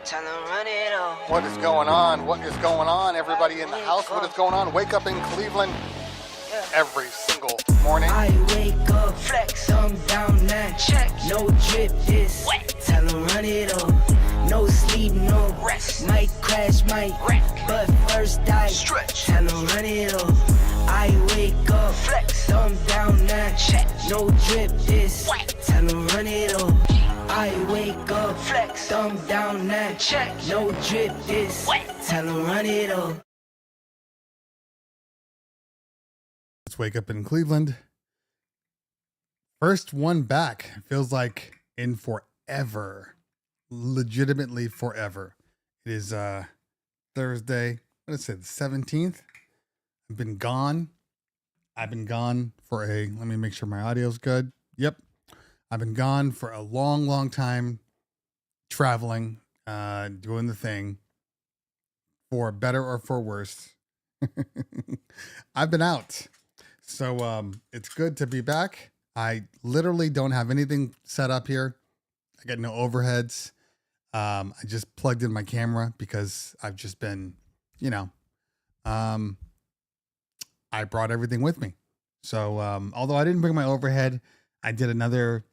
Tell them run it on. What is going on? What is going on? Everybody in the house, what is going on? Wake up in Cleveland every single morning. I wake up, flex, thumb down now. Check, no drip, this wet. Tell them run it on. No sleep, no rest. Might crash, might wreck. But first I stretch. Tell them run it on. I wake up, flex, thumb down now. Check, no drip, this wet. Tell them run it on. I wake up, flex, thumb down now. Check, no drip, this wet. Tell them run it on. Let's wake up in Cleveland. First one back. Feels like in forever. Legitimately forever. It is Thursday. What did I say? The 17th. I've been gone. Let me make sure my audio's good. Yep. I've been gone for a long, long time, traveling, doing the thing, for better or for worse. I've been out. So it's good to be back. I literally don't have anything set up here. I got no overheads. I just plugged in my camera because I've just been, I brought everything with me. So although I didn't bring my overhead, I did another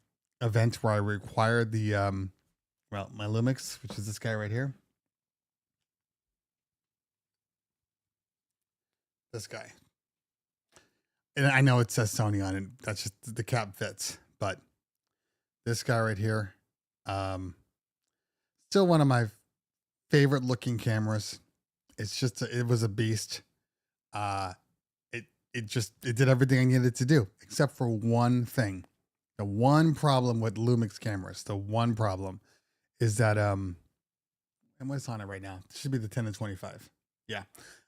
event where I required the, my Lumix, which is this guy right here. This guy. And I know it says Sony on it. That's just the cap fits, but this guy right here, still one of my favorite looking cameras. It's just, it was a beast. It did everything I needed to do, except for one thing. The one problem with Lumix cameras, the one problem is that, and what's on it right now? It should be the 10 and 25. Yeah.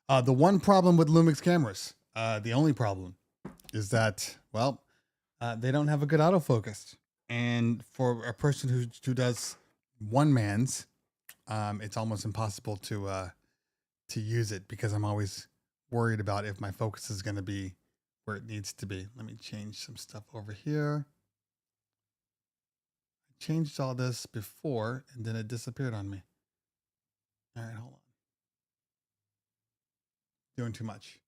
The one problem with Lumix cameras, the only problem is that, they don't have a good autofocus. And for a person who does one man's, it's almost impossible to use it because I'm always worried about if my focus is going to be where it needs to be. Let me change some stuff over here. I changed all this before and then it disappeared on me. All right, hold on. Doing too much.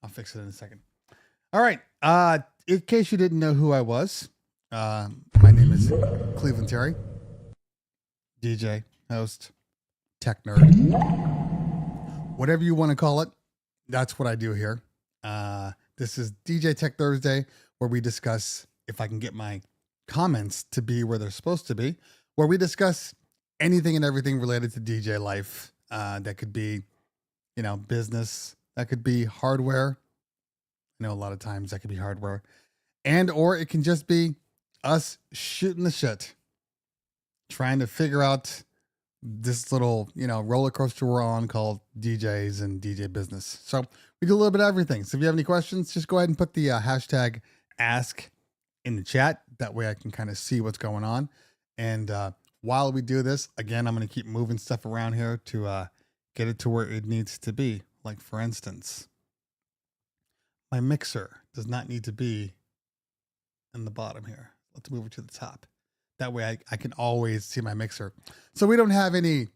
I'll fix it in a second. All right. In case you didn't know who I was, my name is Cleveland Terry, DJ, host, tech nerd, whatever you want to call it. That's what I do here. This is DJ Tech Thursday, where we discuss, if I can get my comments to be where they're supposed to be, where we discuss anything and everything related to DJ life. That could be, business. That could be hardware. I know a lot of times that could be hardware. Or it can just be us shooting the shit, trying to figure out this little, roller coaster we're on called DJs and DJ business. So we do a little bit of everything. So if you have any questions, just go ahead and put the hashtag ask in the chat. That way I can kind of see what's going on. And while we do this, again, I'm going to keep moving stuff around here to get it to where it needs to be. Like, for instance, my mixer does not need to be in the bottom here. Let's move it to the top. That way I can always see my mixer. So we don't have any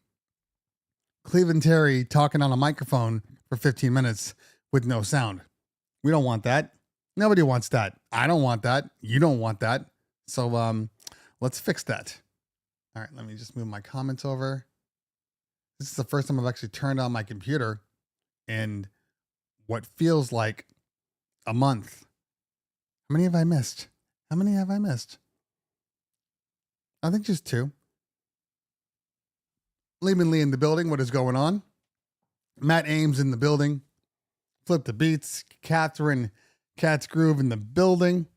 Cleveland Terry talking on a microphone for 15 minutes with no sound. We don't want that. Nobody wants that. I don't want that. You don't want that. So let's fix that. All right, let me just move my comments over. This is the first time I've actually turned on my computer in what feels like a month. How many have I missed? I think just 2. Lehman Lee in the building. What is going on? Matt Ames in the building. Flip the Beats. Catherine Cat's Groove in the building.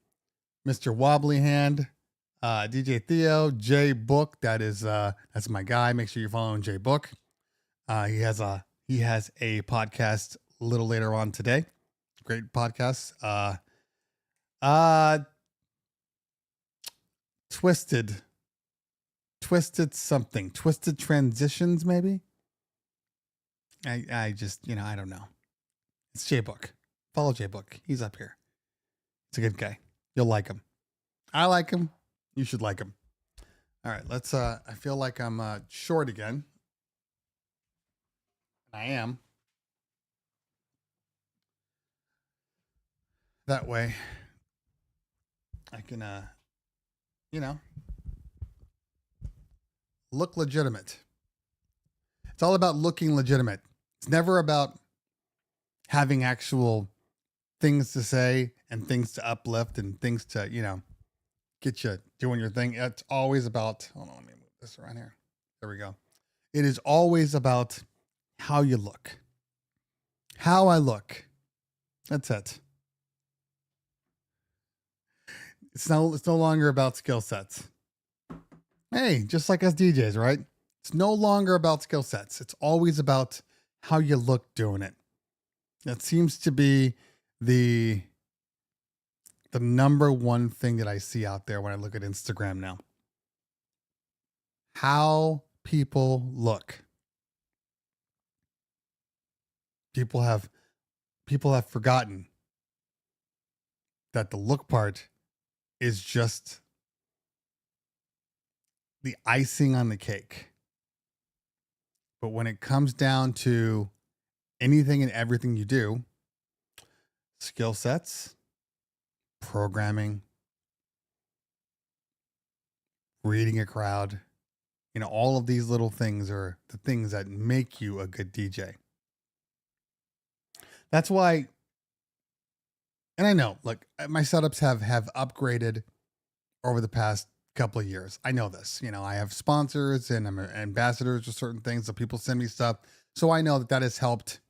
Mr. Wobbly Hand. DJ Theo. Jay Book. That's my guy. Make sure you're following Jay Book. He has a podcast a little later on today. Great podcast. Twisted Transitions, maybe. I just, I don't know. It's Jay Book. Follow Jay Book. He's up here. It's a good guy. You'll like him. I like him. You should like him. All right, let's I feel like I'm short again. I am. That way I can you know, look legitimate. It's all about looking legitimate. It's never about having actual things to say and things to uplift and things to, get you doing your thing. It's always about, hold on, let me move this around here. There we go. It is always about how you look. How I look. That's it. It's no longer about skill sets. Hey, just like us DJs, right? It's no longer about skill sets. It's always about how you look doing it. That seems to be the number one thing that I see out there when I look at Instagram now. How people look. People have forgotten that the look part is just the icing on the cake. But when it comes down to anything and everything you do, skill sets, programming, reading a crowd, all of these little things are the things that make you a good DJ. That's why, and I know, like, my setups have upgraded over the past couple of years. I know this. I have sponsors and I'm ambassadors for certain things, so people send me stuff. So I know that has helped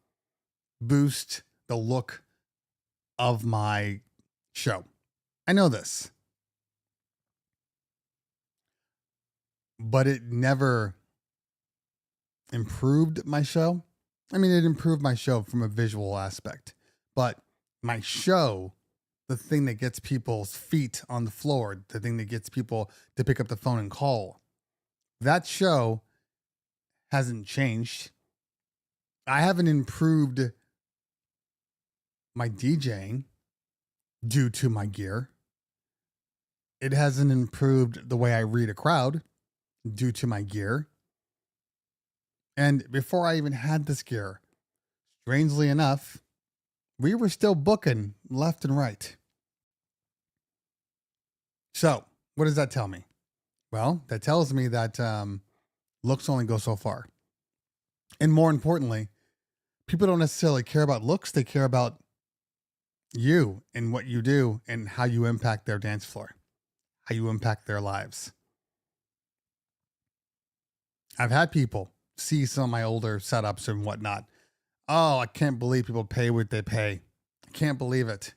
boost the look of my show. I know this. But it never improved my show. I mean, it improved my show from a visual aspect. But my show, the thing that gets people's feet on the floor, the thing that gets people to pick up the phone and call, that show hasn't changed. I haven't improved my DJing due to my gear. It hasn't improved the way I read a crowd due to my gear. And before I even had this gear, strangely enough, we were still booking left and right. So, what does that tell me? Well, that tells me that looks only go so far. And more importantly, people don't necessarily care about looks. They care about you and what you do and how you impact their dance floor, how you impact their lives. I've had people see some of my older setups and whatnot. Oh, I can't believe people pay what they pay. I can't believe it.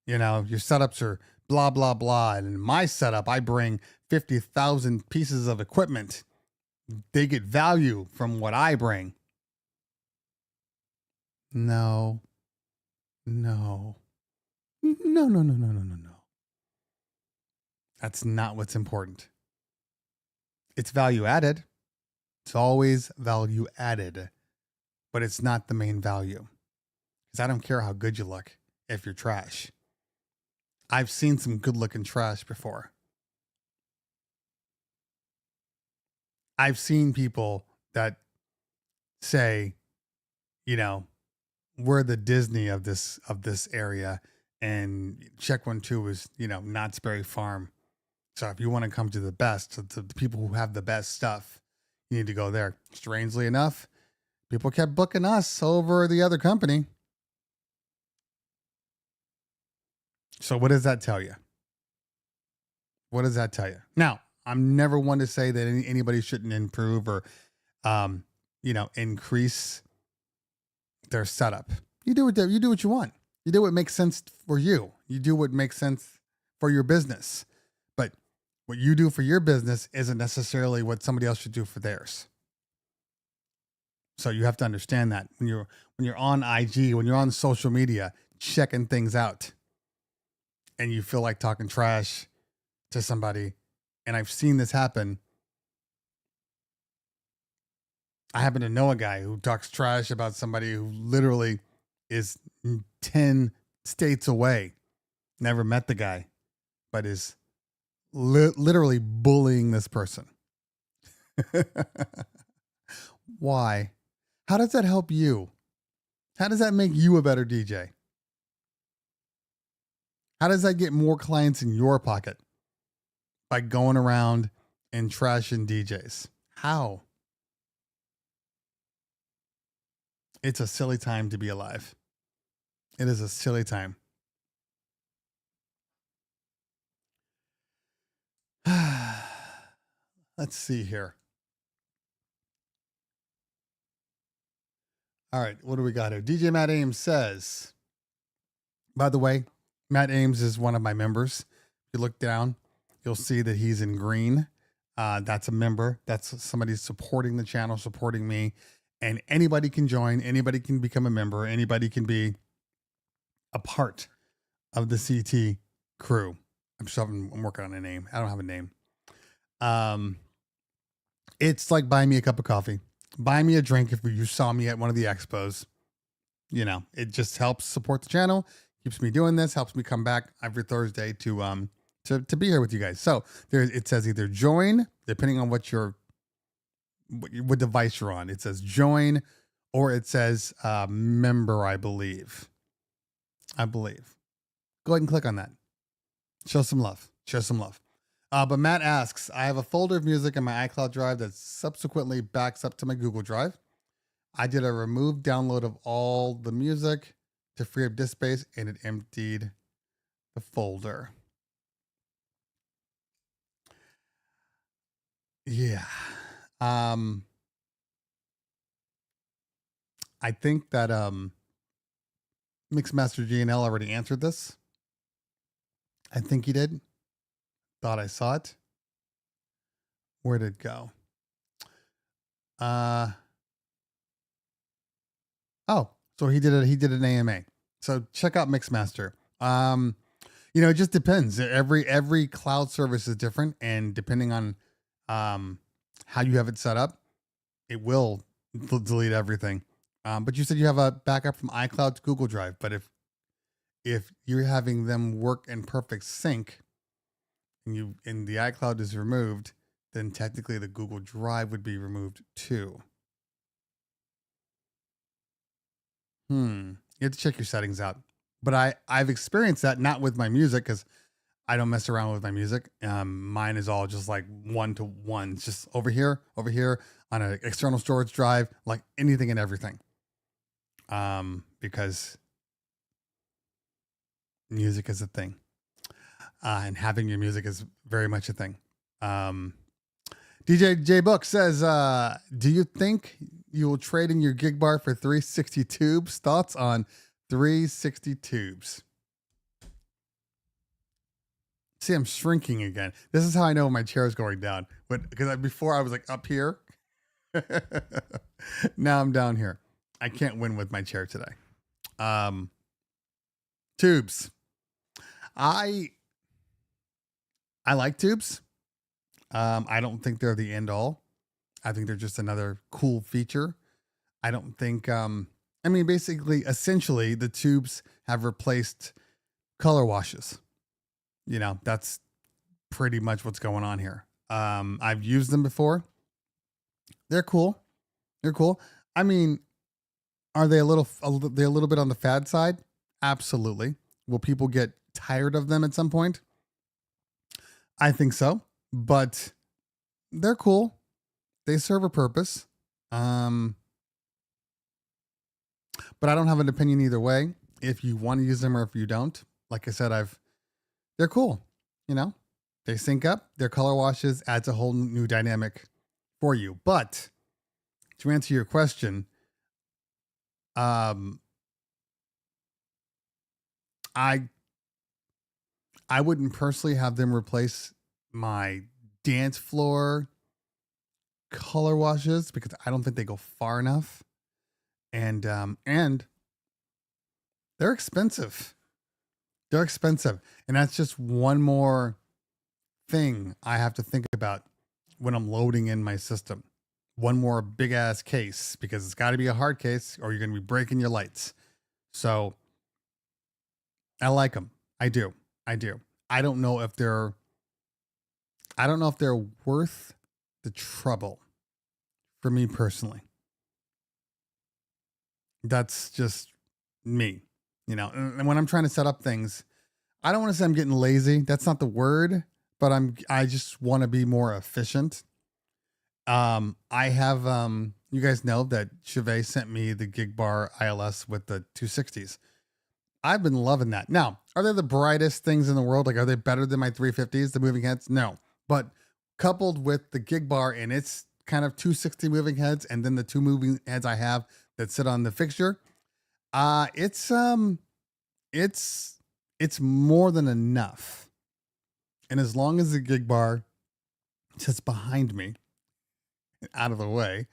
Your setups are blah, blah, blah. And in my setup, I bring 50,000 pieces of equipment. They get value from what I bring. No. That's not what's important. It's value added. It's always value added, but it's not the main value. Because I don't care how good you look if you're trash. I've seen some good looking trash before. I've seen people that say, we're the Disney of this area, and Check 1 2 is, Knott's Berry Farm. So if you want to come to the best, to the people who have the best stuff, you need to go there. Strangely enough, people kept booking us over the other company. So what does that tell you? What does that tell you? Now, I'm never one to say that anybody shouldn't improve or, increase their setup. You do what you want. You do what makes sense for you. You do what makes sense for your business. But what you do for your business isn't necessarily what somebody else should do for theirs. So you have to understand that when you're on IG, when you're on social media, checking things out, and you feel like talking trash to somebody, and I've seen this happen. I happen to know a guy who talks trash about somebody who literally is 10 states away. Never met the guy, but is literally bullying this person. Why? How does that help you? How does that make you a better DJ? How does that get more clients in your pocket? By going around and trashing DJs. How? It's a silly time to be alive. It is a silly time. Let's see here. All right, what do we got here? DJ Matt Ames says, by the way, Matt Ames is one of my members. If you look down, you'll see that he's in green. That's a member. That's somebody supporting the channel, supporting me. And anybody can join. Anybody can become a member. Anybody can be a part of the CT crew. I'm working on a name. I don't have a name. It's like buy me a cup of coffee. Buy me a drink if you saw me at one of the expos. You know, it just helps support the channel, keeps me doing this, helps me come back every Thursday to be here with you guys. So there, it says either join, depending on what device you're on. It says join, or it says member, I believe. Go ahead and click on that. Show some love. But Matt asks, I have a folder of music in my iCloud drive that subsequently backs up to my Google Drive. I did a remove download of all the music to free up disk space, and it emptied the folder. Yeah. I think that Mixmaster GNL already answered this. I think he did. Thought I saw it. Where did it go? Oh, so he did an AMA. So check out Mixmaster. You know, it just depends. Every cloud service is different, and depending on how you have it set up, it will delete everything. But you said you have a backup from iCloud to Google Drive. But if you're having them work in perfect sync, and the iCloud is removed, then technically the Google Drive would be removed too. You have to check your settings out. But I've experienced that, not with my music, because I don't mess around with my music. Mine is all just like 1-to-1. It's just over here on an external storage drive, like anything and everything. Because music is a thing. And having your music is very much a thing. DJ J Book says, do you think you will trade in your gig bar for 360 tubes? Thoughts on 360 tubes? See, I'm shrinking again. This is how I know my chair is going down. Because before I was like up here. Now I'm down here. I can't win with my chair today. Tubes. I like tubes. I don't think they're the end all. I think they're just another cool feature. I don't think, basically, essentially, the tubes have replaced color washes. You know, that's pretty much what's going on here. I've used them before. They're cool. I mean, are they a little bit on the fad side? Absolutely. Will people get tired of them at some point? I think so, but they're cool. They serve a purpose. But I don't have an opinion either way. If you want to use them or if you don't, like I said, they're cool. You know, they sync up. Their color washes adds a whole new dynamic for you. But to answer your question, I wouldn't personally have them replace my dance floor color washes because I don't think they go far enough. And they're expensive. And that's just one more thing I have to think about when I'm loading in my system. One more big ass case, because it's got to be a hard case or you're going to be breaking your lights. So I like them. I do. I don't know if they're I don't know if they're worth the trouble for me personally. That's just me, you know. And when I'm trying to set up things, I don't want to say I'm getting lazy. That's not the word, but I just want to be more efficient. I have you guys know that Chevet sent me the Gig Bar ILS with the 260s. I've been loving that. Now, are they the brightest things in the world? Like, are they better than my 350s, the moving heads? No. But coupled with the Gig Bar and its kind of 260 moving heads, and then the 2 moving heads I have that sit on the fixture, it's more than enough. And as long as the Gig Bar sits behind me, out of the way,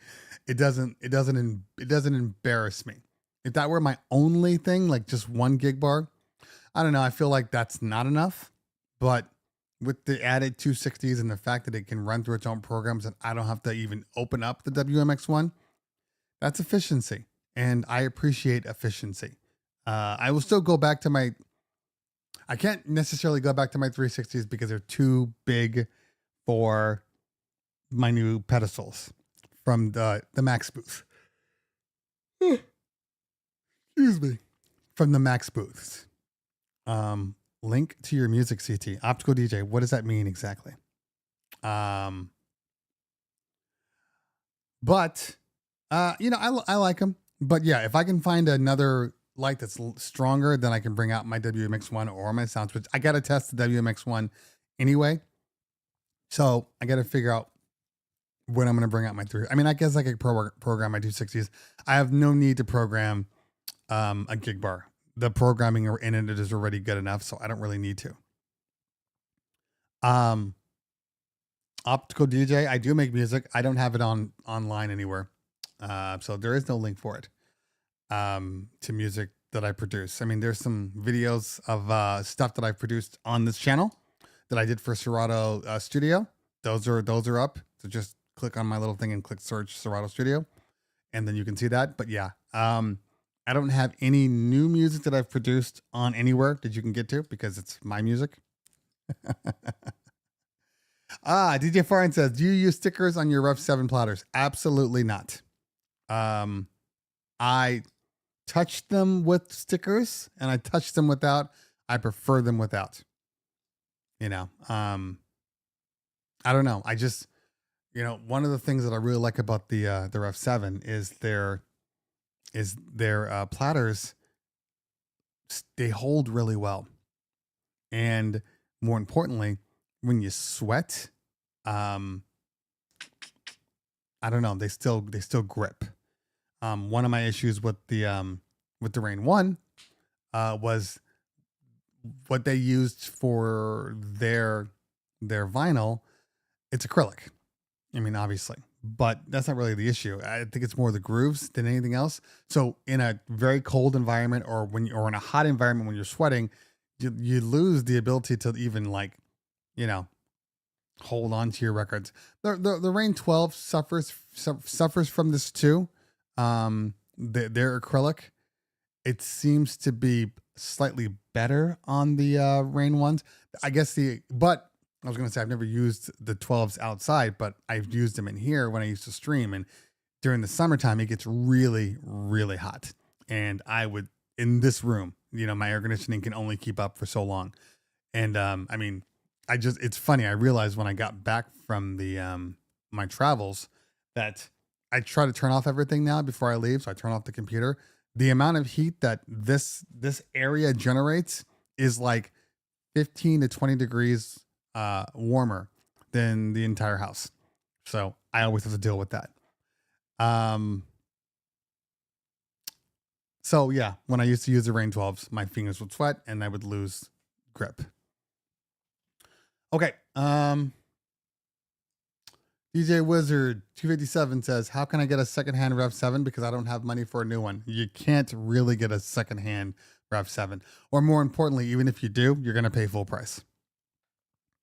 it doesn't embarrass me. If that were my only thing, like just one Gig Bar, I don't know. I feel like that's not enough. But with the added 260s and the fact that it can run through its own programs and I don't have to even open up the WMX1, that's efficiency. And I appreciate efficiency. I will still go back to I can't necessarily go back to my 360s because they're too big for my new pedestals from the Max booth. Excuse me. From the Max booths. Link to your music, CT. Optical DJ. What does that mean exactly? But you know, I like them. But yeah, if I can find another light that's stronger, then I can bring out my WMX1 or my sound switch. I got to test the WMX1 anyway. So I got to figure out when I'm going to bring out my 3. I mean, I guess I could program my 260s. I have no need to program a Gig Bar. The programming in it is already good enough, so I don't really need to. Optical DJ, I do make music. I don't have it online anywhere. So there is no link for it to music that I produce. I mean, there's some videos of stuff that I've produced on this channel that I did for Serato Studio. Those are up. So just click on my little thing and click search Serato Studio, and then you can see that. But yeah, I don't have any new music that I've produced on anywhere that you can get to because it's my music. DJ Foreign says, do you use stickers on your Rev 7 platters? Absolutely not. I touch them with stickers and I touch them without. I prefer them without. You know, I don't know. I just, you know, one of the things that I really like about the Rev 7 is their platters. They hold really well. And more importantly, when you sweat, I don't know, they still grip. One of my issues with the Rain 1 was what they used for their vinyl. It's acrylic. I mean, obviously, but that's not really the issue. I think it's more the grooves than anything else. So in a very cold environment or in a hot environment, when you're sweating, you lose the ability to even, like, you know, hold on to your records. The Rain 12 suffers from this too. Their acrylic, it seems to be slightly better on the Rain ones. I guess but I was going to say, I've never used the 12s outside, but I've used them in here when I used to stream. And during the summertime, it gets really, really hot. And in this room, you know, my air conditioning can only keep up for so long. And, I mean, it's funny. I realized when I got back from my travels that I try to turn off everything now before I leave. So I turn off the computer. The amount of heat that this area generates is like 15 to 20 degrees warmer than the entire house. So I always have to deal with that. So yeah, when I used to use the Rain 12s, my fingers would sweat and I would lose grip. Okay. DJ Wizard 257 says, how can I get a secondhand Rev 7? Because I don't have money for a new one. You can't really get a secondhand Rev 7. Or more importantly, even if you do, you're going to pay full price.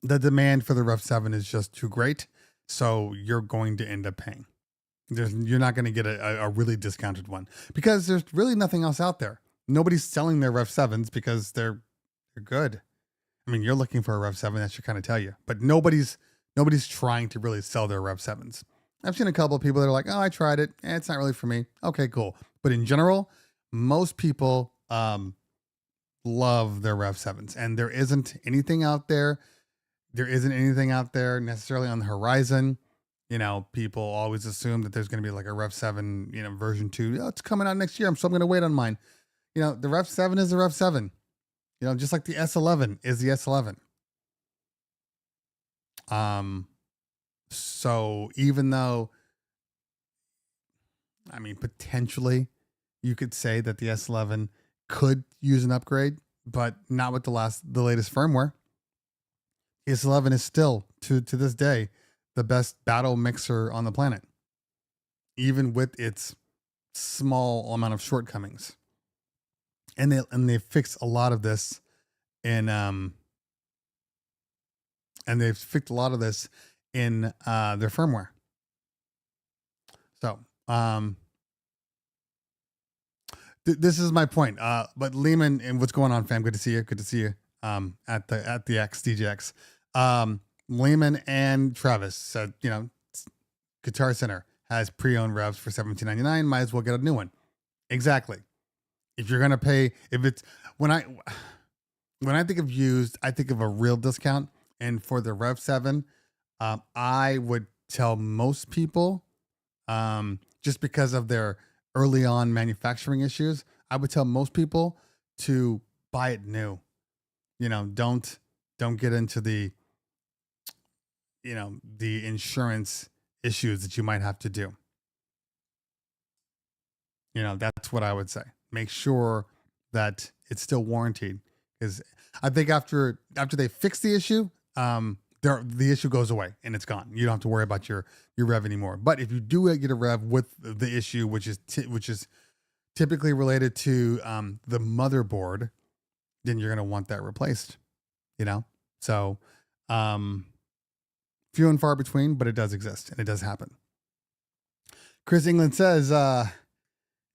The demand for the Rev 7 is just too great. So you're going to end up paying. You're not going to get a really discounted one because there's really nothing else out there. Nobody's selling their Rev 7s because they're good. I mean, you're looking for a Rev 7, that should kind of tell you, but nobody's Nobody's trying to really sell their Rev 7s. I've seen a couple of people that are like, oh, I tried it. It's not really for me. Okay, cool. But in general, most people love their Rev 7s. And there isn't anything out there. There isn't anything out there necessarily on the horizon. You know, people always assume that there's going to be like a Rev 7, you know, version 2. Oh, it's coming out next year. So I'm going to wait on mine. You know, the Rev 7 is the Rev 7. You know, just like the S11 is the S11. So even though, I mean, potentially you could say that the S11 could use an upgrade, but not with the latest firmware. The S11 is still to this day the best battle mixer on the planet, even with its small amount of shortcomings. And they fixed a lot of this in their firmware. So this is my point. But Lehman, and what's going on, fam? Good to see you. Good to see you. At the X DJX. Lehman and Travis said, you know, Guitar Center has pre-owned revs for $17.99. Might as well get a new one. Exactly. If you're gonna pay, if it's when I think of used, I think of a real discount. And for the Rev 7, I would tell most people, just because of their early on manufacturing issues, I would tell most people to buy it new. You know, don't get into the, you know, the insurance issues that you might have to do. You know, that's what I would say. Make sure that it's still warranted, because I think after they fix the issue, the issue goes away and it's gone. You don't have to worry about your rev anymore. But if you do get a rev with the issue, which is typically related to the motherboard, then you're going to want that replaced, you know? So, few and far between, but it does exist and it does happen. Chris England says,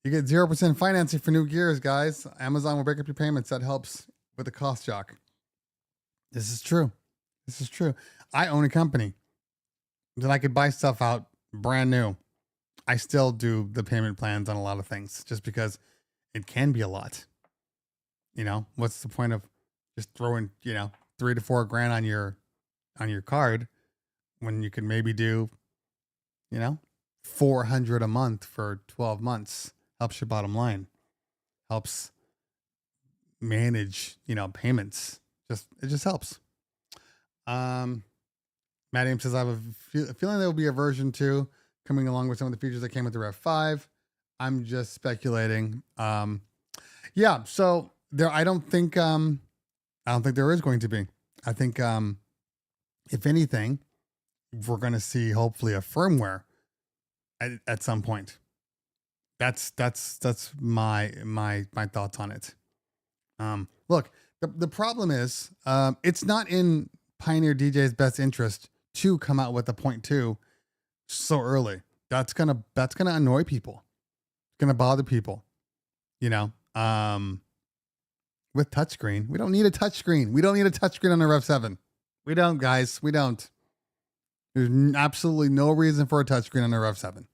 you get 0% financing for new gears, guys. Amazon will break up your payments. That helps with the cost shock. This is true. This is true. I own a company that I could buy stuff out brand new. I still do the payment plans on a lot of things just because it can be a lot. You know, what's the point of just throwing, you know, $3 to $4 grand on your card when you can maybe do, you know, $400 a month for 12 months? Helps your bottom line, helps manage, you know, payments. It just helps. Matt Ames says, I have a feeling there will be a version 2 coming along with some of the features that came with the Rev 5. I'm just speculating. Yeah, so there, I don't think there is going to be. I think, if anything, we're going to see hopefully a firmware at some point. That's my thoughts on it. Look, the problem is, it's not in Pioneer DJ's best interest to come out with a 0.2 so early. That's gonna annoy people. It's gonna bother people. You know, with touchscreen, we don't need a touchscreen. We don't need a touchscreen on the Rev 7. We don't, guys. We don't. There's absolutely no reason for a touchscreen on the Rev 7.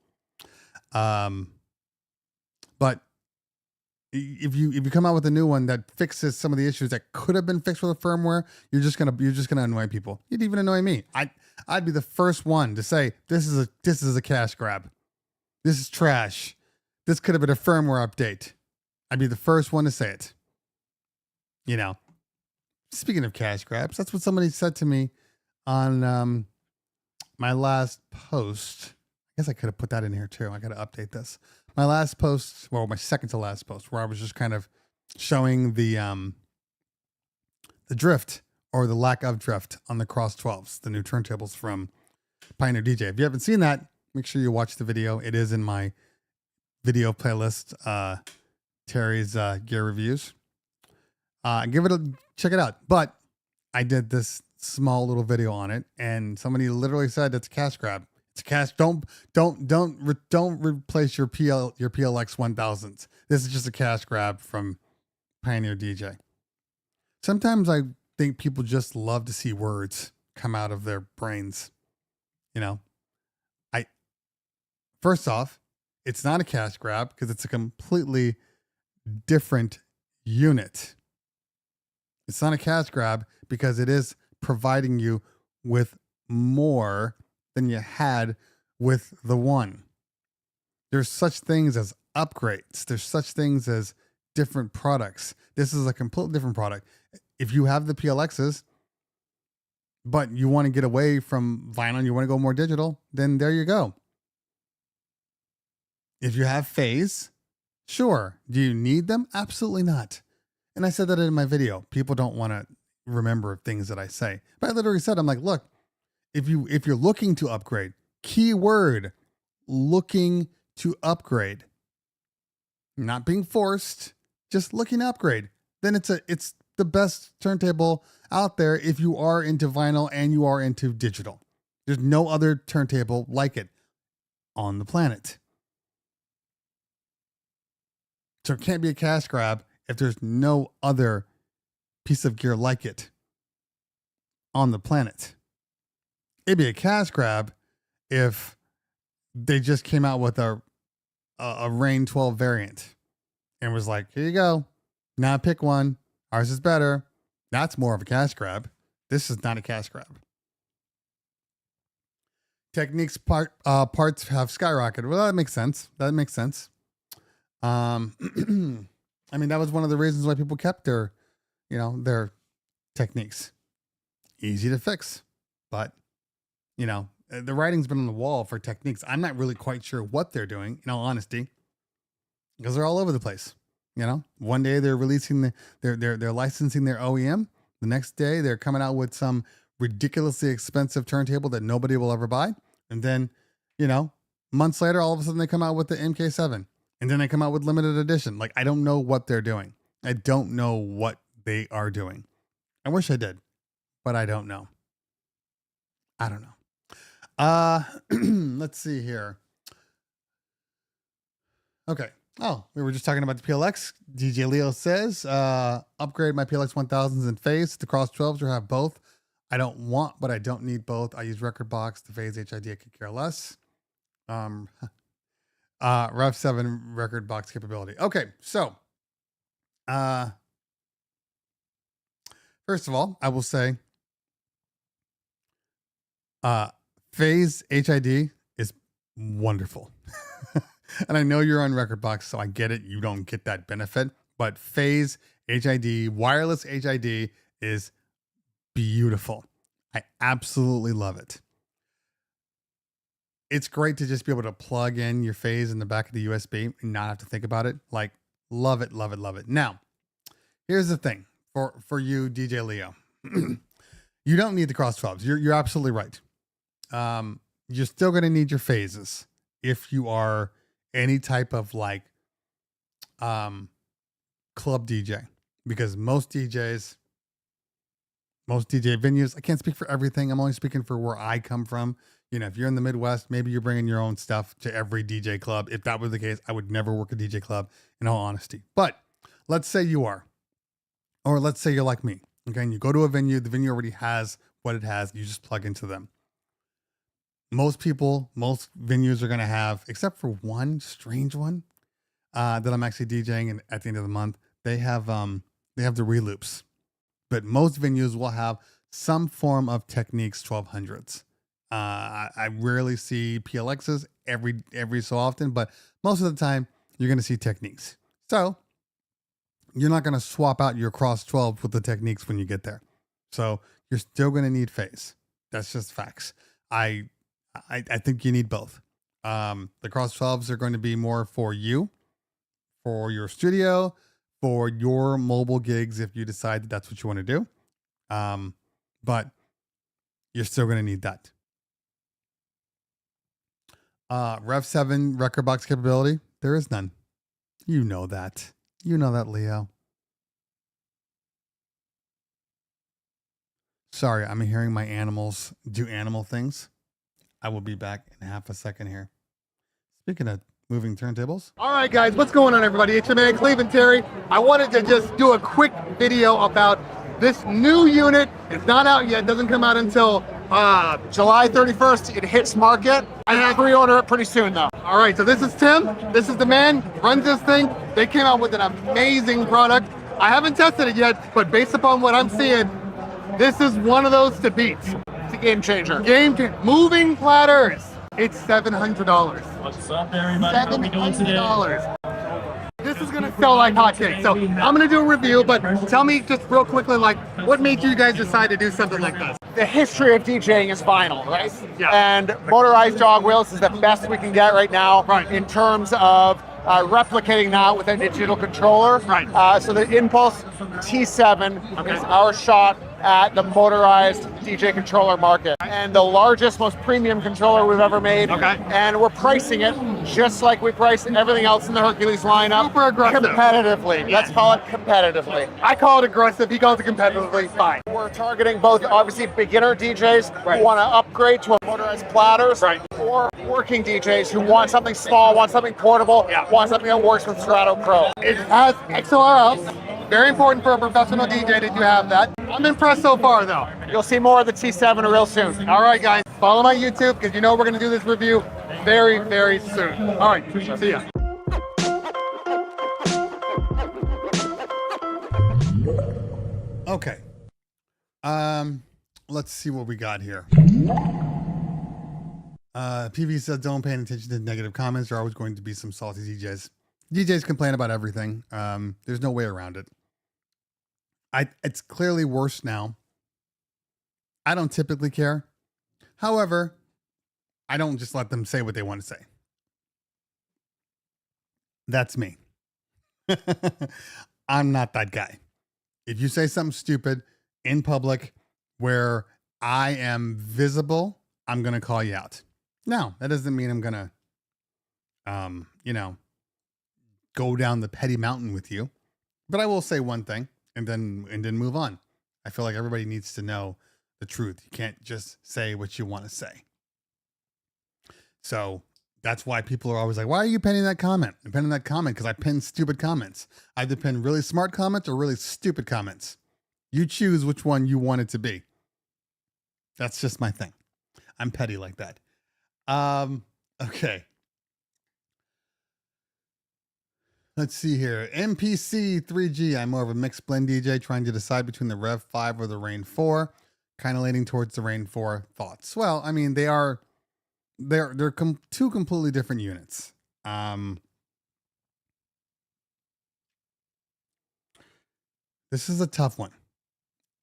But if you come out with a new one that fixes some of the issues that could have been fixed with a firmware, you're just gonna annoy people. You'd even annoy me. I'd be the first one to say this is a cash grab. This is trash. This could have been a firmware update. I'd be the first one to say it. You know. Speaking of cash grabs, that's what somebody said to me on my last post. I guess I could have put that in here too. I got to update this. My last post, well, my second to last post, where I was just kind of showing the drift or the lack of drift on the Cross 12s, the new turntables from Pioneer DJ. If you haven't seen that, make sure you watch the video. It is in my video playlist, Terry's gear reviews. Check it out. But I did this small little video on it, and somebody literally said it's a cash grab. It's a cash. Don't replace your PLX 1000s. This is just a cash grab from Pioneer DJ. Sometimes I think people just love to see words come out of their brains. You know, I first off, it's not a cash grab because it's a completely different unit. It's not a cash grab because it is providing you with more than you had with the one. There's such things as upgrades. There's such things as different products. This is a completely different product. If you have the PLXs, but you want to get away from vinyl, you want to go more digital, then there you go. If you have phase, sure. Do you need them? Absolutely not. And I said that in my video. People don't want to remember things that I say. But I literally said, I'm like, look, if you're looking to upgrade, keyword, looking to upgrade, not being forced, just looking to upgrade, then it's the best turntable out there if you are into vinyl and you are into digital. There's no other turntable like it on the planet. So it can't be a cash grab if there's no other piece of gear like it on the planet. It'd be a cash grab if they just came out with a Rain 12 variant and was like, here you go. Now pick one. Ours is better. That's more of a cash grab. This is not a cash grab. Technics parts have skyrocketed. Well, that makes sense. That makes sense. I mean, that was one of the reasons why people kept their Technics. Easy to fix, but the writing's been on the wall for Technics. I'm not really quite sure what they're doing, in all honesty, because they're all over the place. One day they're releasing they're licensing their OEM. The next day they're coming out with some ridiculously expensive turntable that nobody will ever buy. And then, months later, all of a sudden they come out with the MK7, and then they come out with limited edition. Like, I don't know what they're doing. I don't know what they are doing. I wish I did, but I don't know. I don't know. Let's see here. Okay. Oh, we were just talking about the PLX. DJ Leo says, upgrade my PLX 1000s in phase. The Cross 12s or have both. I don't want, but I don't need both. I use record box. The phase HID, I could care less. Rev 7 record box capability. Okay. So, first of all, I will say, phase HID is wonderful. And I know you're on record box, so I get it. You don't get that benefit, but phase HID, wireless HID is beautiful. I absolutely love it. It's great to just be able to plug in your phase in the back of the USB and not have to think about it. Like, love it, love it, love it. Now, here's the thing for you, DJ Leo. You don't need the Cross 12s. You're absolutely right. You're still going to need your phases if you are any type of club DJ, because most DJ venues, I can't speak for everything. I'm only speaking for where I come from. If you're in the Midwest, maybe you're bringing your own stuff to every DJ club. If that was the case, I would never work a DJ club, in all honesty. But let's say you are, or let's say you're like me. Okay. And you go to a venue, the venue already has what it has. You just plug into them. Most venues are going to have, except for one strange one that I'm actually DJing, and at the end of the month, they have the reloops. But most venues will have some form of Technics 1200s. I rarely see PLXs every so often, but most of the time you're going to see Technics. So you're not going to swap out your Cross 12 with the Technics when you get there. So you're still going to need phase. That's just facts. I think you need both. The Cross 12s are going to be more for you, for your studio, for your mobile gigs if you decide that that's what you want to do. But you're still going to need that. Rev 7 record box capability, there is none. You know that. You know that, Leo. Sorry, I'm hearing my animals do animal things. I will be back in half a second here. Speaking of moving turntables. All right, guys, what's going on, everybody? It's your man, Cleveland Terry. I wanted to just do a quick video about this new unit. It's not out yet. It doesn't come out until July 31st, it hits market. I have to pre-order it pretty soon though. All right, so this is Tim. This is the man, runs this thing. They came out with an amazing product. I haven't tested it yet, but based upon what I'm seeing, this is one of those to beat. It's a game changer. Moving platters. It's $700. What's up, everybody? How are we doing today? $700. This is gonna sell like hotcakes. So I'm gonna do a review, but tell me just real quickly, like, what made you guys decide to do something like this? The history of DJing is vinyl, right? Yeah. And motorized jog wheels is the best we can get right now, Right. in terms of replicating that with a digital controller. Right. So the Impulse T7 Okay. is our shot at the motorized DJ controller market, and the largest, most premium controller we've ever made. Okay. And we're pricing it just like we price everything else in the Hercules lineup. Super aggressive. Competitively. Let's call it competitively. I call it aggressive, he calls it competitively, fine. We're targeting both, obviously, beginner DJs Right. who want to upgrade to a motorized platters, Right. or working DJs who want something small, want something portable, Yeah. want something that works with Serato Pro. It has XLR out. Very important for a professional DJ that you have that. I'm impressed so far though. You'll see more of the T7 real soon. All right, guys, follow my YouTube because you know we're gonna do this review very, very soon. All right, see ya. Okay. Let's see what we got here. PV says don't pay attention to negative comments. There are always going to be some salty DJs. DJs complain about everything. There's no way around it. It's clearly worse now. I don't typically care. However, I don't just let them say what they want to say. That's me. I'm not that guy. If you say something stupid in public where I am visible, I'm going to call you out. Now, that doesn't mean I'm going to, go down the petty mountain with you. But I will say one thing and then move on. I feel like everybody needs to know the truth. You can't just say what you want to say. So that's why people are always like, why are you pinning that comment? I'm pinning that comment because I pin stupid comments. I either pin really smart comments or really stupid comments. You choose which one you want it to be. That's just my thing. I'm petty like that. Okay. Let's see here. MPC 3G. I'm more of a mixed blend DJ trying to decide between the Rev 5 or the Rain 4. Kind of leaning towards the Rain 4 thoughts. Well, I mean, they're two completely different units. This is a tough one.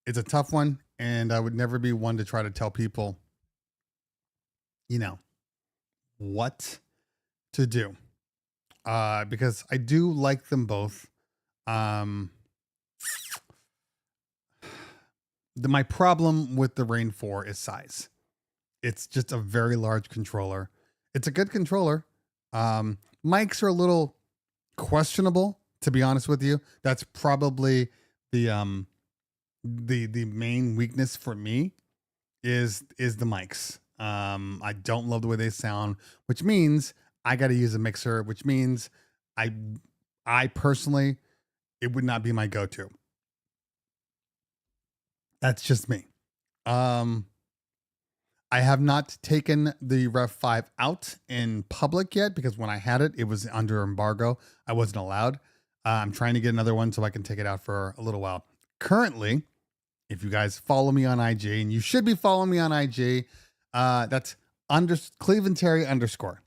It's a tough one, and I would never be one to try to tell people, what to do. Because I do like them both. My problem with the Rain 4 is size. It's just a very large controller. It's a good controller. Mics are a little questionable, to be honest with you. That's probably the main weakness for me is the mics. I don't love the way they sound, which means I got to use a mixer, which means I personally, it would not be my go-to. That's just me. I have not taken the Rev 5 out in public yet because when I had it, it was under embargo. I wasn't allowed. I'm trying to get another one so I can take it out for a little while. Currently, if you guys follow me on IG, and you should be following me on IG, that's Cleveland Terry _.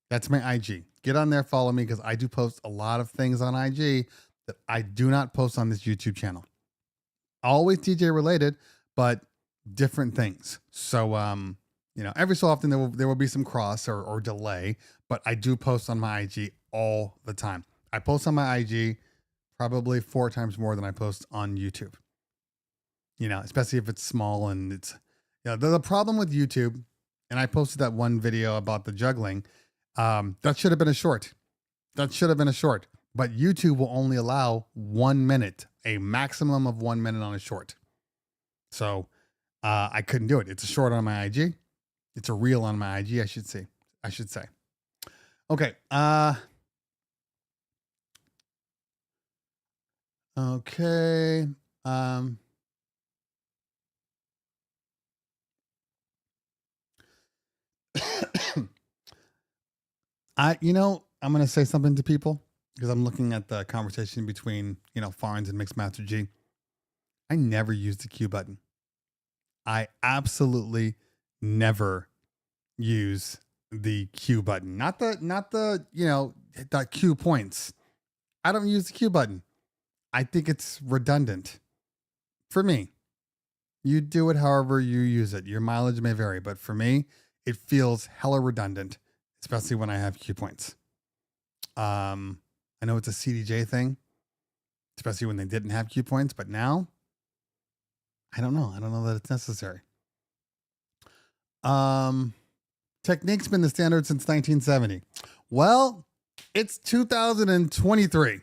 That's my IG. Get on there, follow me, because I do post a lot of things on IG that I do not post on this YouTube channel. Always DJ related, but different things. So, every so often there will be some cross or delay, but I do post on my IG all the time. I post on my IG probably 4 times more than I post on YouTube. Especially if it's small and it's, the problem with YouTube, and I posted that one video about the juggling. That should have been a short. But YouTube will only allow 1 minute, a maximum of 1 minute on a short. So I couldn't do it. It's a short on my IG. It's a reel on my IG, I should say. Okay. Okay. I'm going to say something to people because I'm looking at the conversation between, Farns and Mixmaster G. I never use the Q button. I absolutely never use the Q button. Not the Q points. I don't use the Q button. I think it's redundant for me. You do it however you use it. Your mileage may vary, but for me, it feels hella redundant, especially when I have Q points. I know it's a CDJ thing, especially when they didn't have Q points, but now I don't know. I don't know that it's necessary. Techniques been the standard since 1970. Well, it's 2023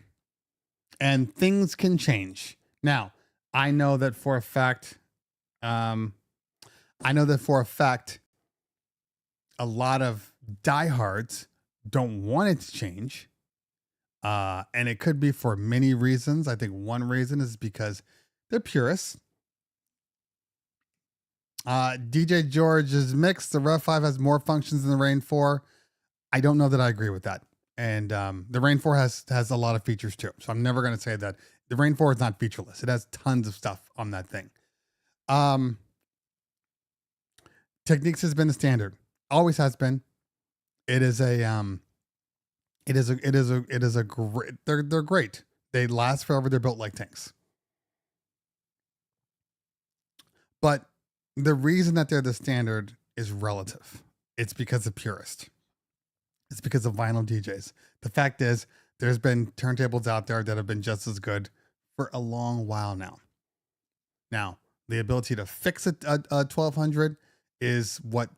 and things can change. Now, I know that for a fact, a lot of diehards don't want it to change. And it could be for many reasons. I think one reason is because they're purists. DJ George's mix, the Rev 5 has more functions than the Rain 4. I don't know that I agree with that. And the Rain 4 has a lot of features too. So I'm never going to say that. The Rain 4 is not featureless. It has tons of stuff on that thing. Techniques has been the standard. Always has been. It is a great, they're great. They last forever. They're built like tanks. But the reason that they're the standard is relative. It's because of purist. It's because of vinyl DJs. The fact is, there's been turntables out there that have been just as good for a long while now. Now, the ability to fix a 1200 is what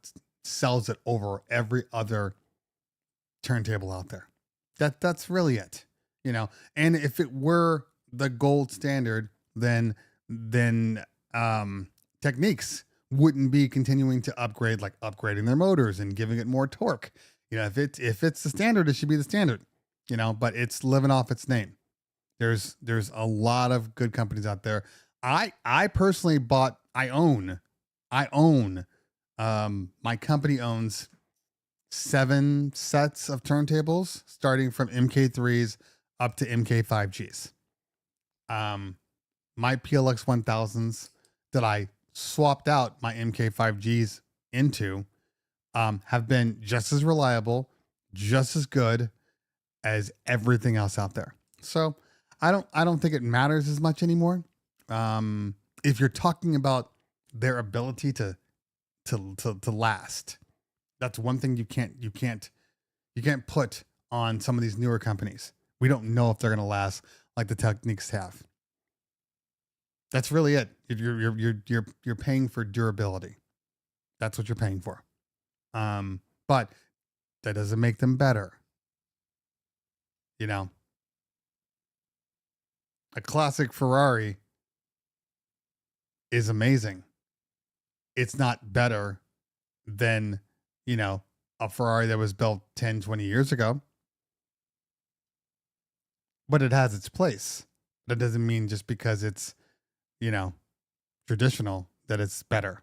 sells it over every other turntable out there. That's really it, And if it were the gold standard, then Techniques wouldn't be continuing to upgrade, like upgrading their motors and giving it more torque. If it's the standard, it should be the standard. But it's living off its name. There's a lot of good companies out there. I personally own my company owns 7 sets of turntables starting from MK3s up to MK5Gs. My PLX 1000s that I swapped out my MK5Gs into have been just as reliable, just as good as everything else out there. So I don't think it matters as much anymore. If you're talking about their ability to last, that's one thing you can't put on some of these newer companies. We don't know if they're going to last like the Technics have. That's really it. You're paying for durability. That's what you're paying for. But that doesn't make them better. A classic Ferrari is amazing. It's not better than, a Ferrari that was built 10, 20 years ago. But it has its place. That doesn't mean just because it's, traditional that it's better.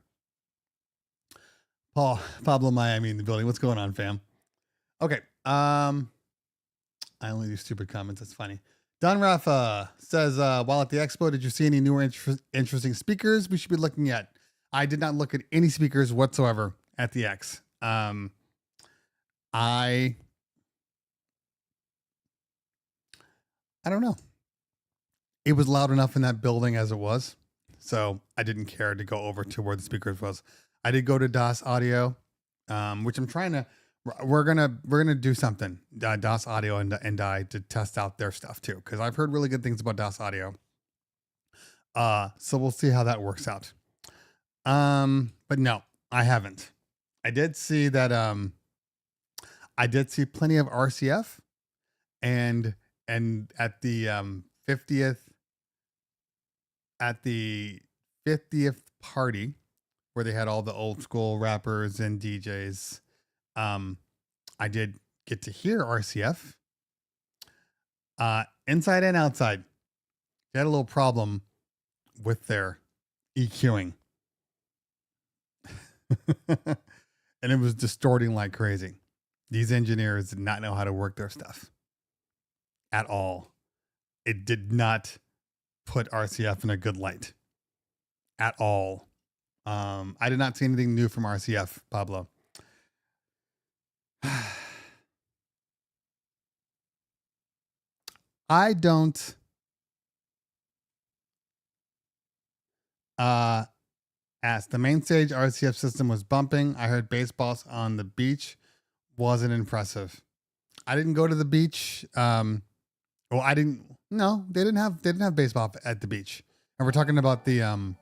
Pablo Miami in the building. What's going on, fam? Okay. I only do stupid comments. That's funny. Don Rafa says, while at the expo, did you see any newer interesting speakers we should be looking at? I did not look at any speakers whatsoever at the X. I don't know. It was loud enough in that building as it was, so I didn't care to go over to where the speakers was. I did go to DAS Audio, which I'm trying to. We're gonna do something, DAS Audio and I, to test out their stuff too, because I've heard really good things about DAS Audio. So we'll see how that works out. But no, I haven't. I did see that. I did see plenty of RCF, and at the 50th party where they had all the old school rappers and DJs. I did get to hear RCF, inside and outside. They had a little problem with their EQing. And it was distorting like crazy. These engineers did not know how to work their stuff at all. It did not put RCF in a good light at all. I did not see anything new from RCF, Pablo. I don't ask. The main stage RCF system was bumping. I heard baseballs on the beach. Wasn't impressive. I didn't go to the beach. Well, I didn't. No, they didn't have baseball at the beach. And we're talking about the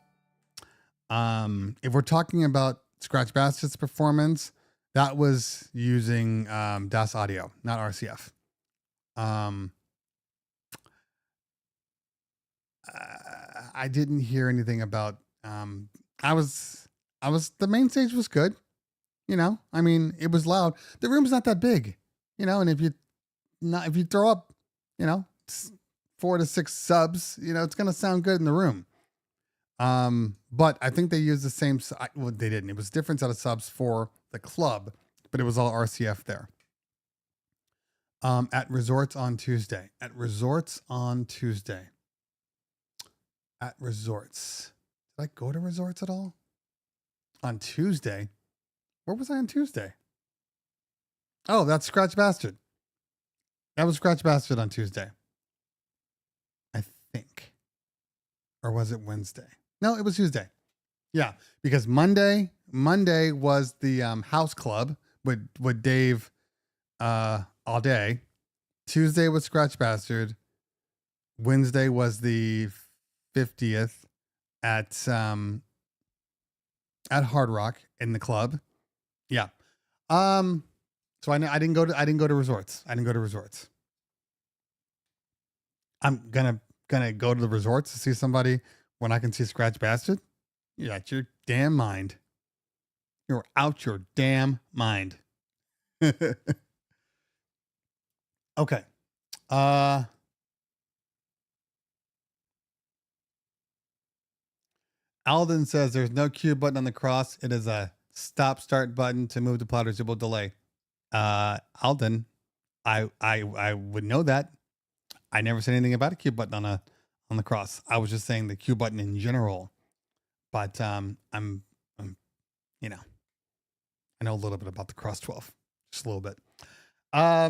if we're talking about Scratch Bastard's performance, that was using DAS audio, not RCF. I didn't hear anything about I was the main stage was good. You know, I mean, it was loud. The room's not that big, you know, and if you throw up, you know, 4 to 6 subs, you know, it's going to sound good in the room. But I think they used the same, well, they didn't. It was a different set of subs for the club, but it was all RCF there. At Resorts on Tuesday. At Resorts. Did I go to Resorts at all? On Tuesday? Where was I on Tuesday? Oh, that's Scratch Bastard. That was Scratch Bastard on Tuesday. I think. Or was it Wednesday? No, it was Tuesday. Yeah, because Monday was the house club with Dave all day. Tuesday was Scratch Bastard. Wednesday was the 50th at Hard Rock in the club. Yeah. So I didn't go to Resorts. I'm gonna go to the Resorts to see somebody when I can see Scratch Bastard. You're out your damn mind. You're out your damn mind. Okay. Alden says there's no Q button on the cross. It is a stop start button to move the platter zero delay. Alden, I would know that. I never said anything about a Q button on the cross. I was just saying the Q button in general. But I'm you know, I know a little bit about the cross 12. Just a little bit. I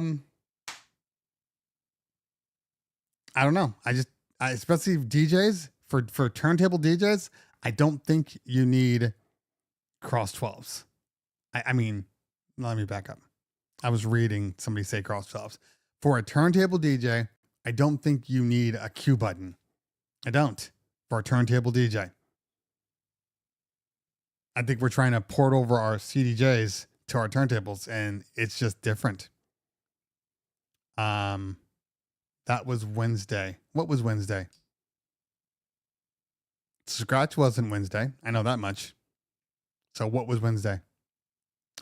don't know. I especially DJs for turntable DJs, I don't think you need cross 12s. I mean, let me back up. I was reading somebody say cross 12s. For a turntable DJ, I don't think you need a Q button. I don't. For a turntable DJ. I think we're trying to port over our CDJs to our turntables, and it's just different. That was Wednesday. What was Wednesday? Scratch wasn't Wednesday. I know that much. So what was Wednesday?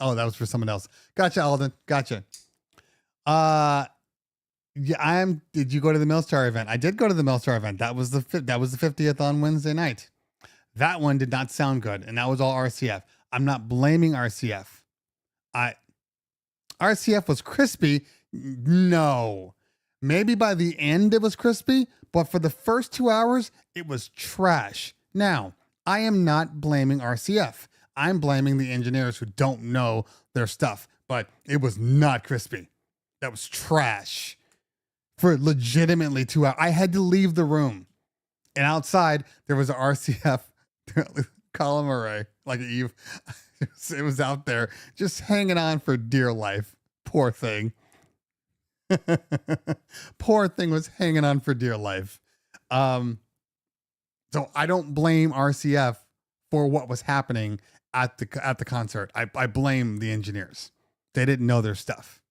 Oh, that was for someone else. Gotcha, Alden. Gotcha. Yeah, did you go to the Millstar event? I did go to the Millstar event. That was the 50th on Wednesday night. That one did not sound good, and that was all RCF. I'm not blaming RCF. RCF was crispy. No. Maybe by the end it was crispy, but for the first 2 hours, it was trash. Now, I am not blaming RCF. I'm blaming the engineers who don't know their stuff, but it was not crispy. That was trash. For legitimately 2 hours. I had to leave the room. And outside, there was an RCF column array, like Eve. It was out there just hanging on for dear life. Poor thing. Poor thing was hanging on for dear life. So I don't blame RCF for what was happening at the concert. I blame the engineers. They didn't know their stuff.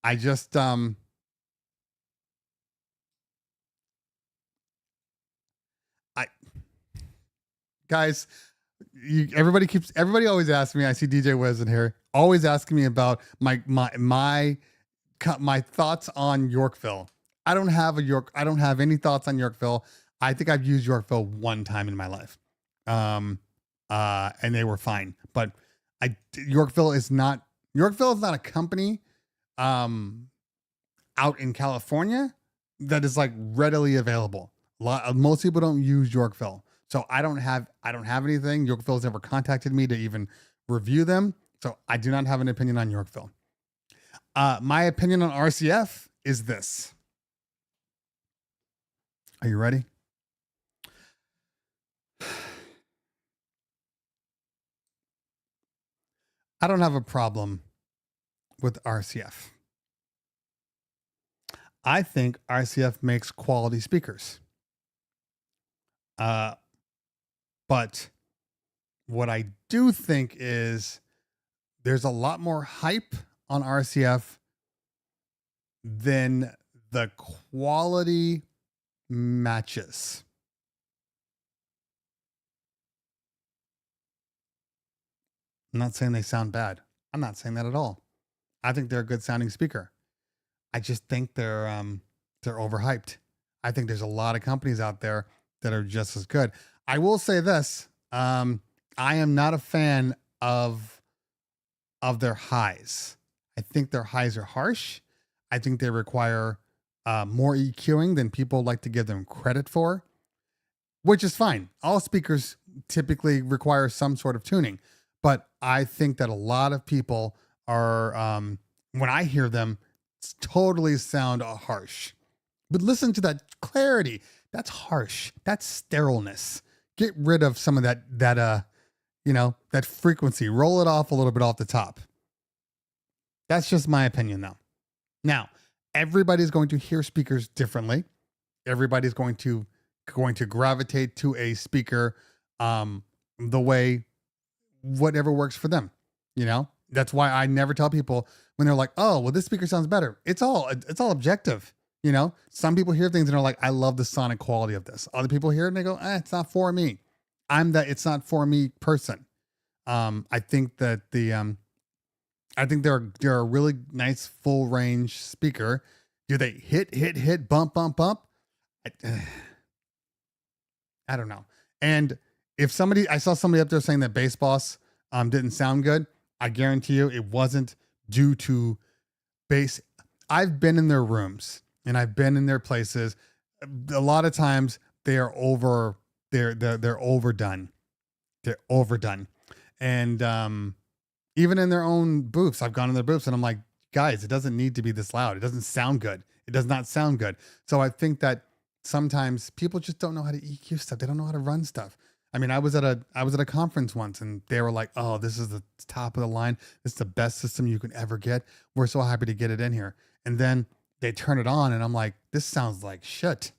I just guys, everybody always asks me. I see DJ Wiz in here, always asking me about my thoughts on Yorkville. I don't have any thoughts on Yorkville. I think I've used Yorkville one time in my life. And they were fine. But Yorkville is not a company out in California that is like readily available. Most people don't use Yorkville. So I don't have anything. Yorkville's never contacted me to even review them. So I do not have an opinion on Yorkville. My opinion on RCF is this. Are you ready? I don't have a problem with RCF. I think RCF makes quality speakers. But what I do think is there's a lot more hype on RCF than the quality matches. I'm not saying they sound bad. I'm not saying that at all. I think they're a good sounding speaker. I just think they're overhyped. I think there's a lot of companies out there that are just as good. I will say this. I am not a fan of their highs. I think their highs are harsh. I think they require more EQing than people like to give them credit for, which is fine. All speakers typically require some sort of tuning, but I think that a lot of people are, when I hear them, totally sound harsh. But listen to that clarity. That's harsh. That's sterileness. Get rid of some of that frequency. Roll it off a little bit off the top. That's just my opinion, though. Now, everybody's going to hear speakers differently. Everybody's going to gravitate to a speaker the way whatever works for them. That's why I never tell people when they're like, "Oh, well, this speaker sounds better." It's all objective. Some people hear things and are like, "I love the sonic quality of this." Other people hear it and they go, "It's not for me." I'm that it's not for me person. I think that I think they're a really nice full range speaker. Do they hit, bump? I don't know. And if I saw somebody up there saying that Bass Boss didn't sound good, I guarantee you it wasn't due to bass. I've been in their rooms and I've been in their places. A lot of times they are they're overdone. They're overdone. And even in their own booths, I've gone in their booths and I'm like, guys, it doesn't need to be this loud. It doesn't sound good. It does not sound good. So I think that sometimes people just don't know how to EQ stuff. They don't know how to run stuff. I mean, I was at a conference once and they were like, "Oh, this is the top of the line. This is the best system you can ever get. We're so happy to get it in here." And then they turn it on and I'm like, "This sounds like shit."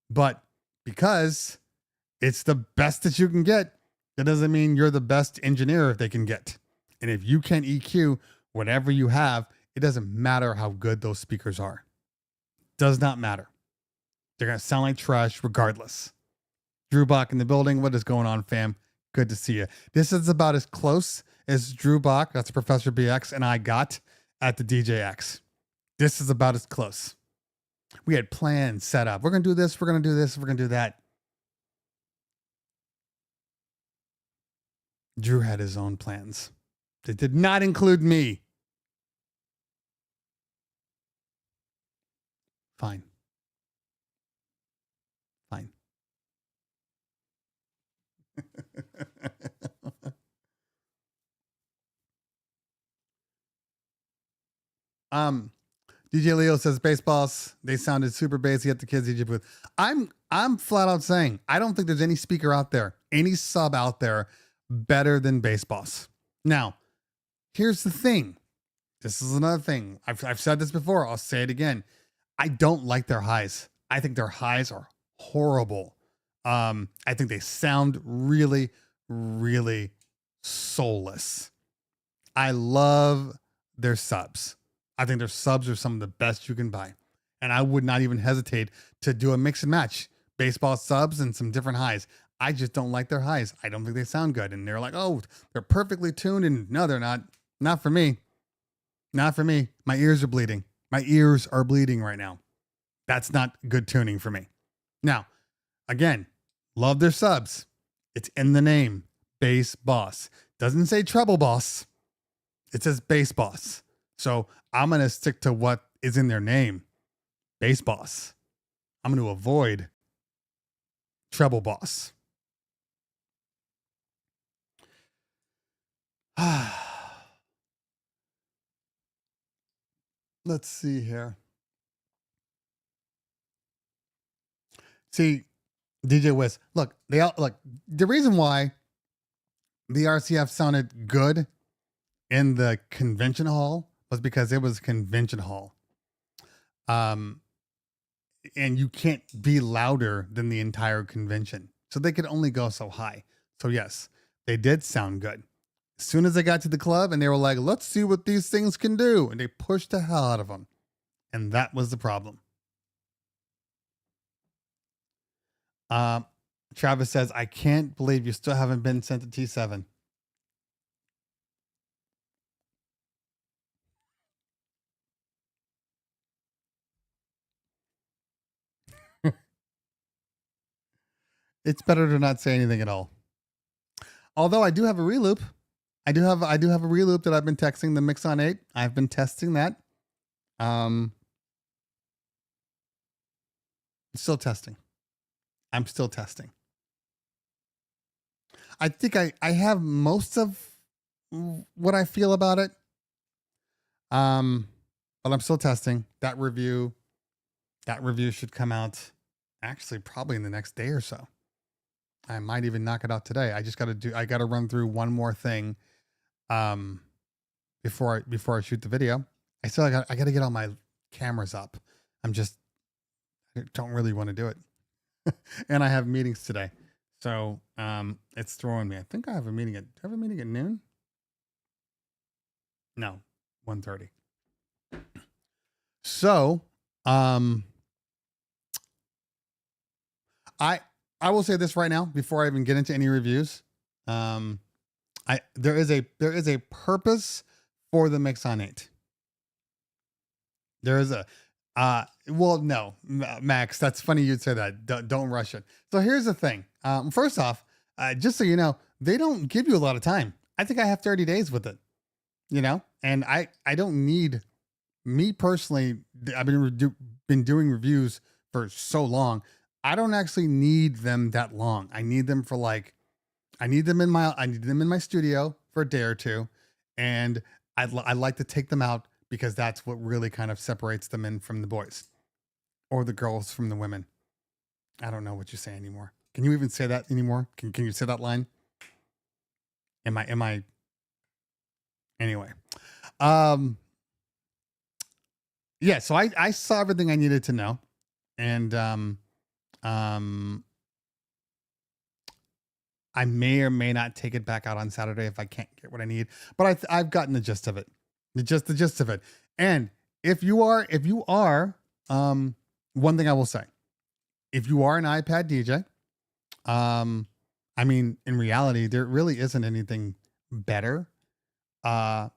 But because it's the best that you can get, that doesn't mean you're the best engineer they can get. And if you can't EQ whatever you have, it doesn't matter how good those speakers are. Does not matter. They're going to sound like trash regardless. Drew Bach in the building. What is going on, fam? Good to see you. This is about as close as Drew Bach, that's Professor BX, and I got at the DJX. This is about as close. We had plans set up. We're going to do this. We're going to do this. We're going to do that. Drew had his own plans. They did not include me. Fine. Fine. DJ Leo says, "Bass Boss, they sounded super bassy at the kids DJ booth." I'm flat out saying I don't think there's any speaker out there, any sub out there better than Bass Boss. Now, here's the thing. This is another thing. I've said this before. I'll say it again. I don't like their highs. I think their highs are horrible. I think they sound really, really soulless. I love their subs. I think their subs are some of the best you can buy. And I would not even hesitate to do a mix and match. Baseball subs and some different highs. I just don't like their highs. I don't think they sound good. And they're like, "Oh, they're perfectly tuned." And no, they're not. Not for me. Not for me. My ears are bleeding. My ears are bleeding right now. That's not good tuning for me. Now, again, love their subs. It's in the name. Bass Boss. Doesn't say treble boss. It says bass boss. So I'm going to stick to what is in their name. Bass boss. I'm going to avoid treble boss. Let's see here. See, DJ Wiz, look, the reason why the RCF sounded good in the convention hall was because it was a convention hall. And you can't be louder than the entire convention. So they could only go so high. So yes, they did sound good. As soon as they got to the club and they were like, let's see what these things can do. And they pushed the hell out of them. And that was the problem. Travis says, I can't believe you still haven't been sent to T7. It's better to not say anything at all. Although I do have a reloop. I do have a reloop that I've been texting, the Mixon 8. I've been testing that. Still testing. I'm still testing. I think I have most of what I feel about it. But I'm still testing. That review should come out actually probably in the next day or so. I might even knock it out today. I got to run through one more thing before I shoot the video. I got to get all my cameras up. I don't really want to do it. And I have meetings today. So it's throwing me. I think I have a meeting at noon? No, 1:30. So I will say this right now before I even get into any reviews. There is a purpose for the Mixon 8. There is a well, no, Max, that's funny you'd say that. Don't rush it. So here's the thing. First off, just so you know, they don't give you a lot of time. I think I have 30 days with it, and I don't need, me personally, I've been doing reviews for so long. I don't actually need them that long. I need them for I need them in my studio for a day or two. And I like to take them out because that's what really kind of separates the men from the boys or the girls from the women. I don't know what you say anymore. Can you even say that anymore? Can you say that line? Am I anyway? Yeah, so I saw everything I needed to know. And I may or may not take it back out on Saturday if I can't get what I need, but I've gotten the gist of it, the gist of it. And if you are, one thing I will say, if you are an iPad DJ, I mean, in reality, there really isn't anything better, than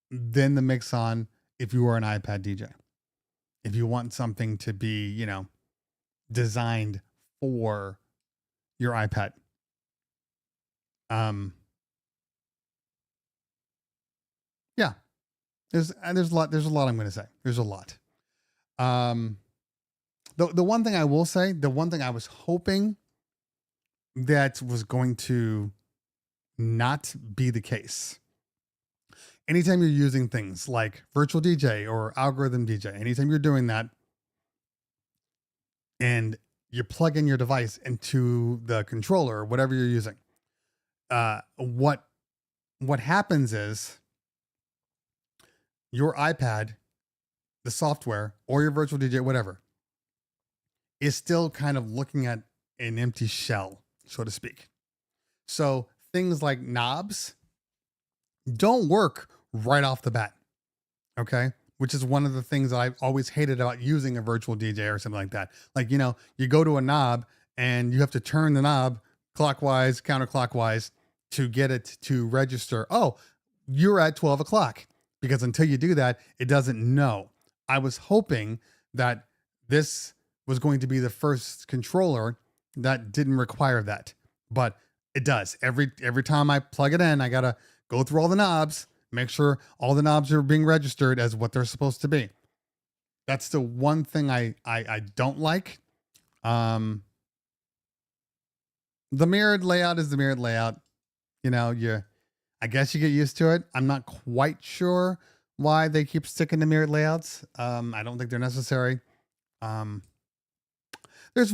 the Mixon if you are an iPad DJ. If you want something to be, designed for your iPad. Yeah, there's a lot I'm going to say. There's a lot. The one thing I will say, the one thing I was hoping that was going to not be the case. Anytime you're using things like virtual DJ or algorithm DJ, anytime you're doing that and you plug in your device into the controller or whatever you're using, what happens is your iPad, the software, or your virtual DJ, whatever, is still kind of looking at an empty shell, so to speak. So things like knobs don't work right off the bat. Okay. Which is one of the things that I've always hated about using a virtual DJ or something like that. Like, you go to a knob and you have to turn the knob clockwise, counterclockwise to get it to register. Oh, you're at 12 o'clock, because until you do that, it doesn't know. I was hoping that this was going to be the first controller that didn't require that, but It does. Every time I plug it in, I gotta go through all the knobs, make sure all the knobs are being registered as what they're supposed to be. That's the one thing I don't like. The mirrored layout is the mirrored layout. You know, I guess you get used to it. I'm not quite sure why they keep sticking to mirrored layouts. I don't think they're necessary. There's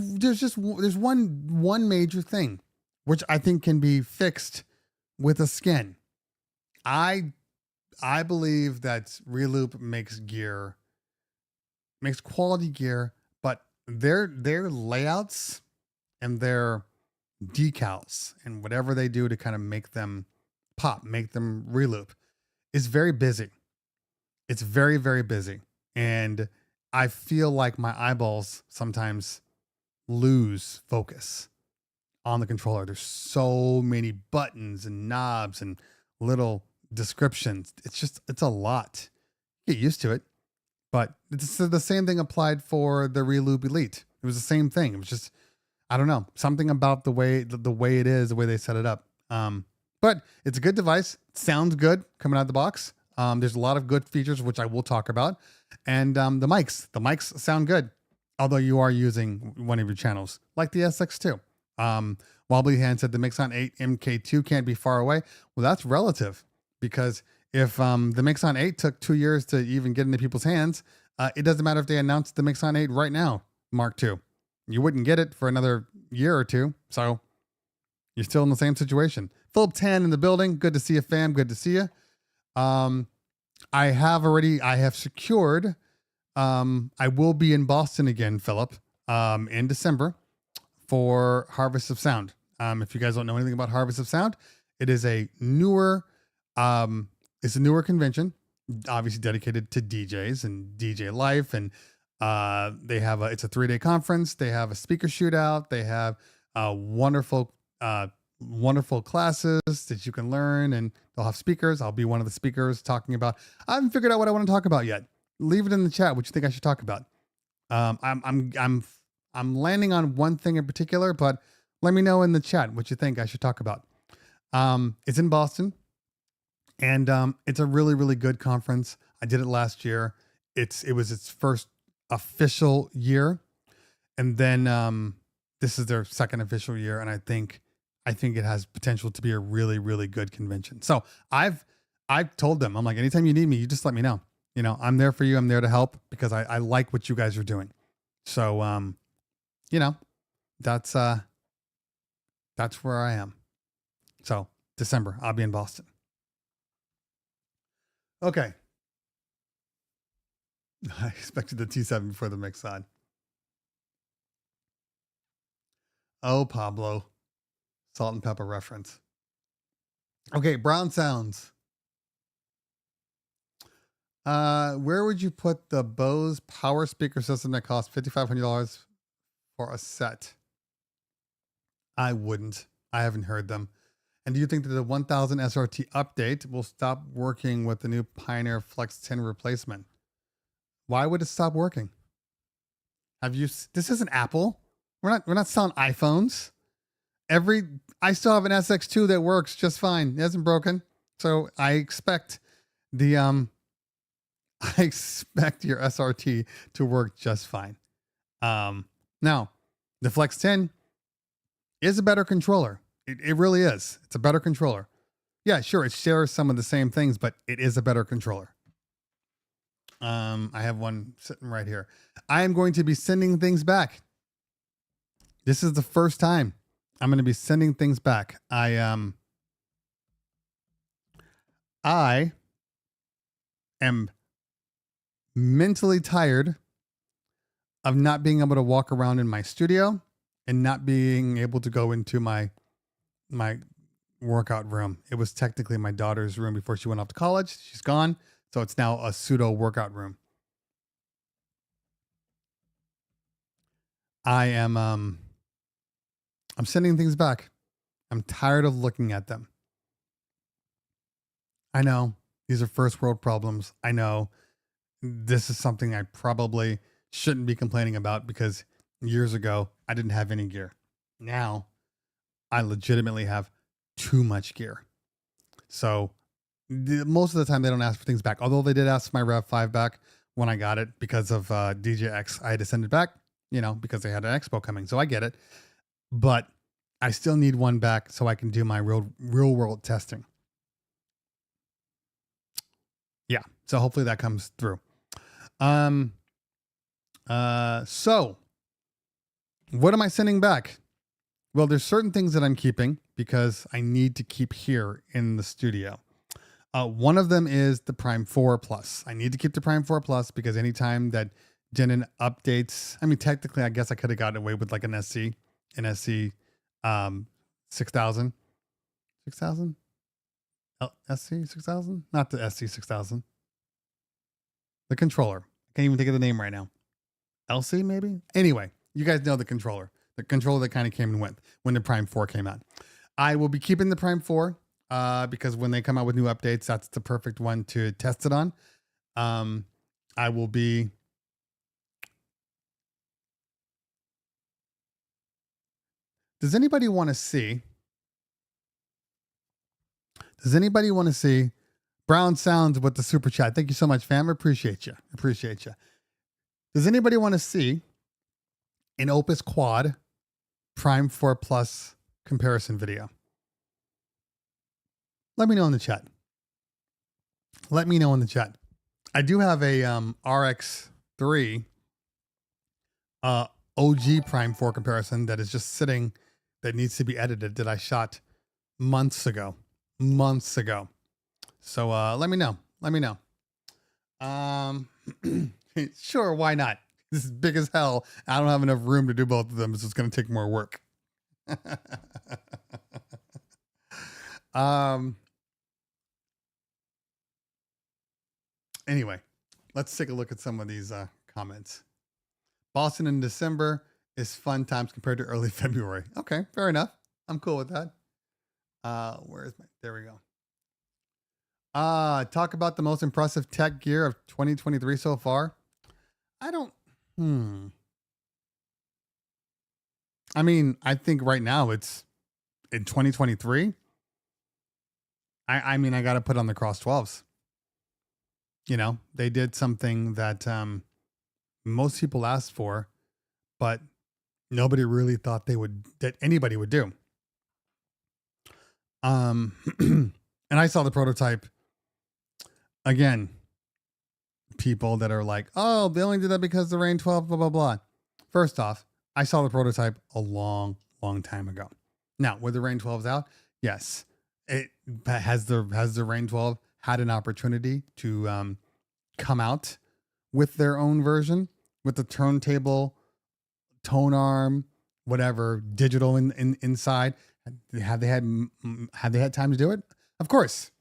one major thing which I think can be fixed with a skin. I believe that Reloop makes quality gear, but their layouts and their decals and whatever they do to kind of make them pop, make them reloop is very busy. It's very, very busy. And I feel like my eyeballs sometimes lose focus on the controller. There's so many buttons and knobs and little descriptions. It's a lot. Get used to it. But it's the same thing applied for the Reloop Elite. It was the same thing. It was just, I don't know, something about the way it is, the way they set it up. But it's a good device. It sounds good coming out of the box. There's a lot of good features, which I will talk about. And the mics sound good. Although you are using one of your channels, like the SX2. Wobbly Hand said the Mixon 8 MK2 can't be far away. Well, that's relative, because if the Mixon 8 took 2 years to even get into people's hands, it doesn't matter if they announced the Mixon 8 right now, Mark II. You wouldn't get it for another year or two. So you're still in the same situation. Philip Tan in the building. Good to see you, fam. Good to see you. I have secured, I will be in Boston again, Philip, in December for Harvest of Sound. If you guys don't know anything about Harvest of Sound, it is a newer convention, obviously dedicated to DJs and DJ life. And it's a 3-day conference. They have a speaker shootout. They have wonderful classes that you can learn, and they'll have speakers. I'll be one of the speakers talking about, I haven't figured out what I want to talk about yet. Leave it in the chat what you think I should talk about. I'm landing on one thing in particular, but let me know in the chat what you think I should talk about. It's in Boston, and it's a really, really good conference. I did it last year. It was its first official year, and then this is their second official year, and I think it has potential to be a really, really good convention. So I've told them, I'm like, anytime you need me, you just let me know. You know, I'm there for you. I'm there to help because I like what you guys are doing. So, you know, that's where I am. So December, I'll be in Boston. Okay. I expected the T7 before the Mixon. Oh, Pablo. Salt and pepper reference. Okay, Brown Sounds. Where would you put the Bose power speaker system that costs $5,500 for a set? I wouldn't. I haven't heard them. And do you think that the 1000 SRT update will stop working with the new Pioneer Flex 10 replacement? Why would it stop working? This isn't Apple. We're not selling iPhones. I still have an SX2 that works just fine. It hasn't broken. So I expect your SRT to work just fine. Now the Flex 10 is a better controller. It really is. It's a better controller. Yeah, sure. It shares some of the same things, but it is a better controller. I have one sitting right here. I am going to be sending things back. This is the first time I'm going to be sending things back. I am mentally tired of not being able to walk around in my studio and not being able to go into my workout room. It was technically my daughter's room before she went off to college. She's gone. So it's now a pseudo workout room. I'm sending things back. I'm tired of looking at them. I know these are first world problems. I know this is something I probably shouldn't be complaining about because years ago I didn't have any gear. Now I legitimately have too much gear. So most of the time they don't ask for things back. Although they did ask my Rev 5 back when I got it because of DJX. I had to send it back, because they had an expo coming. So I get it. But I still need one back so I can do my real world testing. Yeah. So hopefully that comes through. So what am I sending back? Well, there's certain things that I'm keeping because I need to keep here in the studio. One of them is the Prime 4 Plus. I need to keep the Prime 4 Plus because anytime that Denon updates, I mean, technically, I guess I could have gotten away with like an SC 6000. 6000? SC 6000? Not the SC 6000. The controller. I can't even think of the name right now. LC maybe? Anyway, you guys know the controller. The controller that kind of came and went when the Prime 4 came out. I will be keeping the Prime 4 because when they come out with new updates, that's the perfect one to test it on. I will be... Does anybody want to see... Brown Sounds with the super chat? Thank you so much, fam. Appreciate you. Does anybody want to see an Opus Quad Prime 4 Plus comparison video? Let me know in the chat. I do have a RX3 OG Prime 4 comparison that is just sitting, that needs to be edited, that I shot months ago. So let me know. Sure, why not? This is big as hell. I don't have enough room to do both of them, so it's going to take more work. Anyway, let's take a look at some of these comments. Boston in December is fun times compared to early February. Okay, fair enough. I'm cool with that. There we go. Talk about the most impressive tech gear of 2023 so far. I mean, I think right now it's in 2023. I mean, I got to put on the Cross 12s. They did something that most people asked for, but nobody really thought that anybody would do. And I saw the prototype. Again, people that are like, oh, they only did that because the Rain 12, blah, blah, blah. First off, I saw the prototype a long time ago. Now, were the Rain 12s out? Yes. It has the Rain 12 had an opportunity to come out with their own version with the turntable, tone arm, whatever, digital inside. Have they had time to do it? Of course.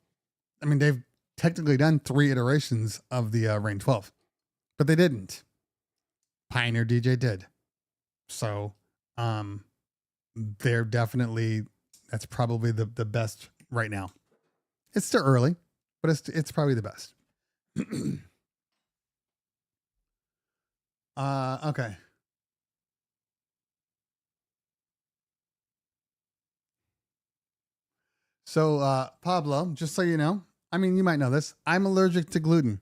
I mean, they've technically done 3 iterations of the Rain 12, but they didn't. Pioneer DJ did. So, they're definitely, that's probably the best right now. It's still early, but it's probably the best. Okay. So, Pablo, just so you know, I mean, you might know this, I'm allergic to gluten.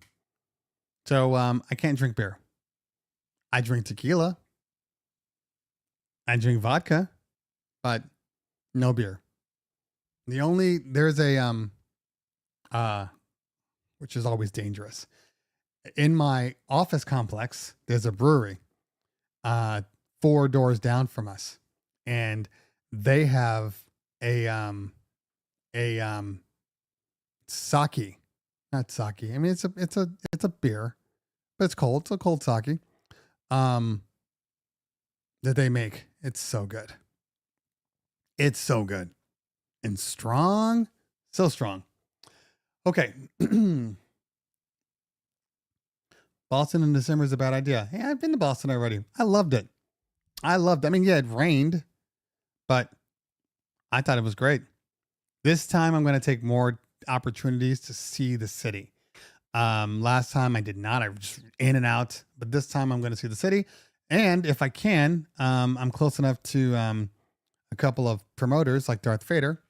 So, I can't drink beer. I drink tequila. I drink vodka, but no beer. There's a, which is always dangerous. In my office complex, there's a brewery, 4 doors down from us. And they have a sake, not sake. I mean, it's a beer, but it's cold. It's a cold sake, that they make. It's so good. It's so good and strong. So strong. Okay. Boston in December is a bad idea. Hey, I've been to Boston already. I loved it. I mean, yeah, it rained, but I thought it was great. This time I'm going to take more opportunities to see the city. Last time I did not. I was just in and out, but this time I'm going to see the city. And if I can, I'm close enough to a couple of promoters like Darth Vader,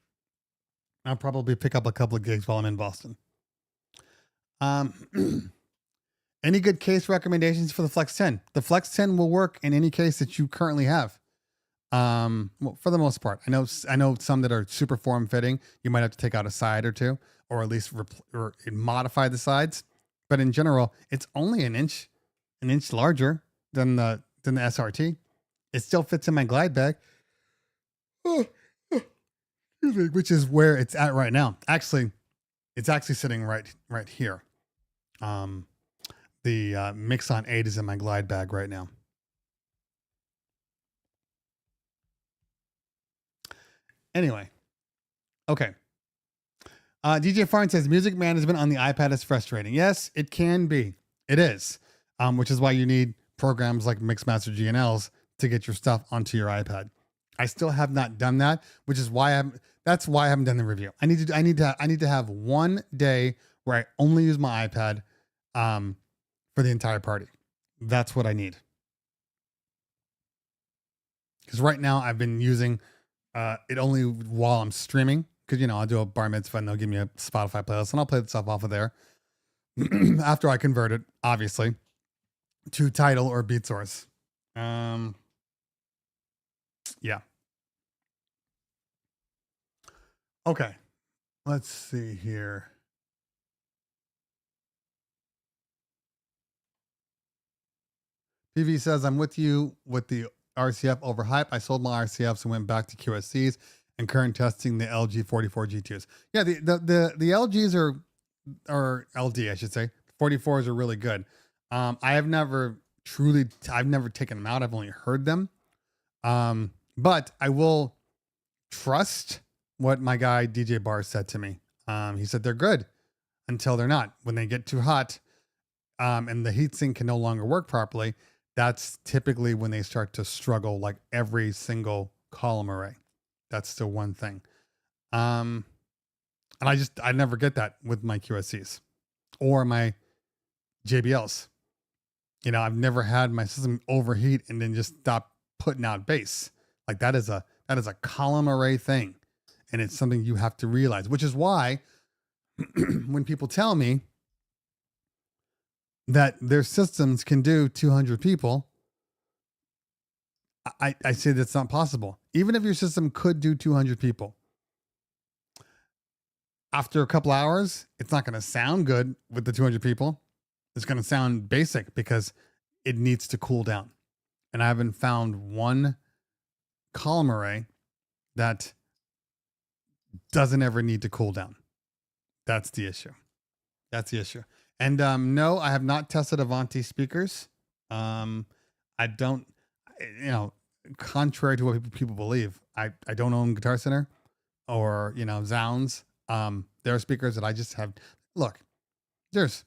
I'll probably pick up a couple of gigs while I'm in Boston. Any good case recommendations for the Flex 10? The Flex 10 will work in any case that you currently have. Well, for the most part, I know some that are super form fitting. You might have to take out a side or two, or at least modify the sides. But in general, it's only an inch larger than the SRT. It still fits in my glide bag, which is where it's at right now. Actually, it's actually sitting right here. The Mixon 8 is in my glide bag right now. Anyway, okay. DJ Farn says music management on the iPad is frustrating. Yes, it can be. It is, which is why you need programs like Mixmaster GNLs to get your stuff onto your iPad. I still have not done that, which is why that's why I haven't done the review. I need to have one day where I only use my iPad for the entire party. That's what I need. Because right now I've been using it only while I'm streaming. Because, I'll do a bar mitzvah and they'll give me a Spotify playlist and I'll play the stuff off of there. After I convert it, obviously, to Tidal or BeatSource. Yeah. Okay. Let's see here. PV says, I'm with you with the RCF overhype. I sold my RCFs and went back to QSCs and current testing the LG 44 G2s. Yeah, the LGs are LD, I should say. 44s are really good. I've never taken them out. I've only heard them. But I will trust what my guy DJ Bar said to me. He said they're good until they're not. When they get too hot, and the heatsink can no longer work properly, that's typically when they start to struggle, like every single column array. That's the one thing. And I never get that with my QSCs or my JBLs. I've never had my system overheat and then just stop putting out bass. Like that is a column array thing. And it's something you have to realize, which is why when people tell me that their systems can do 200 people, I say that's not possible. Even if your system could do 200 people, after a couple hours, it's not going to sound good with the 200 people. It's going to sound basic because it needs to cool down. And I haven't found one column array that doesn't ever need to cool down. That's the issue. And no, I have not tested Avanti speakers. I don't, contrary to what people believe, I don't own Guitar Center or, Zounds. There are speakers that I just have. Look, there's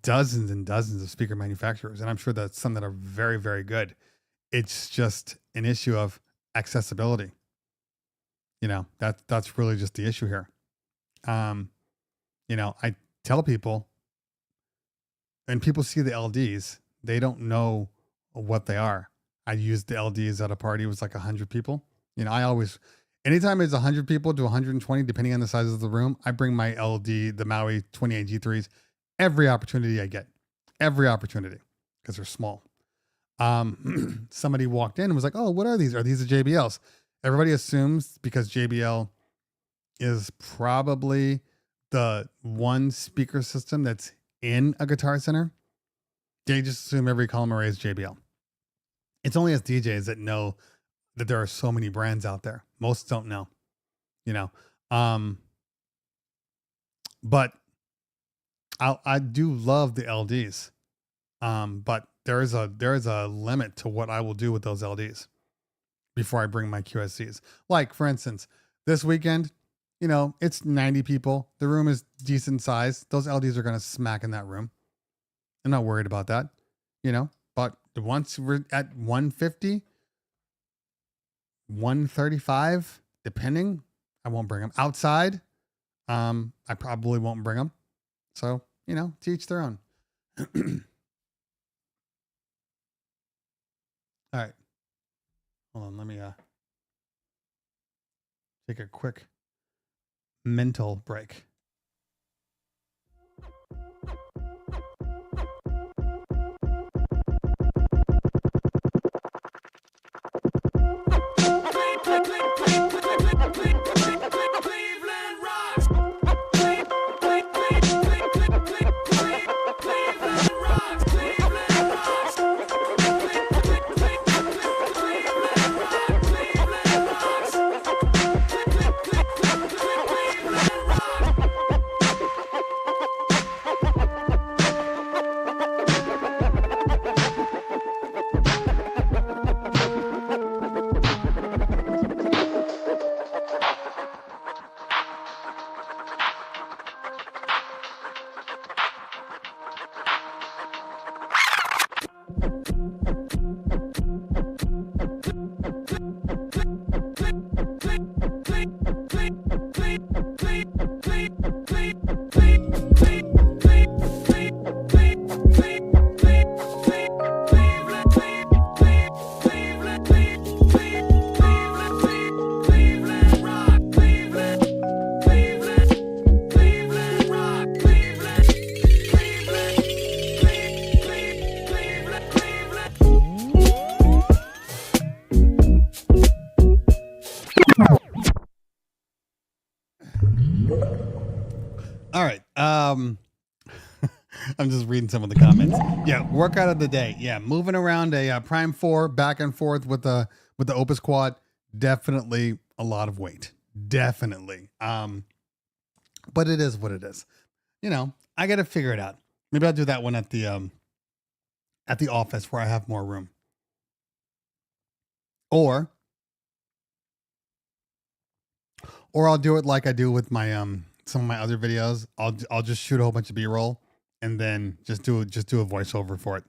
dozens and dozens of speaker manufacturers, and I'm sure that some that are very, very good. It's just an issue of accessibility. That's really just the issue here. I tell people, and people see the LDs, they don't know what they are. I used the LDs at a party. It was like 100 people. Anytime it's 100 people to 120, depending on the size of the room, I bring my LD, the Maui 28 G3s, every opportunity I get. Every opportunity, because they're small. Somebody walked in and was like, oh, what are these? Are these the JBLs? Everybody assumes because JBL is probably the one speaker system that's in a Guitar Center, they just assume every column array is JBL. It's only as DJs that know that there are so many brands out there. Most don't know, but I do love the LDs. But there is a limit to what I will do with those LDs before I bring my QSCs. Like for instance, this weekend, it's 90 people. The room is decent size. Those LDs are going to smack in that room. I'm not worried about that, but once we're at 150, 135, depending, I won't bring them outside. I probably won't bring them. So, to each their own. All right. Hold on. Let me, take a quick mental break. All right. I'm just reading some of the comments. Yeah, workout of the day. Yeah, moving around a Prime 4 back and forth with the Opus Quad, definitely a lot of weight. Definitely. But it is what it is. You know, I got to figure it out. Maybe I'll do that one at the office where I have more room. Or I'll do it like I do with my some of my other videos. I'll just shoot a whole bunch of B-roll and then just do a voiceover for it.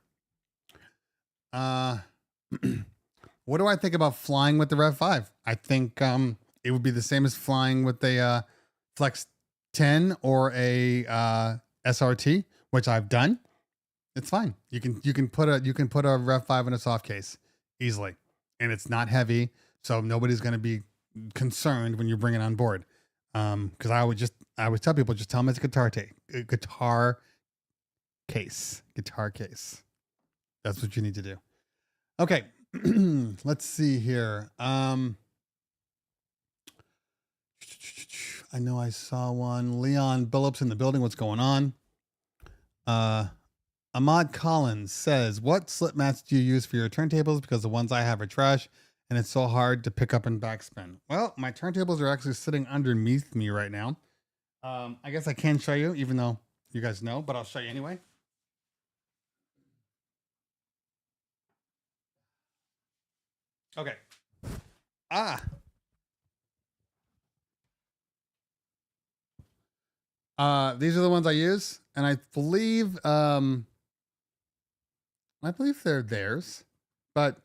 What do I think about flying with the Rev 5? I think it would be the same as flying with a Flex 10 or a SRT, which I've done. It's fine. You can put a Rev 5 in a soft case easily, and it's not heavy, so nobody's going to be concerned when you bring it on board. Because I always tell people, just tell them it's a guitar case. That's what you need to do. Okay. Let's see here. I know I saw one. Leon Billups in the building. What's going on? Ahmad Collins says, what slip mats do you use for your turntables? Because the ones I have are trash and it's so hard to pick up and backspin. Well, my turntables are actually sitting underneath me right now. I guess I can show you, even though you guys know, but I'll show you anyway. Okay. These are the ones I use, and I believe they're theirs, but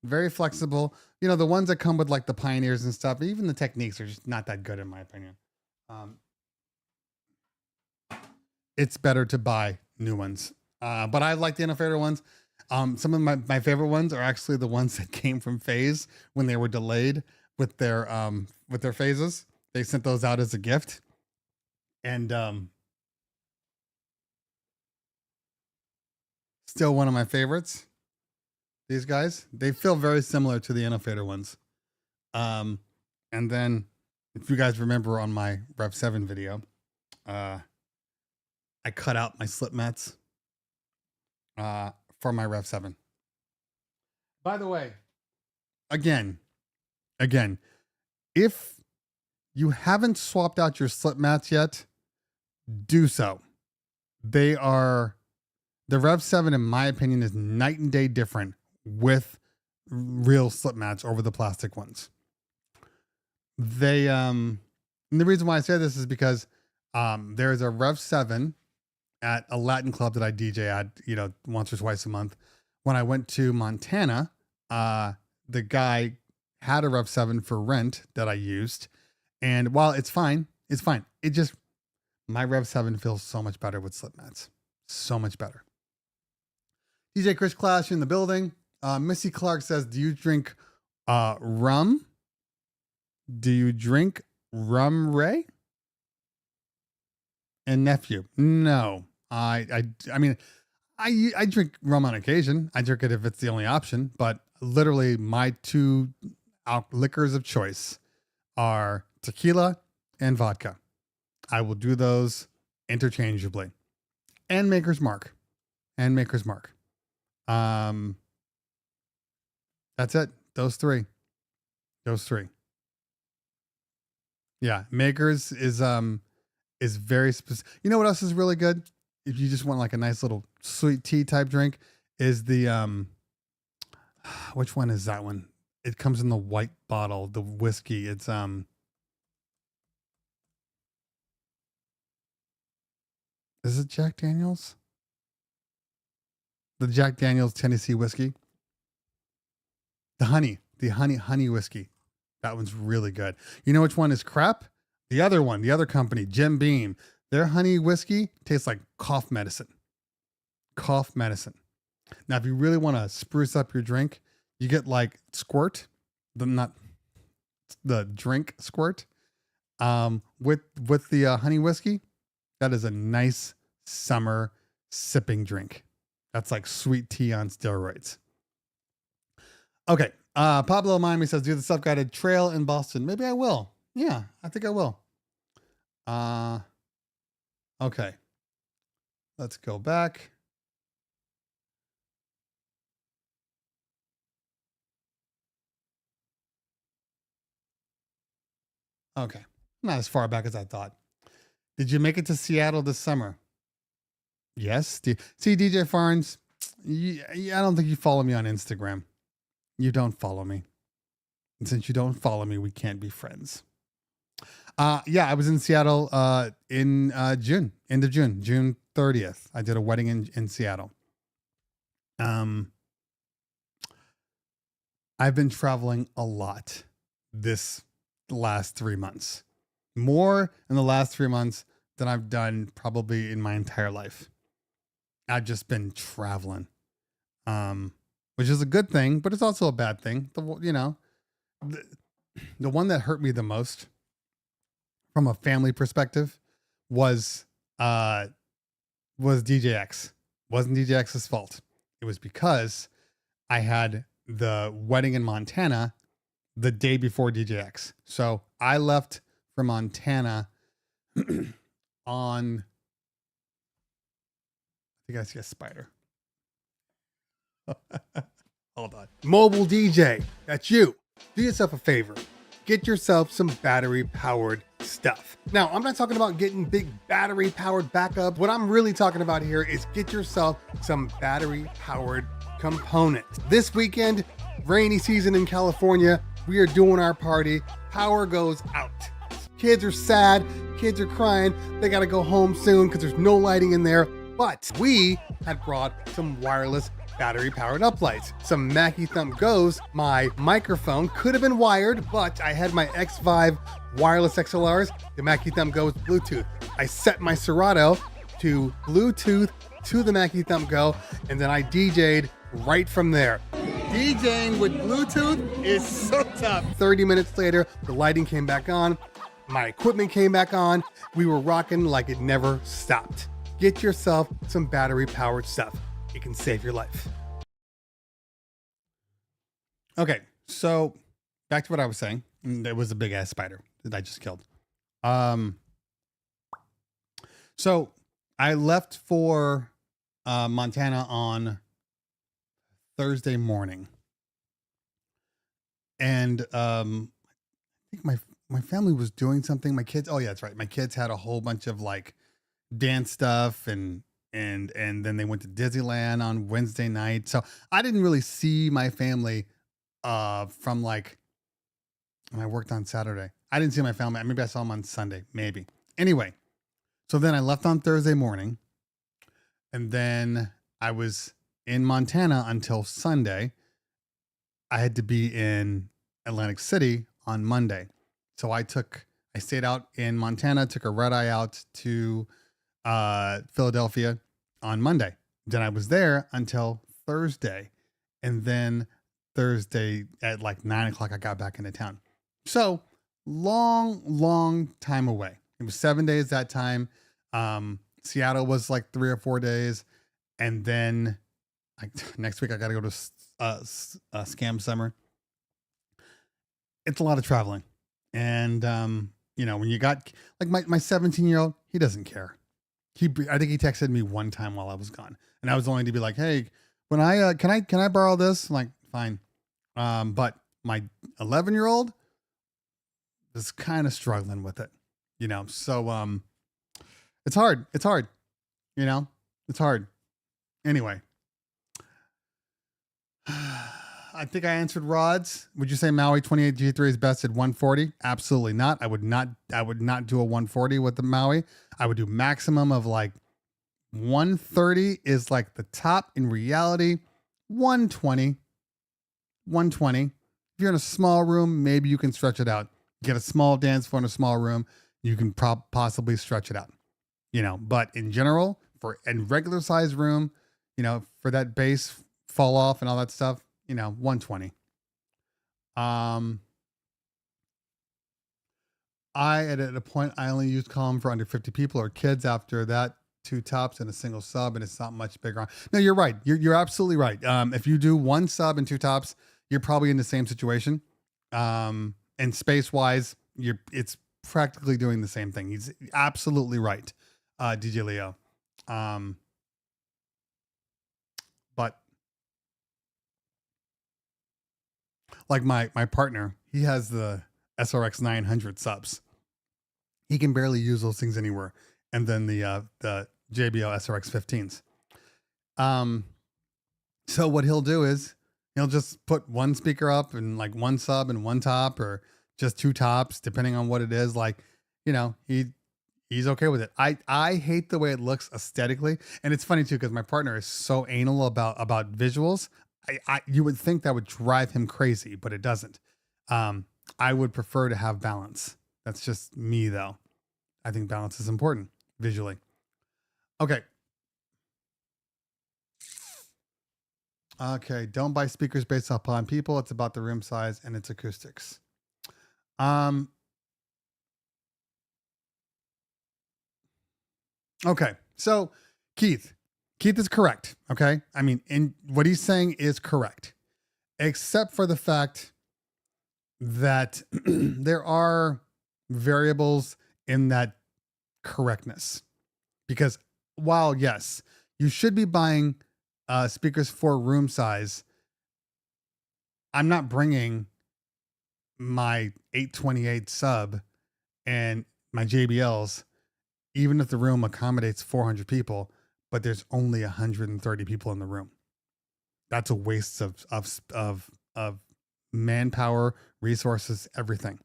very flexible. You know, the ones that come with like the Pioneers and stuff, even the Techniques are just not that good in my opinion. It's better to buy new ones. But I like the Innovator ones. Some of my favorite ones are actually the ones that came from Phase when they were delayed with their phases. They sent those out as a gift. And still one of my favorites. These guys, they feel very similar to the Innovator ones. And then if you guys remember on my Rev 7 video, I cut out my slip mats for my Rev 7. By the way, again, if you haven't swapped out your slip mats yet, do so. The Rev 7, in my opinion, is night and day different with real slip mats over the plastic ones. And the reason why I say this is because there is a Rev 7 at a Latin club that I DJ at, once or twice a month. When I went to Montana, the guy had a Rev 7 for rent that I used. And while it's fine. My Rev 7 feels so much better with slip mats. So much better. DJ Chris Clash in the building. Missy Clark says, do you drink rum? Do you drink rum, Ray? And nephew? No. I mean, I drink rum on occasion. I drink it if it's the only option, but literally my two liquors of choice are tequila and vodka. I will do those interchangeably. And Maker's Mark. That's it. Those three. Yeah, Maker's is very specific. You know what else is really good? If you just want like a nice little sweet tea type drink, is the which one is that one? It comes in the white bottle, the whiskey. It's is it Jack Daniels? The Jack Daniels Tennessee whiskey. The honey whiskey. That one's really good. You know which one is crap? The other one, the other company, Jim Beam. Their honey whiskey tastes like cough medicine. Now, if you really want to spruce up your drink, you get like Squirt, not the drink Squirt, with the honey whiskey. That is a nice summer sipping drink. That's like sweet tea on steroids. Okay. Pablo Miami says, do the self-guided trail in Boston. Maybe I will. Yeah, I think I will. Okay. Let's go back. Okay. Not as far back as I thought. Did you make it to Seattle this summer? Yes. See, DJ Farns, I don't think you follow me on Instagram. You don't follow me. And since you don't follow me, we can't be friends. Yeah, I was in Seattle in June, end of June, June 30th. I did a wedding in Seattle. I've been traveling a lot this last 3 months. More in the last 3 months than I've done probably in my entire life. I've just been traveling. Which is a good thing, but it's also a bad thing. The one that hurt me the most from a family perspective was DJX. Wasn't DJX's fault. It was because I had the wedding in Montana the day before DJX. So I left for Montana on, I think I see a spider. Hold on. Mobile DJ, that's you. Do yourself a favor. Get yourself some battery powered stuff. Now, I'm not talking about getting big battery powered backup. What I'm really talking about here is get yourself some battery powered components. This weekend, rainy season in California, we are doing our party. Power goes out. Kids are sad. Kids are crying. They got to go home soon because there's no lighting in there. But we had brought some wireless battery powered uplights. Some Mackie Thump Goes. My microphone could have been wired, but I had my X5 wireless XLRs. The Mackie Thump Go's Bluetooth. I set my Serato to Bluetooth to the Mackie Thump Go, and then I DJ'd right from there. DJing with Bluetooth is so tough. 30 minutes later, the lighting came back on. My equipment came back on. We were rocking like it never stopped. Get yourself some battery powered stuff. It can save your life. Okay, so back to what I was saying. There was a big ass spider that I just killed. So I left for Montana on Thursday morning, and I think my family was doing something. My kids, oh yeah, that's right. My kids had a whole bunch of like dance stuff, and then they went to Disneyland on Wednesday night. So I didn't really see my family from like when I worked on Saturday. I didn't see my family. Maybe I saw them on Sunday, maybe. Anyway, so then I left on Thursday morning, and then I was in Montana until Sunday. I had to be in Atlantic City on Monday. So I stayed out in Montana, took a red eye out to Philadelphia on Monday. Then I was there until Thursday. And then Thursday at like 9 o'clock, I got back into town. So long time away. It was 7 days that time. Seattle was like 3 or 4 days. And then like next week, I got to go to Scam Summer. It's a lot of traveling. And, when you got like my 17-year-old, he doesn't care. I think he texted me one time while I was gone. And I was only to be like, hey, when can I borrow this? I'm like, fine. But my 11-year-old is kind of struggling with it, so, it's hard. It's hard, it's hard. Anyway, I think I answered rods. Would you say Maui 28 G3 is best at 140? Absolutely not. I would not do a 140 with the Maui. I would do maximum of like 130 is like the top. In reality, 120. If you're in a small room, maybe you can stretch it out. Get a small dance floor in a small room, you can possibly stretch it out. But in general, for a regular size room, for that bass fall off and all that stuff, 120. At a point, I only used column for under 50 people or kids. After that, 2 tops and a single sub, and it's not much bigger. No, you're right. You're absolutely right. If you do 1 sub and 2 tops, you're probably in the same situation. And space wise, it's practically doing the same thing. He's absolutely right. DJ Leo. But like my partner, he has the SRX 900 subs. He can barely use those things anywhere. And then the JBL SRX 15s. So what he'll do is he'll just put 1 speaker up and like 1 sub and 1 top, or just 2 tops, depending on what it is. Like, he's okay with it. I hate the way it looks aesthetically. And it's funny too, because my partner is so anal about visuals. You would think that would drive him crazy, but it doesn't. I would prefer to have balance. That's just me though. I think balance is important visually. Okay. Okay. Don't buy speakers based upon people. It's about the room size and its acoustics. Okay. So Keith is correct. Okay. I mean, in what he's saying is correct, except for the fact that there are variables in that correctness. Because while yes, you should be buying speakers for room size, I'm not bringing my 828 sub and my JBLs, even if the room accommodates 400 people, but there's only 130 people in the room. That's a waste of manpower, resources, everything,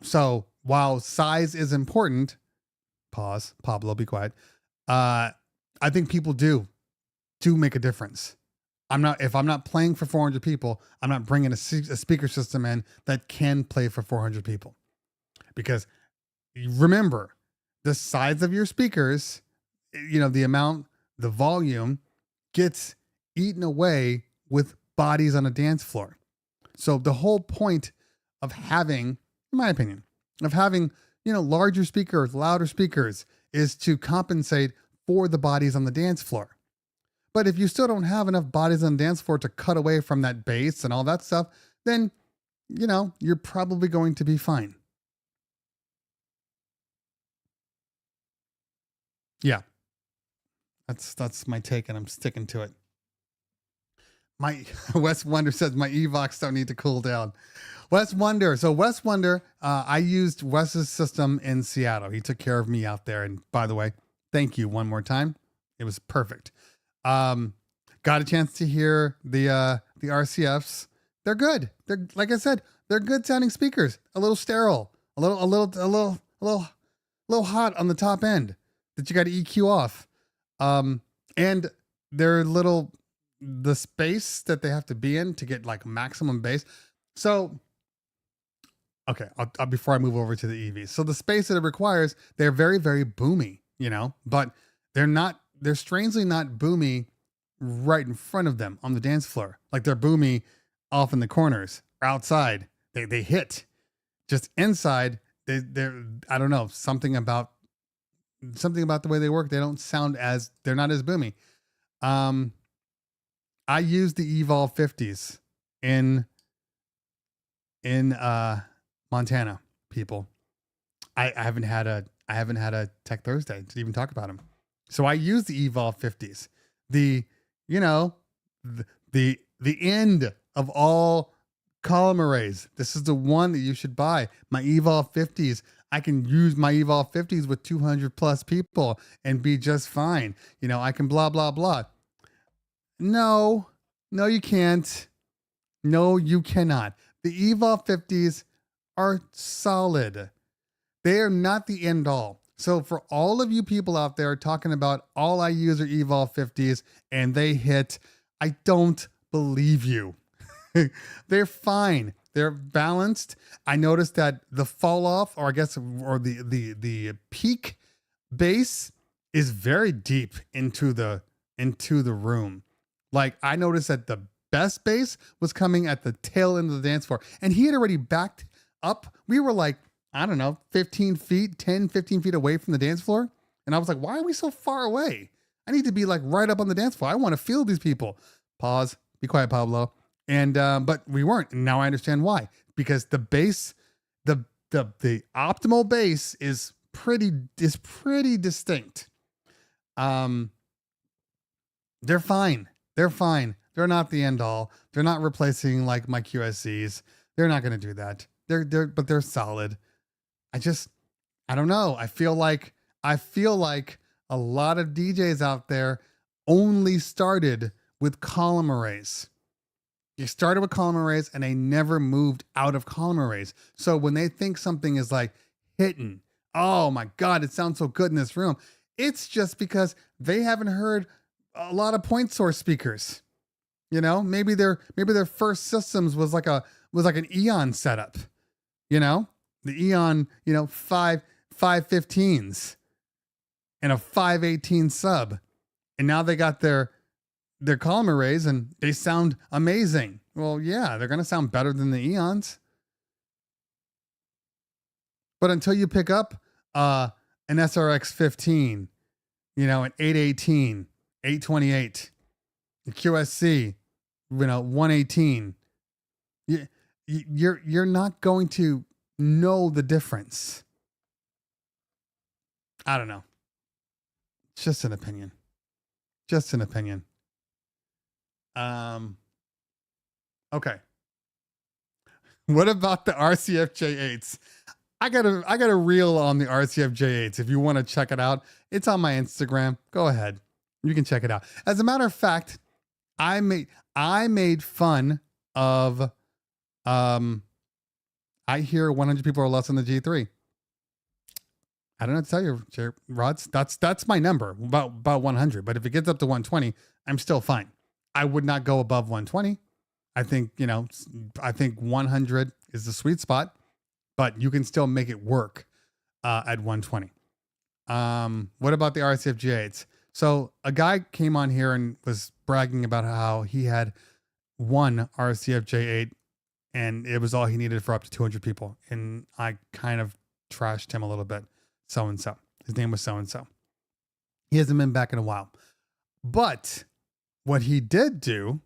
so while size is important, pause, Pablo, be quiet. I think people do make a difference. If I'm not playing for 400 people, I'm not bringing a speaker system in that can play for 400 people, because remember the size of your speakers, the volume gets eaten away with bodies on a dance floor. So the whole point of having, in my opinion, larger speakers, louder speakers, is to compensate for the bodies on the dance floor. But if you still don't have enough bodies on the dance floor to cut away from that bass and all that stuff, then, you're probably going to be fine. Yeah. That's my take, and I'm sticking to it. My Wes Wonder says my Evox don't need to cool down. Wes Wonder. So Wes Wonder, I used Wes's system in Seattle. He took care of me out there. And by the way, thank you one more time. It was perfect. Got a chance to hear the RCFs. They're good. They're, like I said, they're good sounding speakers. A little sterile, a little hot on the top end that you got to EQ off. And they're the space that they have to be in to get like maximum bass. So, okay, I'll before I move over to the EVs. So the space that it requires, they're very, very boomy, but they're strangely not boomy right in front of them on the dance floor. Like they're boomy off in the corners or outside. They hit, Just inside, they're I don't know, something about the way they work. They don't sound as, they're not as boomy. I use the Evolve 50s in Montana, people. I haven't had a Tech Thursday to even talk about them. So I use the Evolve 50s. The end of all column arrays. This is the one that you should buy. My Evolve 50s. I can use my Evolve 50s with 200 plus people and be just fine. I can blah, blah, blah. No, you can't. No, you cannot. The Evolve 50s are solid. They are not the end all. So for all of you people out there talking about all I use are Evolve 50s and they hit, I don't believe you. They're fine. They're balanced. I noticed that the fall off, or the peak bass is very deep into the room. Like I noticed that the best bass was coming at the tail end of the dance floor, and he had already backed up. We were like, I don't know, 15 feet away from the dance floor. And I was like, why are we so far away? I need to be like right up on the dance floor. I want to feel these people. Pause. Be quiet, Pablo. And, but we weren't. And now I understand why, because the bass, the optimal bass is pretty distinct. They're fine. They're fine. They're not the end all. They're not replacing like my QSCs. They're not going to do that. But they're solid. I don't know. I feel like a lot of DJs out there only started with column arrays. You started with column arrays and they never moved out of column arrays. So when they think something is like hitting, oh my God, it sounds so good in this room. It's just because they haven't heard a lot of point source speakers. Maybe their first systems was like an Eon setup. The Eon, 515s and a 518 sub. And now they got their column arrays and they sound amazing. Well, yeah, they're going to sound better than the Eons. But until you pick up an SRX 15, an 818, 828, a QSC, 118, you're not going to know the difference. I don't know. It's just an opinion. Okay. What about the RCF J8s? I got a reel on the RCF J8s. If you want to check it out, it's on my Instagram. Go ahead. You can check it out. As a matter of fact, I made fun of I hear 100 people or less on the G3. I don't know what to tell you, Rods. That's my number, about 100. But if it gets up to 120, I'm still fine. I would not go above 120. I think 100 is the sweet spot, but you can still make it work at 120. What about the RCF J8s? So a guy came on here and was bragging about how he had one RCF J8 and it was all he needed for up to 200 people. And I kind of trashed him a little bit. So-and-so. His name was so-and-so. He hasn't been back in a while. But what he did do,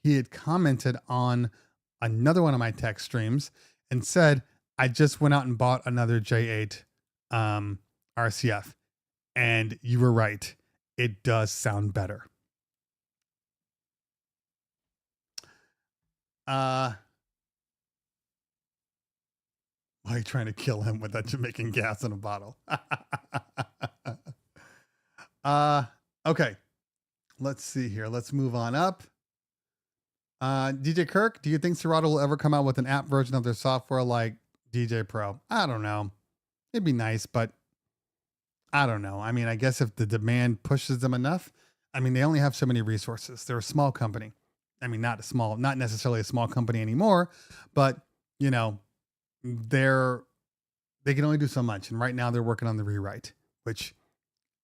he had commented on another one of my tech streams and said, I just went out and bought another J8 RCF. And you were right. It does sound better. Why are you trying to kill him with that Jamaican gas in a bottle? Okay. Let's see here. Let's move on up. DJ Kirk, do you think Serato will ever come out with an app version of their software like DJ Pro? I don't know. It'd be nice, but I don't know. I mean, I guess if the demand pushes them enough, I mean, they only have so many resources. They're a small company. I mean, not necessarily a small company anymore, but they can only do so much. And right now they're working on the rewrite, which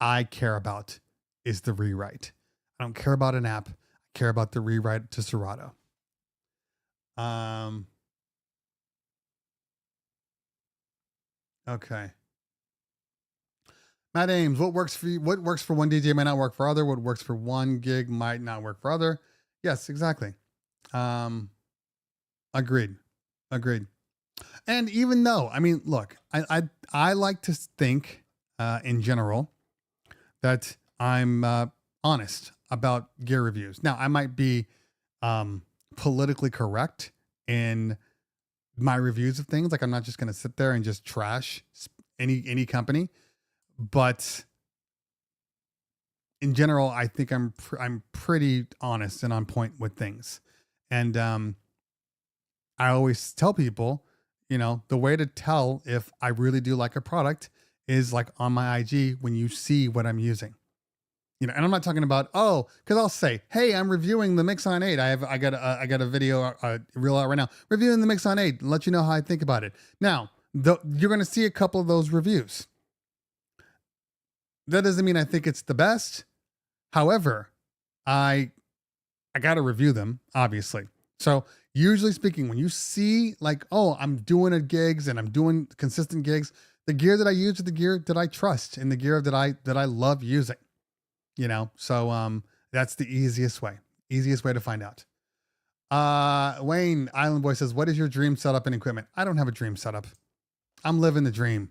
I care about is the rewrite. I don't care about an app. I care about the rewrite to Serato. Okay. Matt Ames, what works for you? What works for one DJ might not work for other. What works for one gig might not work for other. Yes, exactly. Agreed. Agreed. And even though, I mean, look, I like to think, in general, that I'm honest about gear reviews. Now, I might be politically correct in my reviews of things. Like, I'm not just going to sit there and just trash any company, but in general, I think I'm pretty honest and on point with things. And I always tell people, you know, the way to tell if I really do like a product is like on my IG when you see what I'm using. You know, and I'm not talking about, oh, because I'll say, hey, I'm reviewing the Mixon 8. I got a video reel out right now reviewing the Mixon 8 and let you know how I think about it. Now, you're going to see a couple of those reviews. That doesn't mean I think it's the best. However, I got to review them, obviously. So usually speaking, when you see like, oh, I'm doing a gigs and I'm doing consistent gigs, the gear that I use is the gear that I trust and the gear that I love using. You know, so that's the easiest way to find out. Wayne Island Boy says, what is your dream setup and equipment? I don't have a dream setup. I'm living the dream.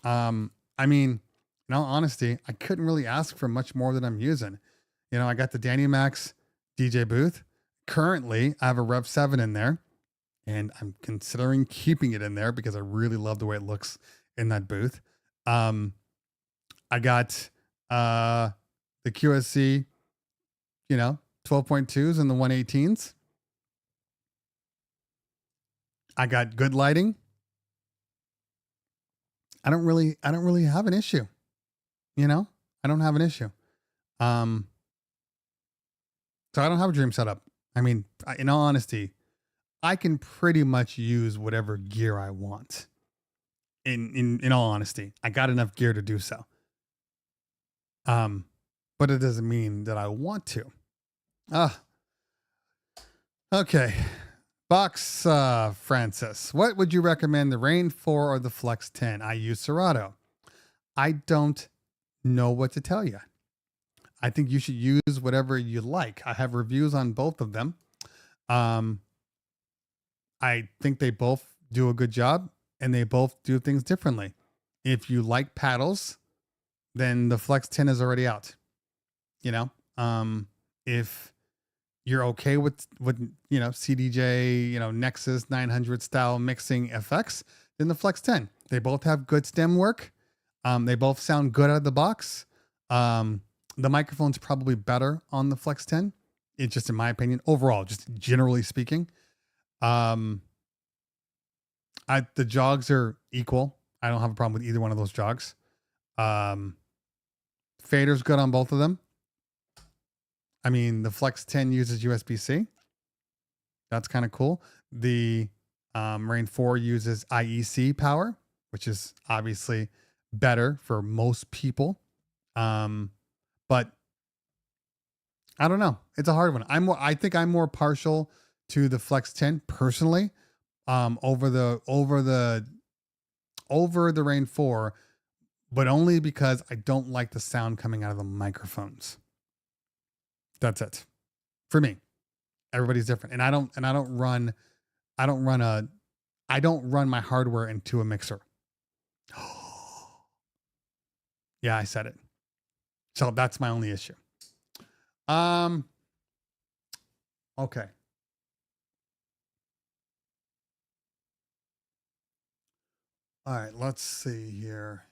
I mean, in all honesty, I couldn't really ask for much more than I'm using. You know, I got the Danny Max DJ booth. Currently, I have a Rev 7 in there, and I'm considering keeping it in there because I really love the way it looks in that booth. I got the QSC, you know, 12.2s and the 118s. I got good lighting. I don't really have an issue. You know, I don't have an issue. So I don't have a dream setup. I mean, in all honesty, I can pretty much use whatever gear I want. In all honesty, I got enough gear to do so. But it doesn't mean that I want to. Okay. Box Francis, what would you recommend, the Rain 4 or the Flex 10? I use Serato. I don't know what to tell you. I think you should use whatever you like. I have reviews on both of them. I think they both do a good job and they both do things differently. If you like paddles, then the Flex 10 is already out. You know, if you're okay with you know, CDJ, you know, Nexus 900 style mixing FX, then the Flex 10. They both have good stem work. They both sound good out of the box. The microphone's probably better on the Flex 10. It's just in my opinion, overall, just generally speaking. The jogs are equal. I don't have a problem with either one of those jogs. Fader's good on both of them. I mean, the Flex 10 uses USB-C. That's kind of cool. The Rain 4 uses IEC power, which is obviously better for most people. But I don't know. It's a hard one. I think I'm more partial to the Flex 10 personally, over the Rain 4, but only because I don't like the sound coming out of the microphones. That's it for me. Everybody's different. And I don't run my hardware into a mixer. Yeah, I said it. So that's my only issue. Okay. All right, let's see here.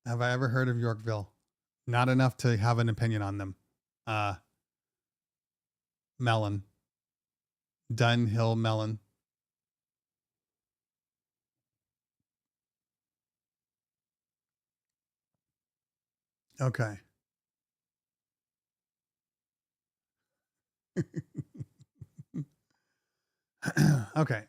Have I ever heard of Yorkville? Not enough to have an opinion on them. Melon. Dunhill Melon. Okay. Okay.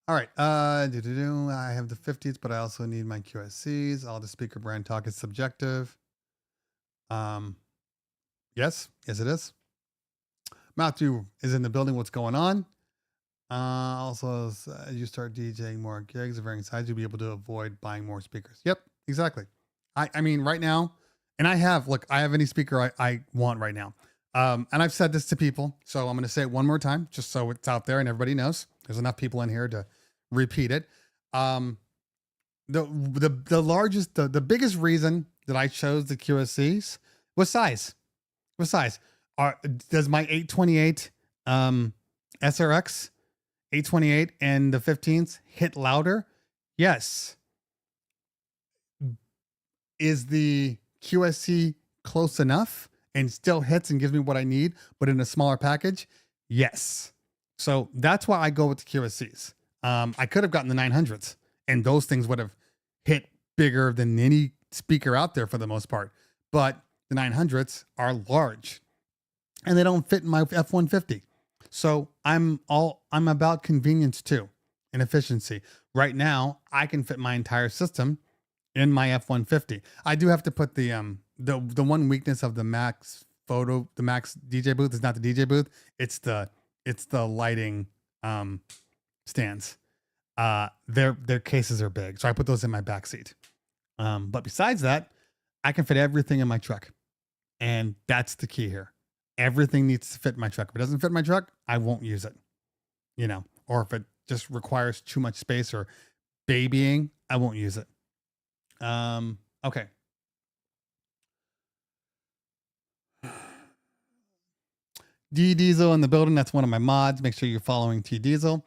All right. I have the 50s, but I also need my QSCs. All the speaker brand talk is subjective. Yes, yes, it is. Matthew is in the building. What's going on? Also, as you start DJing more gigs of varying sizes, you'll be able to avoid buying more speakers. Yep, exactly. I mean, right now, and I have any speaker I want right now. And I've said this to people, so I'm going to say it one more time, just so it's out there and everybody knows. There's enough people in here to repeat it. The biggest reason that I chose the QSCs was size. Does my 828 SRX 828 and the 15s hit louder? Yes. Is the QSC close enough and still hits and gives me what I need, but in a smaller package? Yes. So that's why I go with the QSCs. I could have gotten the 900s, and those things would have hit bigger than any speaker out there for the most part. But the 900s are large, and they don't fit in my F-150. So I'm about convenience too and efficiency. Right now, I can fit my entire system in my F-150. I do have to put the one weakness of the Max DJ booth is not the DJ booth. It's the lighting stands. Their cases are big, so I put those in my back seat. But besides that, I can fit everything in my truck, and that's the key here. Everything needs to fit my truck. If it doesn't fit my truck, I won't use it. Or if it just requires too much space or babying, I won't use it. Okay. D Diesel in the building. That's one of my mods. Make sure you're following T Diesel.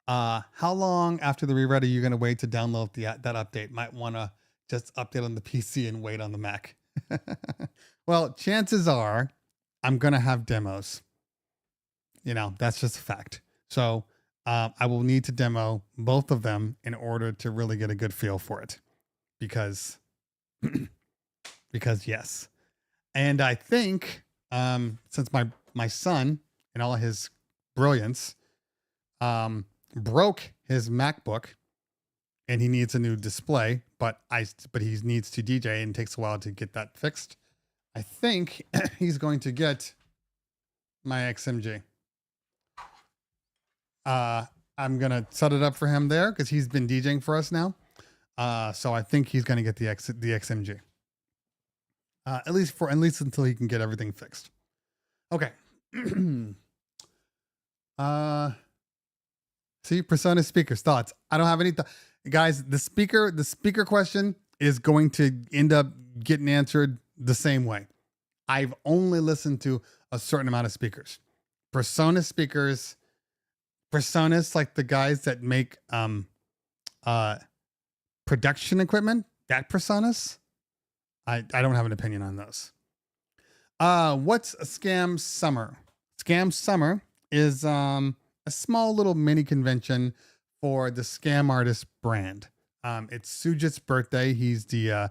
How long after the rewrite are you going to wait to download that update? Might want to just update on the PC and wait on the Mac. Well, chances are I'm going to have demos. That's just a fact. So I will need to demo both of them in order to really get a good feel for it. Because yes. And I think since my son and all of his brilliance broke his MacBook and he needs a new display, but he needs to DJ and it takes a while to get that fixed. I think he's going to get my XMG. I'm going to set it up for him there because he's been DJing for us now. So I think he's going to get the XMG. At least until he can get everything fixed. Okay. See, Persona speakers, thoughts. I don't have any guys, the speaker question is going to end up getting answered the same way. I've only listened to a certain amount of speakers. Persona speakers, Personas, like the guys that make production equipment, that Personas, I don't have an opinion on those. What's a Scam Summer? Scam Summer is a small little mini convention for the Scam Artist brand. It's Sujit's birthday. He's the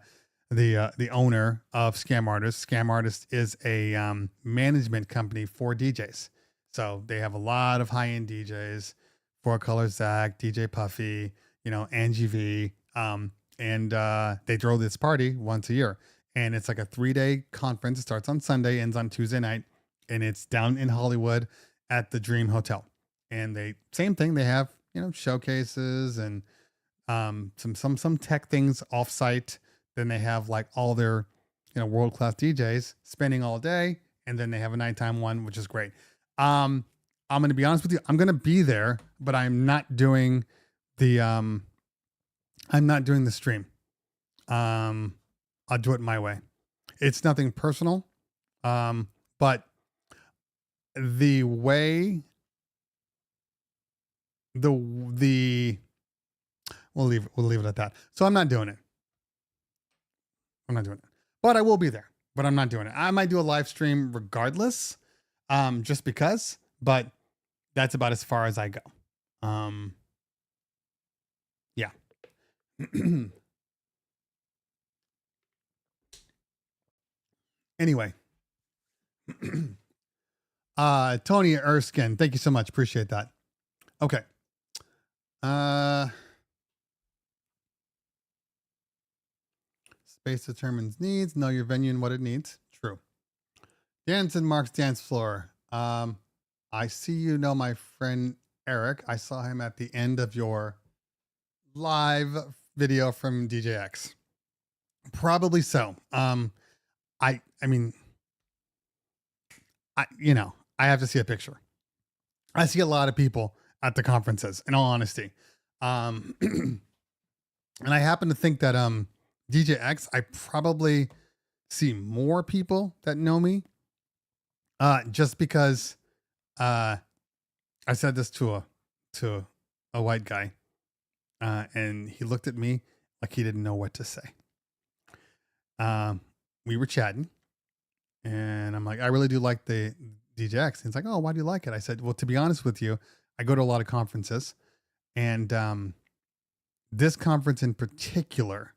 owner of Scam Artist. Scam Artist is a management company for DJs. So they have a lot of high-end DJs, Four Color Zach, DJ Puffy, Angie V. And they throw this party once a year. And it's like a 3-day conference. It starts on Sunday, ends on Tuesday night. And it's down in Hollywood at the Dream Hotel. And same thing. They have, showcases and some tech things offsite. Then they have like all their, world-class DJs spending all day. And then they have a nighttime one, which is great. I'm going to be honest with you. I'm going to be there, but I'm not doing the stream. I'll do it my way. It's nothing personal. But the way we'll leave it at that. So I'm not doing it. But I will be there, but I'm not doing it. I might do a live stream regardless. Just because, but that's about as far as I go. Yeah. Anyway, Tony Erskine, thank you so much. Appreciate that. Okay. Space determines needs. Know your venue and what it needs. True. Dance in Mark's dance floor. I see you know my friend Eric. I saw him at the end of your live video from DJX. Probably so. I mean, I have to see a picture. I see a lot of people at the conferences, in all honesty. And I happen to think that DJX, I probably see more people that know me. Just because I said this to a white guy, and he looked at me like he didn't know what to say. We were chatting, and I'm like, I really do like the DJX. And he's like, oh, why do you like it? I said, well, to be honest with you, I go to a lot of conferences, and this conference in particular,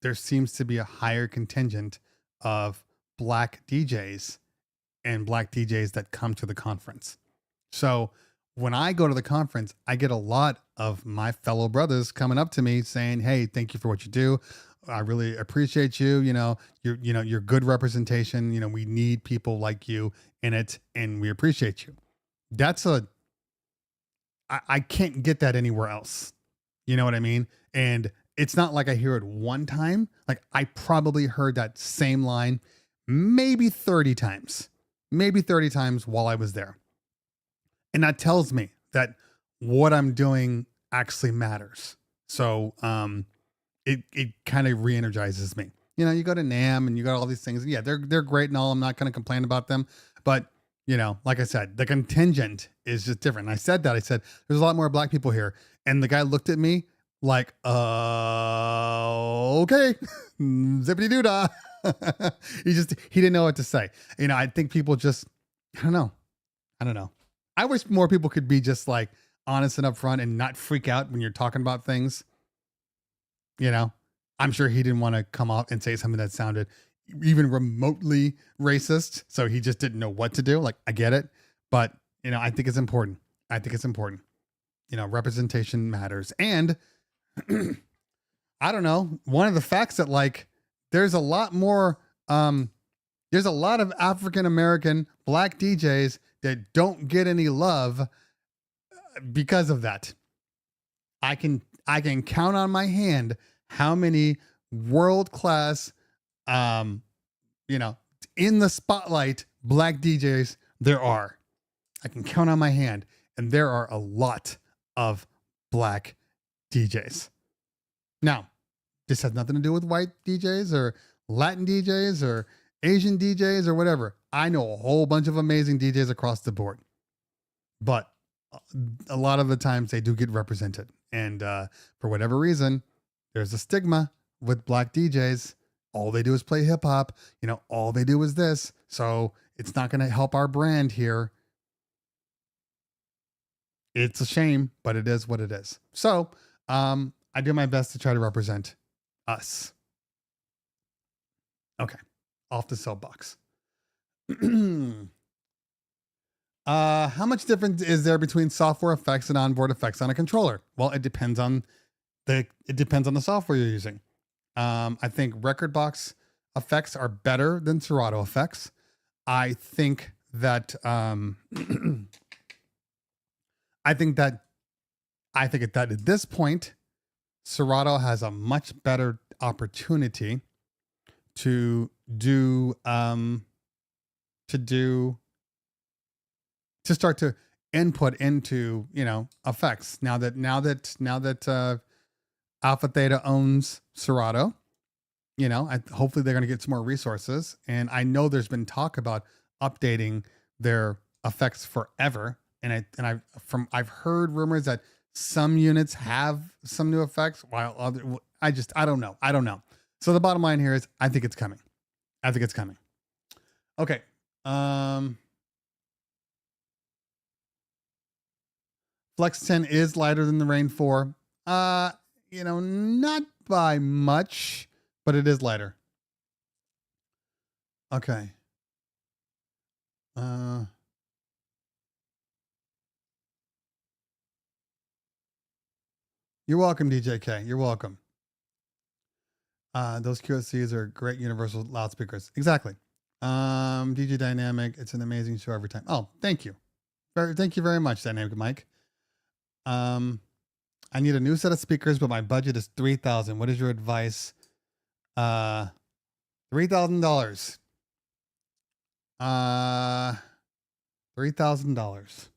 there seems to be a higher contingent of black DJs and black DJs that come to the conference. So when I go to the conference, I get a lot of my fellow brothers coming up to me saying, hey, thank you for what you do. I really appreciate you. You're good representation. We need people like you in it, and we appreciate you. I can't get that anywhere else. You know what I mean? And it's not like I hear it one time. Like, I probably heard that same line maybe 30 times while I was there. And that tells me that what I'm doing actually matters. So, it kind of re-energizes me. You go to NAMM and you got all these things. Yeah, they're great and all. I'm not going to complain about them, but like I said, the contingent is just different. And I said there's a lot more black people here. And the guy looked at me like, okay, zippity doo dah. He didn't know what to say. I think people just, I don't know. I wish more people could be just like honest and upfront and not freak out when you're talking about things. I'm sure he didn't want to come off and say something that sounded even remotely racist. So he just didn't know what to do. Like, I get it, but I think it's important. Representation matters. And I don't know, one of the facts that there's a lot of African-American black DJs that don't get any love because of that. I can count on my hand how many world-class, in the spotlight black DJs there are. I can count on my hand, and there are a lot of black DJs. Now, this has nothing to do with white DJs or Latin DJs or Asian DJs or whatever. I know a whole bunch of amazing DJs across the board, but a lot of the times they do get represented. And for whatever reason, there's a stigma with black DJs. All they do is play hip hop. All they do is this. So it's not going to help our brand here. It's a shame, but it is what it is. So I do my best to try to represent us. Okay. Off the soapbox. How much difference is there between software effects and onboard effects on a controller? Well, it depends on the software you're using. I think Rekordbox effects are better than Serato effects. I think that at this point, Serato has a much better opportunity to start to input into effects now that Alpha Theta owns Serato. Hopefully they're going to get some more resources, and I know there's been talk about updating their effects forever, and I've heard rumors that some units have some new effects while other, I don't know. So the bottom line here is I think it's coming. Okay. Flex 10 is lighter than the Rain 4. Not by much, but it is lighter. Okay. You're welcome, DJK. You're welcome. Those QSCs are great universal loudspeakers. Exactly. DJ Dynamic, it's an amazing show every time. Oh, thank you. Thank you very much, Dynamic Mike. I need a new set of speakers, but my budget is $3,000. What is your advice? $3,000. $3,000.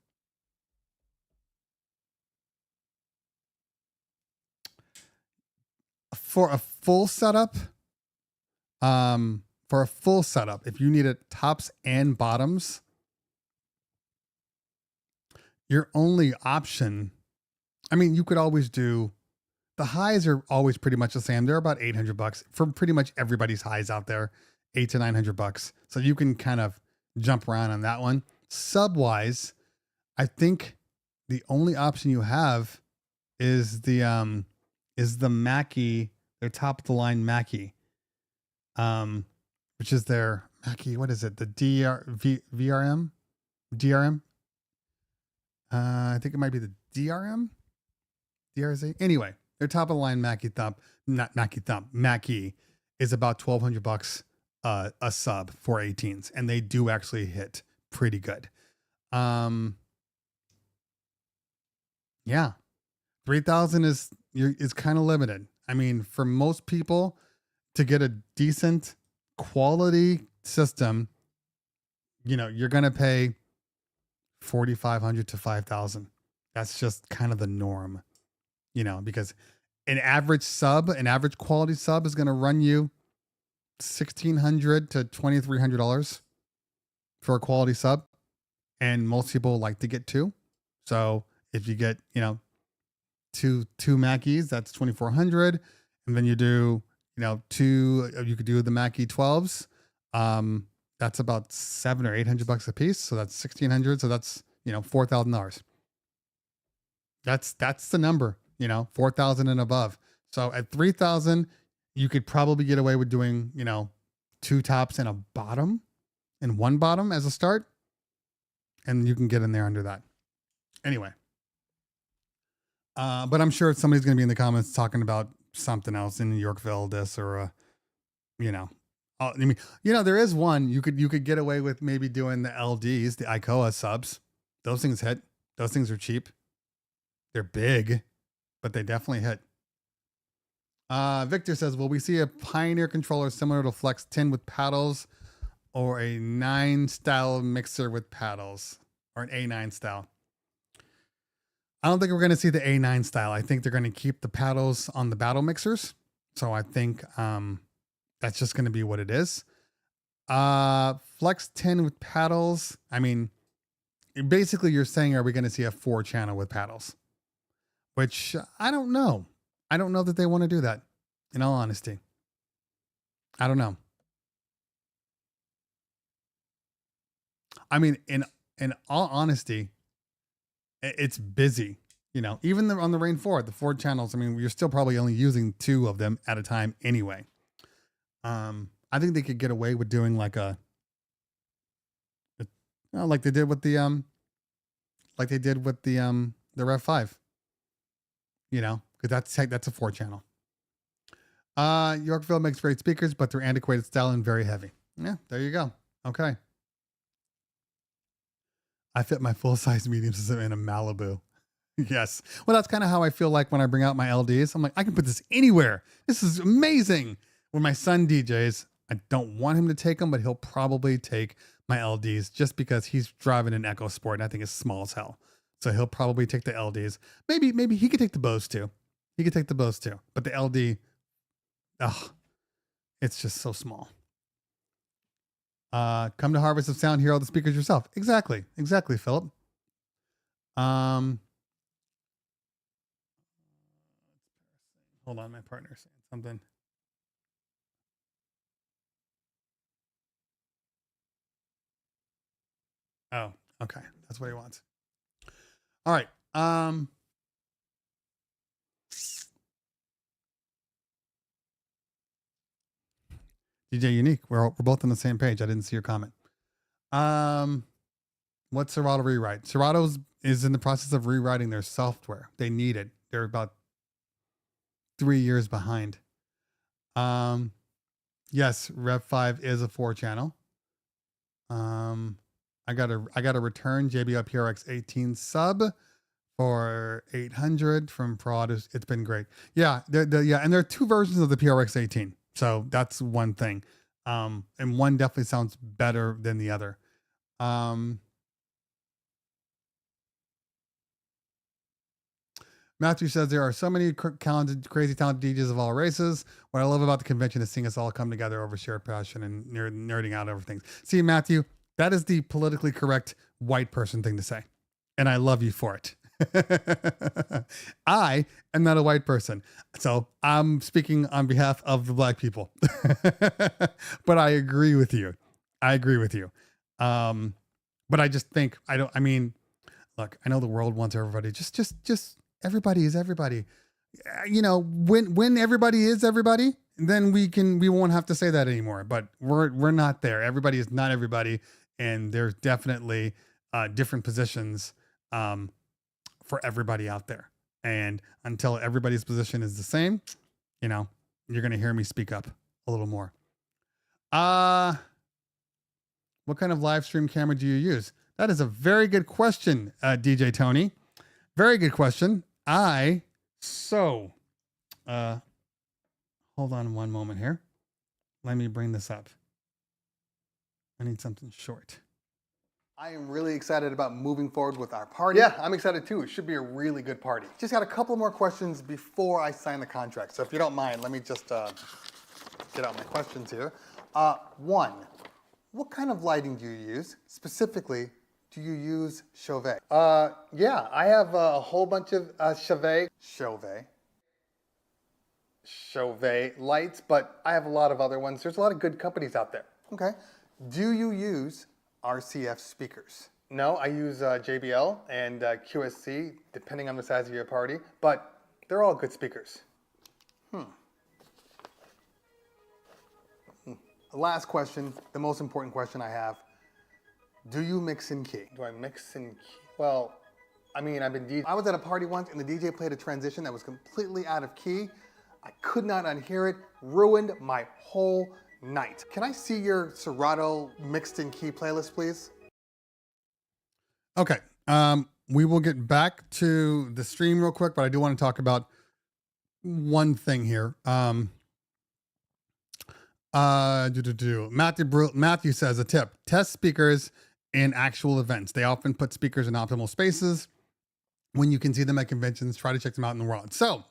For a full setup, if you need it tops and bottoms, your only option, I mean, you could always do, the highs are always pretty much the same. They're about $800 for pretty much everybody's highs out there, $800 to $900. So you can kind of jump around on that one. Sub wise, I think the only option you have is the Mackie, their top of the line Mackie, which is their Mackie. What is it? The VRM. I think it might be the DRM. DRZ. Anyway, their top of the line Mackie is about $1,200 a sub for 18s, and they do actually hit pretty good. Yeah, 3,000 is kind of limited. I mean, for most people to get a decent quality system, you're gonna pay $4,500 to $5,000. That's just kind of the norm, because an average quality sub is going to run you $1,600 to $2,300 for a quality sub. And most people like to get two. So if you get, two Mackies, that's $2,400. And then you do, you could do the Mackie 12s. That's about $700 or $800 a piece. So that's $1,600. So that's, $4,000. That's the number, 4,000 and above. So at 3,000, you could probably get away with doing, two tops and a bottom and one bottom as a start. And you can get in there under that. Anyway. But I'm sure somebody's going to be in the comments talking about something else in Yorkville, this or, I mean, there is one you could get away with maybe doing the LDs, the ICOA subs. Those things hit. Those things are cheap. They're big, but they definitely hit. Victor says, will we see a Pioneer controller similar to Flex 10 with paddles or a 9 style mixer with paddles or an A9 style? I don't think we're going to see the A9 style. I think they're going to keep the paddles on the battle mixers. So I think, that's just going to be what it is. Flex 10 with paddles. I mean, basically you're saying, are we going to see a 4-channel with paddles? Which I don't know. I don't know that they want to do that, in all honesty. I don't know. I mean, in all honesty, it's busy. Even on the Rain 4, the 4 channels, I mean, you're still probably only using 2 of them at a time anyway. I think they could get away with doing like like they did with the Rev 5, because that's a 4-channel. Yorkville makes great speakers, but they're antiquated style and very heavy. Yeah, there you go. Okay. I fit my full-size medium system in a Malibu. Yes. Well, that's kind of how I feel like when I bring out my LDs. I'm like, I can put this anywhere. This is amazing. When my son DJs, I don't want him to take them, but he'll probably take my LDs just because he's driving an Echo Sport and I think it's small as hell. So he'll probably take the LDs. Maybe he could take the Bose too. But the LD, it's just so small. Come to Harvest of Sound, hear all the speakers yourself. Exactly, Philip. Hold on, my partner's saying something. Oh, okay. That's what he wants. All right. DJ Unique, we're both on the same page. I didn't see your comment. What's Serato rewrite? Serato is in the process of rewriting their software. They need it. They're about 3 years behind. Yes, Rev 5 is a 4-channel. I got a return JBL PRX 18 sub for 800 from Prod. It's been great. Yeah, and there are two versions of the PRX 18, so that's one thing. And one definitely sounds better than the other. Matthew says there are so many crazy talented DJs of all races. What I love about the convention is seeing us all come together over shared passion and nerding out over things. See, Matthew, that is the politically correct white person thing to say. And I love you for it. I am not a white person, so I'm speaking on behalf of the black people. But I agree with you. But I just think look, I know the world wants everybody. Just everybody is everybody. You know, when everybody is everybody, then we won't have to say that anymore. But we're not there. Everybody is not everybody, and there's definitely different positions for everybody out there. And until everybody's position is the same, you know, you're going to hear me speak up a little more. What kind of live stream camera do you use? That is a very good question, DJ Tony. Very good question. Hold on one moment here. Let me bring this up. I need something short. I am really excited about moving forward with our party. Yeah, I'm excited too. It should be a really good party. Just got a couple more questions before I sign the contract. So if you don't mind, let me just get out my questions here. One, what kind of lighting do you use? Specifically, do you use Chauvet? Yeah, I have a whole bunch of Chauvet lights, but I have a lot of other ones. There's a lot of good companies out there. Okay. Do you use RCF speakers? No, I use JBL and QSC, depending on the size of your party, but they're all good speakers. Last question, the most important question I have. Do you mix in key? Do I mix in key? Well, I mean, I've been DJing. I was at a party once and the DJ played a transition that was completely out of key. I could not unhear it, ruined my whole night. Can I see your Serato mixed in key playlist, please? Okay, we will get back to the stream real quick, but I do want to talk about one thing here. Matthew says a tip: test speakers in actual events. They often put speakers in optimal spaces. When you can see them at conventions, try to check them out in the world. So,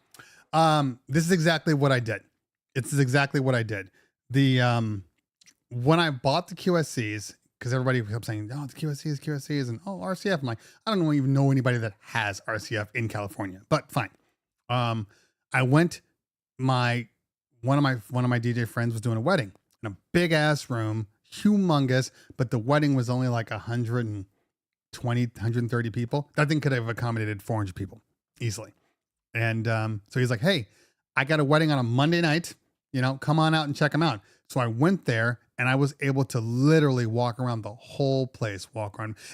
this is exactly what I did. When I bought the QSCs, because everybody kept saying, oh, it's QSCs, and oh, RCF. I'm like, I don't even know anybody that has RCF in California, but fine. I went, one of my DJ friends was doing a wedding in a big ass room, humongous, but the wedding was only like 120, 130 people. That thing could have accommodated 400 people easily. And so he's like, hey, I got a wedding on a Monday night, you know, come on out and check them out. So I went there and I was able to literally walk around the whole place,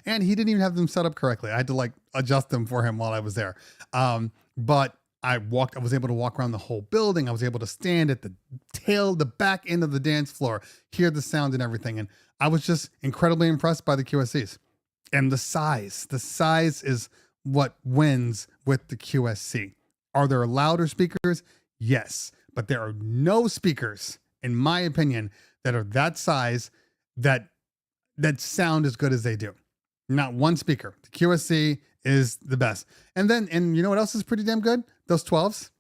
and he didn't even have them set up correctly. I had to like adjust them for him while I was there. But I was able to walk around the whole building. I was able to stand at the back end of the dance floor, hear the sound and everything. And I was just incredibly impressed by the QSCs and the size. The size is what wins with the QSC. Are there louder speakers? Yes, but there are no speakers, in my opinion, that are that size that sound as good as they do. Not one speaker. The QSC is the best. And you know what else is pretty damn good? Those 12s,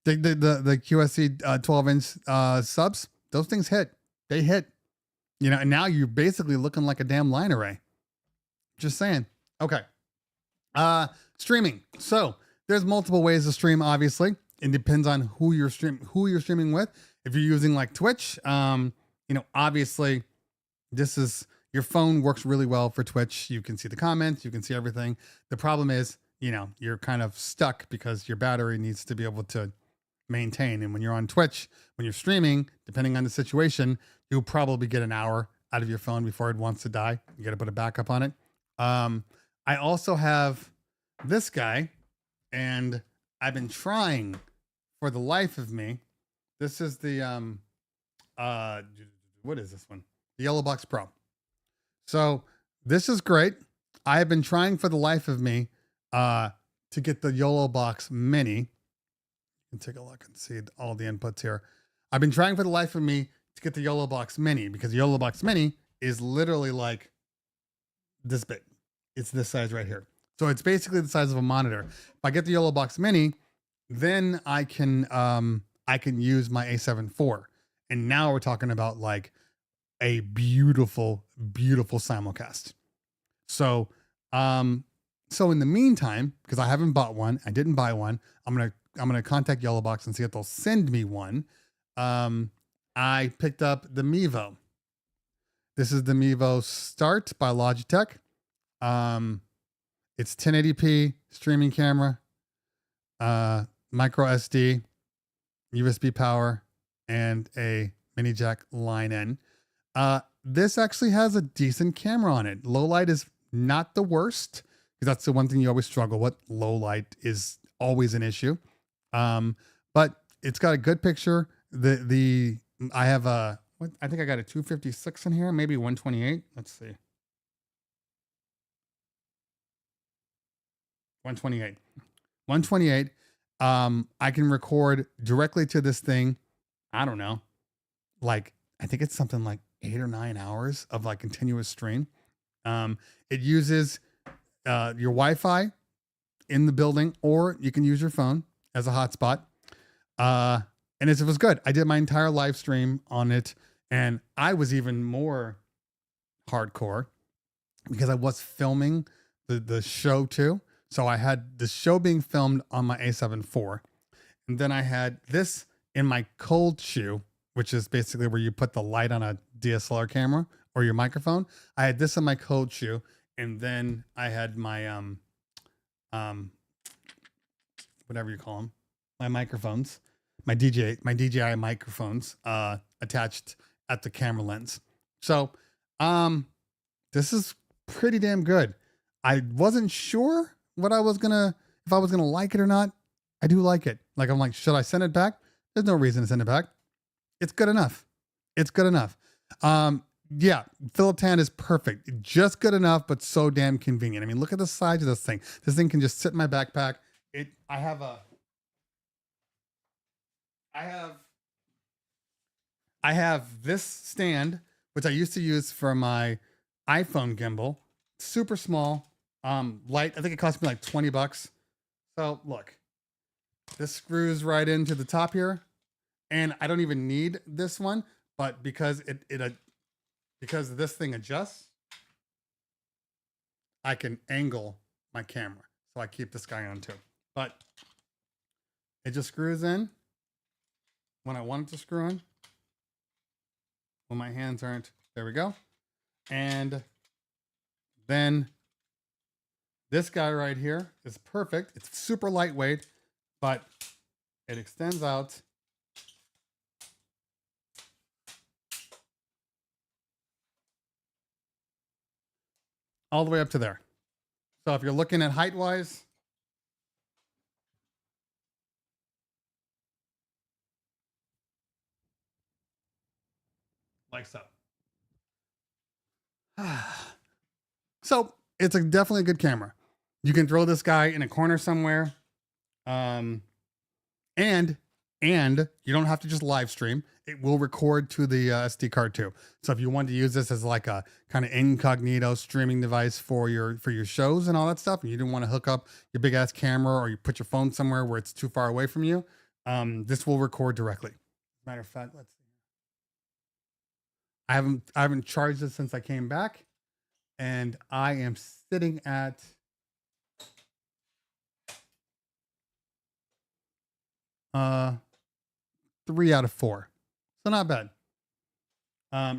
the QSC 12-inch subs. Those things hit. They hit. You know, and now you're basically looking like a damn line array. Just saying. Okay. Streaming. So there's multiple ways to stream. Obviously, it depends on who you're streaming with. If you're using like Twitch, you know, obviously, your phone works really well for Twitch. You can see the comments, you can see everything. The problem is, you know, you're kind of stuck because your battery needs to be able to maintain. And when you're on Twitch, when you're streaming, depending on the situation, you'll probably get an hour out of your phone before it wants to die. You got to put a backup on it. I also have this guy, and I've been trying for the life of me. This is the, what is this one? The Yellow Box Pro. So this is great. I have been trying for the life of me to get the YOLO Box Mini. You can take a look and see all the inputs here. I've been trying for the life of me to get the YOLO Box Mini because the YOLO Box Mini is literally like this big. It's this size right here. So it's basically the size of a monitor. If I get the YOLO Box Mini, then I can use my A7 IV. And now we're talking about like a beautiful, beautiful simulcast. So, so in the meantime, because I haven't bought one, I didn't buy one. I'm gonna contact Yellow Box and see if they'll send me one. I picked up the Mevo. This is the Mevo Start by Logitech. It's 1080p streaming camera, micro SD, USB power, and a mini jack line in. This actually has a decent camera on it. Low light is not the worst because that's the one thing you always struggle with. Low light is always an issue. But it's got a good picture. I have I think I got a 256 in here, maybe 128. Let's see. 128. 128. I can record directly to this thing. I don't know. Like, I think it's something like 8 or 9 hours of like continuous stream. It uses your Wi-Fi in the building, or you can use your phone as a hotspot. And it was good. I did my entire live stream on it, and I was even more hardcore because I was filming the show too. So I had the show being filmed on my A7 IV, and then I had this in my cold shoe, which is basically where you put the light on a DSLR camera or your microphone. I had this in my cold shoe, and then I had my whatever you call them, my microphones, my DJI microphones attached at the camera lens. So this is pretty damn good. I wasn't sure if I was gonna like it or not. I do like it. Like, I'm like, should I send it back? There's no reason to send it back. It's good enough. It's good enough. Yeah, Philip Tan is perfect. Just good enough, but so damn convenient. I mean, look at the size of this thing. This thing can just sit in my backpack. I have this stand, which I used to use for my iPhone gimbal. Super small, light. I think it cost me like $20. So look, this screws right into the top here, and I don't even need this one, but because because this thing adjusts, I can angle my camera. So I keep this guy on too. But it just screws in when I want it to screw in. When my hands aren't, there we go. And then this guy right here is perfect. It's super lightweight, but it extends out. All the way up to there. So if you're looking at height wise, like so. So it's definitely a good camera. You can throw this guy in a corner somewhere. And you don't have to just live stream. It will record to the SD card too. So if you want to use this as like a kind of incognito streaming device for your shows and all that stuff, and you didn't want to hook up your big ass camera, or you put your phone somewhere where it's too far away from you, this will record directly. Matter of fact, let's see. I haven't charged it since I came back, and I am sitting at 3 out of 4. So not bad.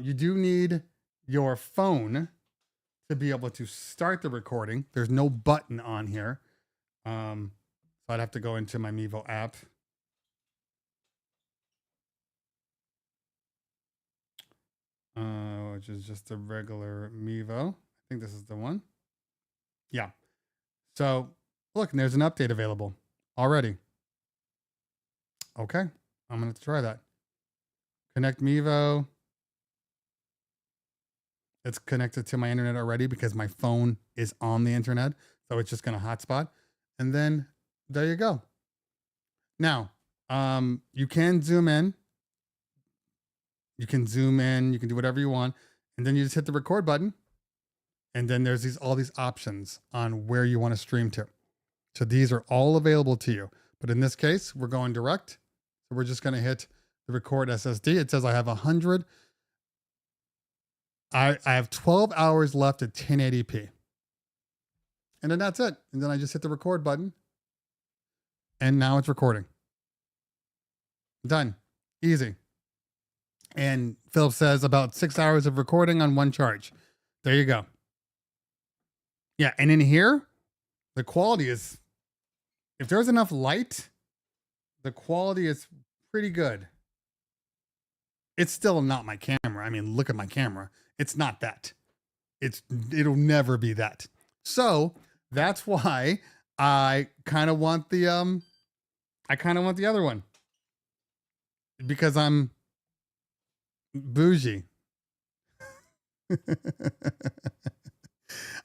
You do need your phone to be able to start the recording. There's no button on here. So I'd have to go into my Mevo app. Which is just a regular Mevo. I think this is the one. Yeah. So look, and there's an update available already. Okay, I'm going to try that. Connect Mevo. It's connected to my internet already because my phone is on the internet. So it's just going to hotspot. And then there you go. Now, you can zoom in. You can zoom in. You can do whatever you want. And then you just hit the record button. And then there's all these options on where you want to stream to. So these are all available to you. But in this case, we're going direct. So we're just going to hit the record SSD. It says I have 100. I have 12 hours left at 1080p. And then that's it. And then I just hit the record button. And now it's recording. Done. Easy. And Philip says about 6 hours of recording on one charge. There you go. Yeah. And in here, the quality is, if there's enough light, the quality is pretty good. It's still not my camera. I mean, look at my camera. It's not that. It'll never be that. So that's why I kind of want the other one, because I'm bougie.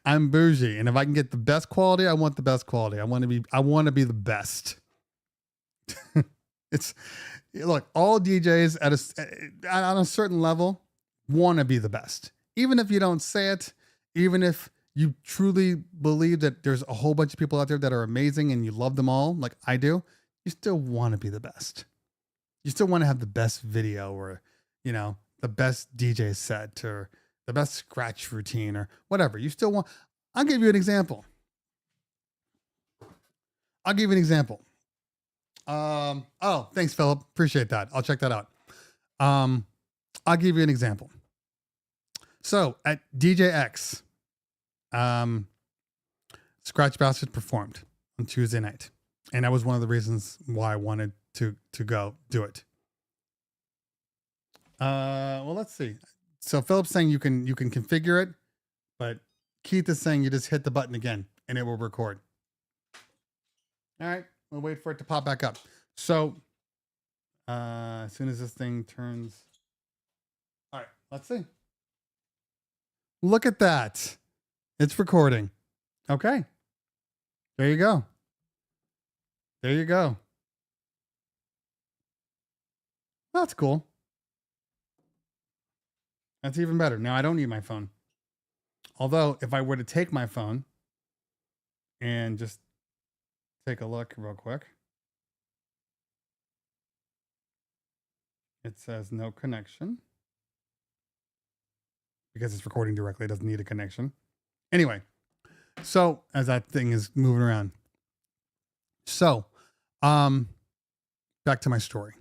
I'm bougie, and if I can get the best quality, I want the best quality. I want to be the best. Look, all DJs on a certain level want to be the best. Even if you don't say it, even if you truly believe that there's a whole bunch of people out there that are amazing and you love them all, like I do, you still want to be the best. You still want to have the best video, or, the best DJ set, or the best scratch routine, or whatever. You still want. I'll give you an example. Oh, thanks, Philip. Appreciate that. I'll check that out. I'll give you an example. So at DJX, Scratch Bastard performed on Tuesday night. And that was one of the reasons why I wanted to go do it. Well, let's see. So Philip's saying you can configure it, but Keith is saying you just hit the button again and it will record. All right. We'll wait for it to pop back up. So as soon as this thing turns. All right, let's see. Look at that. It's recording. Okay. There you go. There you go. That's cool. That's even better. Now I don't need my phone. Although if I were to take my phone and just take a look real quick, it says no connection because it's recording directly. It doesn't need a connection. Anyway, so as that thing is moving around. So, back to my story.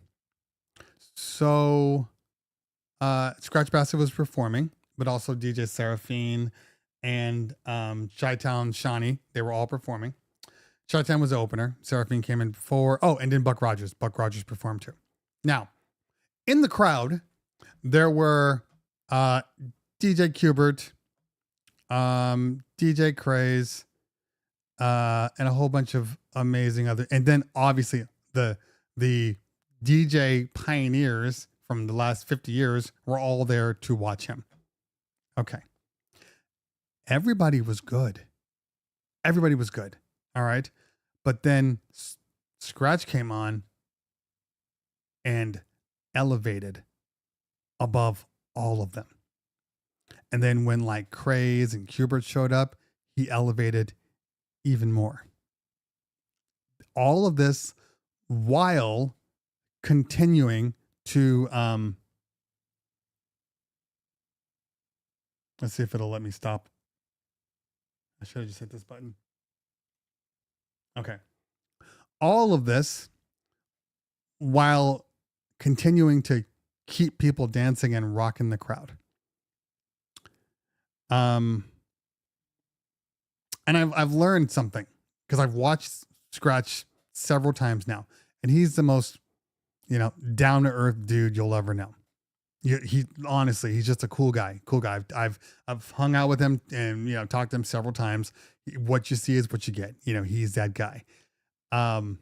So, Scratch Bastard was performing, but also DJ Seraphine and Chi-Town Shawnee, they were all performing. Chi-Town was the opener. Seraphine came in before. Oh, and then Buck Rogers. Buck Rogers performed too. Now, in the crowd, there were DJ Qbert, DJ Craze, and a whole bunch of amazing other. And then obviously the DJ pioneers from the last 50 years were all there to watch him. Okay. Everybody was good. Everybody was good. All right. But then Scratch came on and elevated above all of them. And then when like Craze and Qbert showed up, he elevated even more. All of this while continuing to let's see if it'll let me stop. I should have just hit this button. Okay. All of this while continuing to keep people dancing and rocking the crowd. And I've learned something because I've watched Scratch several times now, and he's the most, down to earth dude you'll ever know. He honestly, he's just a cool guy. I've hung out with him and, talked to him several times. What you see is what you get. He's that guy. I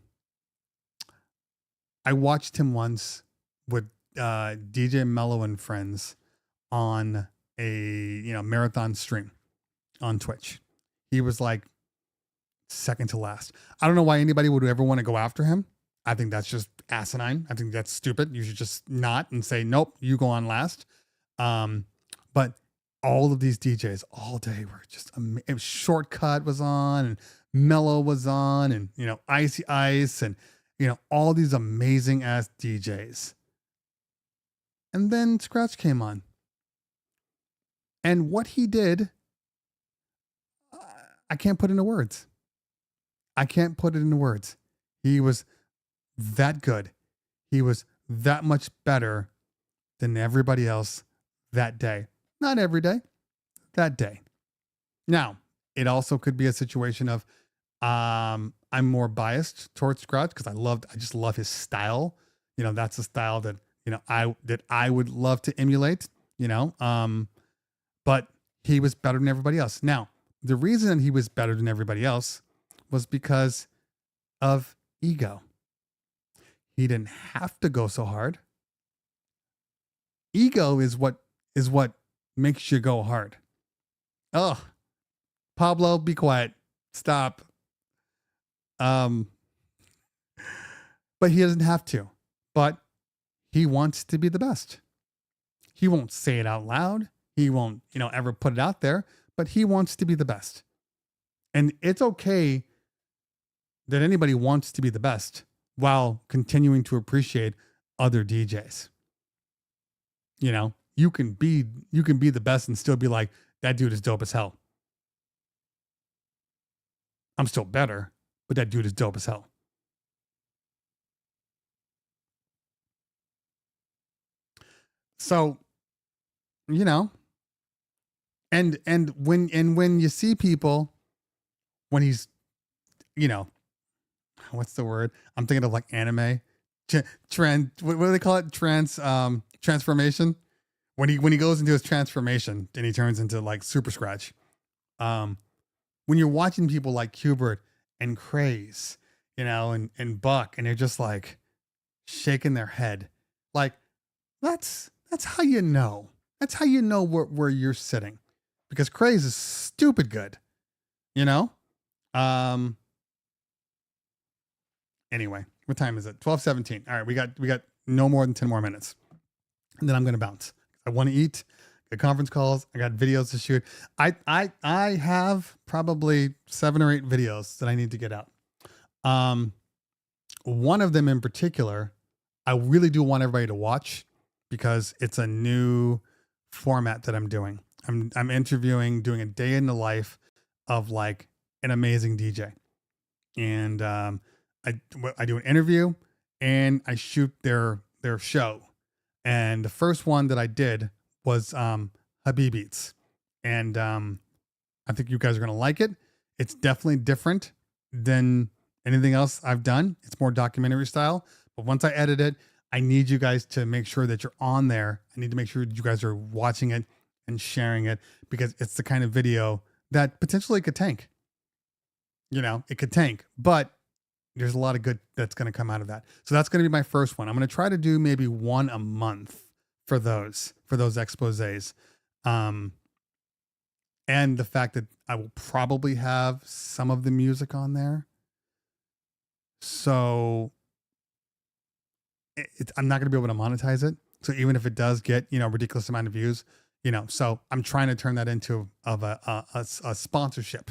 watched him once with DJ Mello and friends on marathon stream on Twitch. He was like second to last. I don't know why anybody would ever want to go after him. I think that's just asinine. I think that's stupid. You should just not and say, nope, you go on last. But all of these DJs all day were just Shortcut was on, and Mellow was on, and Icy Ice, and all these amazing ass DJs. And then Scratch came on. And what he did, I can't put into words. I can't put it into words. He was that good. He was that much better than everybody else that day. Not every day, that day. Now, it also could be a situation of I'm more biased towards Scratch because I just love his style. That's a style that I would love to emulate, but he was better than everybody else. Now, the reason he was better than everybody else was because of ego. He didn't have to go so hard. Ego is what makes you go hard. Oh, Pablo, be quiet. Stop. But he doesn't have to. But he wants to be the best. He won't say it out loud. He won't, ever put it out there, but he wants to be the best. And it's okay that anybody wants to be the best while continuing to appreciate other DJs. You can be the best and still be like, that dude is dope as hell. I'm still better, but that dude is dope as hell. So, and when you see people, when he's, what's the word? I'm thinking of like anime, what do they call it? Transformation. When he goes into his transformation and he turns into like Super Scratch. When you're watching people like Hubert and Craze, and Buck, and they're just like shaking their head, like that's how you know. That's how you know where you're sitting, because Craze is stupid good, Anyway, what time is it? 12:17. All right, we got no more than 10 more minutes, and then I'm gonna bounce. I want to eat. Got conference calls. I got videos to shoot. I have probably 7 or 8 videos that I need to get out. One of them in particular, I really do want everybody to watch because it's a new format that I'm doing. I'm interviewing, doing a day in the life of like an amazing DJ, and I do an interview and I shoot their show. And the first one that I did was Habib Beats, and I think you guys are gonna like it. It's definitely different than anything else I've done. It's more documentary style, but once I edit it, I need you guys to make sure that you're on there. I need to make sure you guys are watching it and sharing it, because it's the kind of video that potentially could tank. It could tank, but there's a lot of good that's going to come out of that. So that's going to be my first one. I'm going to try to do maybe one a month for those exposés. And the fact that I will probably have some of the music on there. So I'm not going to be able to monetize it. So even if it does get, a ridiculous amount of views, so I'm trying to turn that into a sponsorship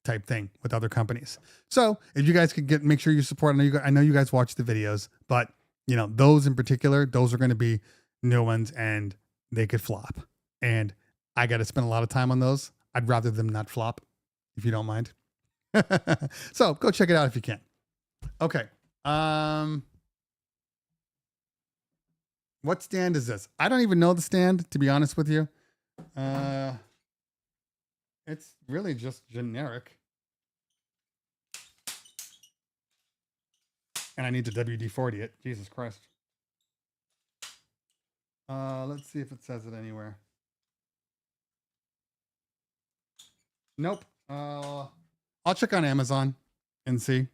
type thing with other companies. So if you guys could make sure you support, I know you guys watch the videos, but those in particular, those are going to be new ones and they could flop. And I got to spend a lot of time on those. I'd rather them not flop, if you don't mind. So go check it out if you can. Okay. What stand is this? I don't even know the stand, to be honest with you. It's really just generic. And I need to WD-40 it. Jesus Christ. Let's see if it says it anywhere. Nope. I'll check on Amazon and see,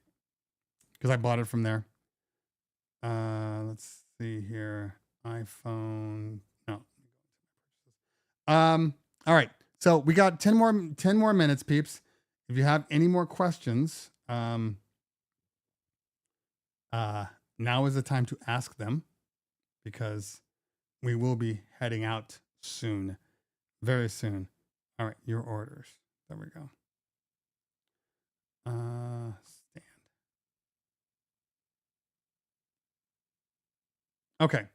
because I bought it from there. Let's see here. iPhone. No. All right. So we got 10 more minutes, peeps. If you have any more questions, now is the time to ask them, because we will be heading out soon, very soon. All right, your orders. There we go. Stand. Okay.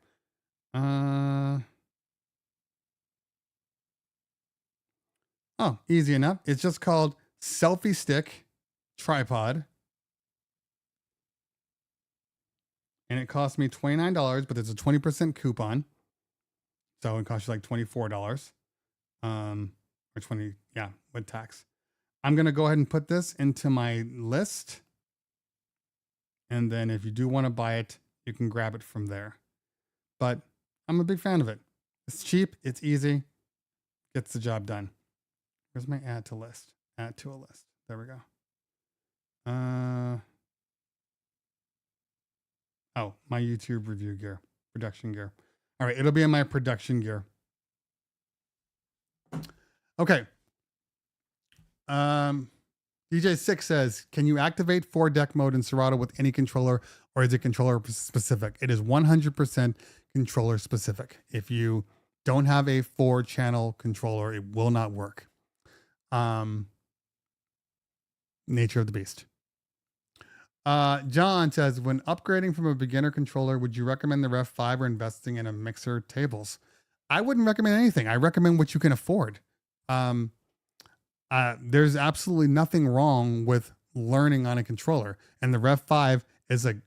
Oh, easy enough. It's just called Selfie Stick Tripod. And it cost me $29, but there's a 20% coupon. So it costs you like $24. Or 20, yeah, with tax. I'm going to go ahead and put this into my list. And then if you do want to buy it, you can grab it from there. But I'm a big fan of it. It's cheap. It's easy. Gets the job done. Where's my add to list? Add to a list. There we go. Oh, my YouTube review gear, production gear. All right, it'll be in my production gear. Okay. DJ6 says, can you activate 4-deck mode in Serato with any controller, or is it controller specific? It is 100% controller specific. If you don't have a 4-channel controller, it will not work. Nature of the beast. John says, when upgrading from a beginner controller, would you recommend the Rev 5 or investing in a mixer tables? I wouldn't recommend anything. I recommend what you can afford. There's absolutely nothing wrong with learning on a controller, and the Rev 5 is a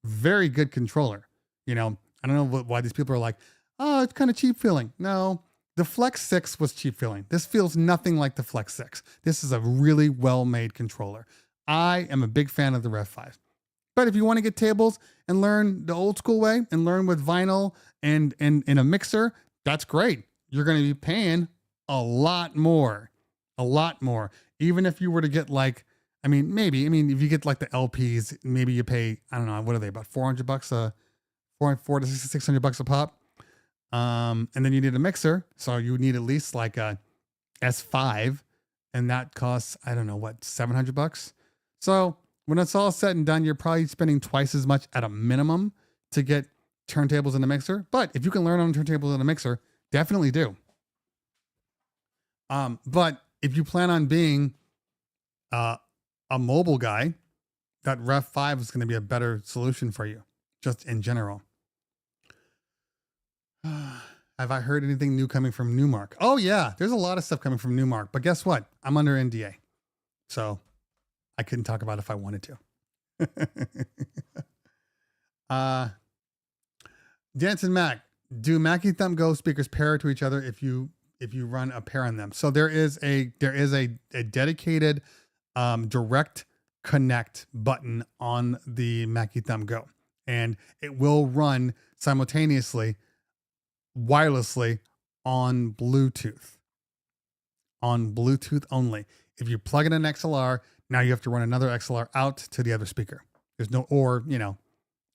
very good controller. You know, I don't know why these people are like, oh, it's kind of cheap feeling. No, the Flex 6 was cheap feeling. This feels nothing like the Flex 6. This is a really well-made controller. I am a big fan of the Rev 5. But if you want to get tables and learn the old school way and learn with vinyl and in a mixer, that's great. You're going to be paying a lot more. A lot more. Even if you were to get like, maybe if you get like the LPs, maybe you pay, I don't know, what are they, about $400 $400 to $600 a pop. And then you need a mixer. So you need at least like a S5, and that costs, I don't know what, $700. So when it's all said and done, you're probably spending twice as much at a minimum to get turntables in a mixer. But if you can learn on turntables in a mixer, definitely do. But if you plan on being a mobile guy, that Rev 5 is going to be a better solution for you, just in general. Have I heard anything new coming from Newmark? Oh yeah, there's a lot of stuff coming from Newmark, but guess what? I'm under NDA, so I couldn't talk about it if I wanted to. Jansen Mac, do Mackie Thumb Go speakers pair to each other if you run a pair on them? So there is a dedicated direct connect button on the Mackie Thumb Go, and it will run simultaneously wirelessly on Bluetooth only. If you plug in an XLR, now you have to run another XLR out to the other speaker. There's no,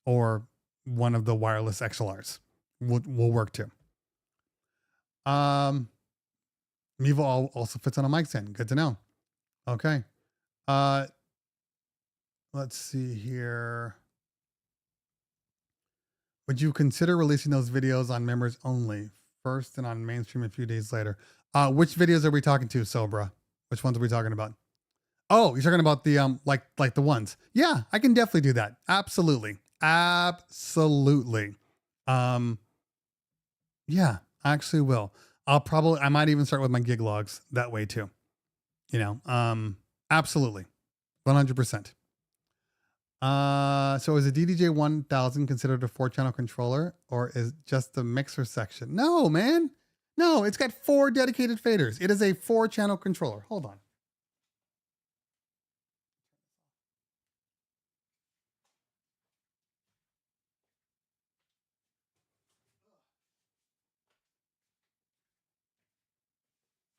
or one of the wireless XLRs will work too. Mevo also fits on a mic stand. Good to know. Okay. Let's see here. Would you consider releasing those videos on members only first and on mainstream a few days later? Which videos are we talking to, Sobra? Which ones are we talking about? Oh, you're talking about the like the ones. Yeah, I can definitely do that. Absolutely. Yeah, I actually will. I might even start with my gig logs that way too. Absolutely. 100%. So is a DDJ 1000 considered a 4-channel controller, or is just the mixer section? No, man. No, it's got 4 dedicated faders. It is a 4-channel controller. Hold on.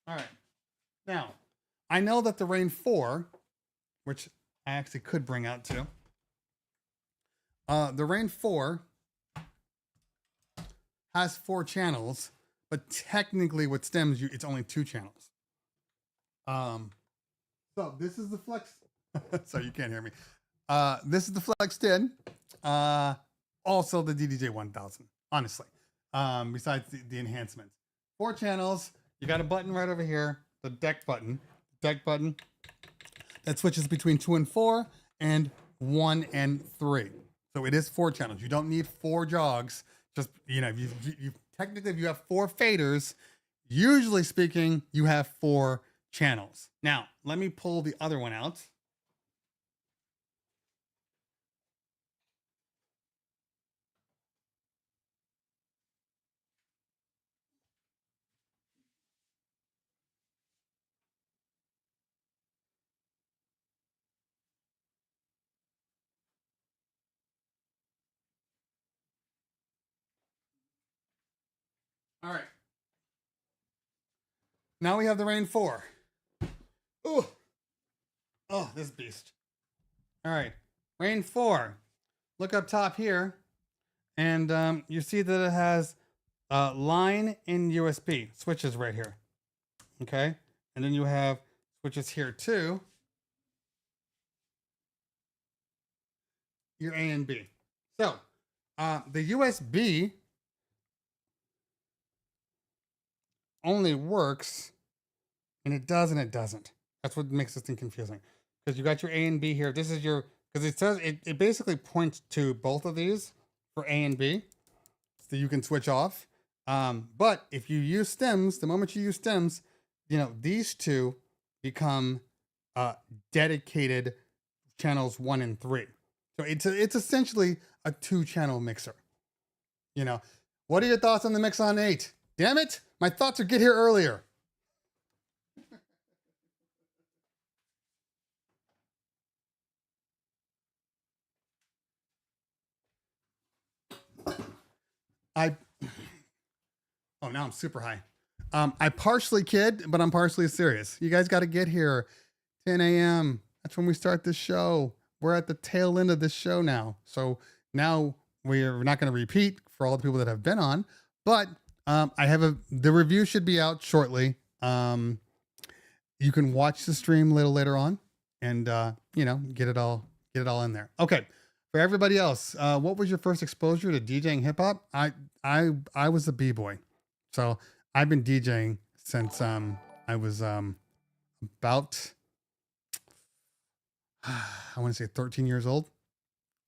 All right. Now, I know that the Rain 4, which I actually could bring out too. The Rain 4 has 4 channels, but technically with stems, it's only 2 channels. So this is the Flex. So you can't hear me. This is the Flex 10. Also the DDJ 1000, honestly. Besides the enhancements. 4 channels. You got a button right over here, the deck button. That switches between 2 and 4 and 1 and 3. So it is 4 channels. You don't need 4 jogs. Just, you know, you technically, if you have 4 faders, usually speaking, you have 4 channels. Now, let me pull the other one out. All right. Now we have the Rain 4. Ooh. Oh, this beast. All right. Rain 4. Look up top here. And you see that it has line and USB switches right here. Okay. And then you have switches here too. Your A and B. So the USB only works, and it does and it doesn't. That's what makes this thing confusing. Because you got your A and B here. This is your, because it says, it basically points to both of these for A and B. So you can switch off. But if you use stems, the moment you use stems, you know, these two become dedicated channels 1 and 3. So it's essentially a 2-channel mixer. You know, what are your thoughts on the Mixon 8? Damn it, my thoughts are get here earlier. Oh, now I'm super high. I partially kid, but I'm partially serious. You guys got to get here 10 a.m. That's when we start the show. We're at the tail end of this show now. So now we're not going to repeat for all the people that have been on, but the review should be out shortly. You can watch the stream a little later on and, you know, get it all in there. Okay. For everybody else, what was your first exposure to DJing hip hop? I was a b-boy. So I've been DJing since, I was, about, I want to say 13 years old,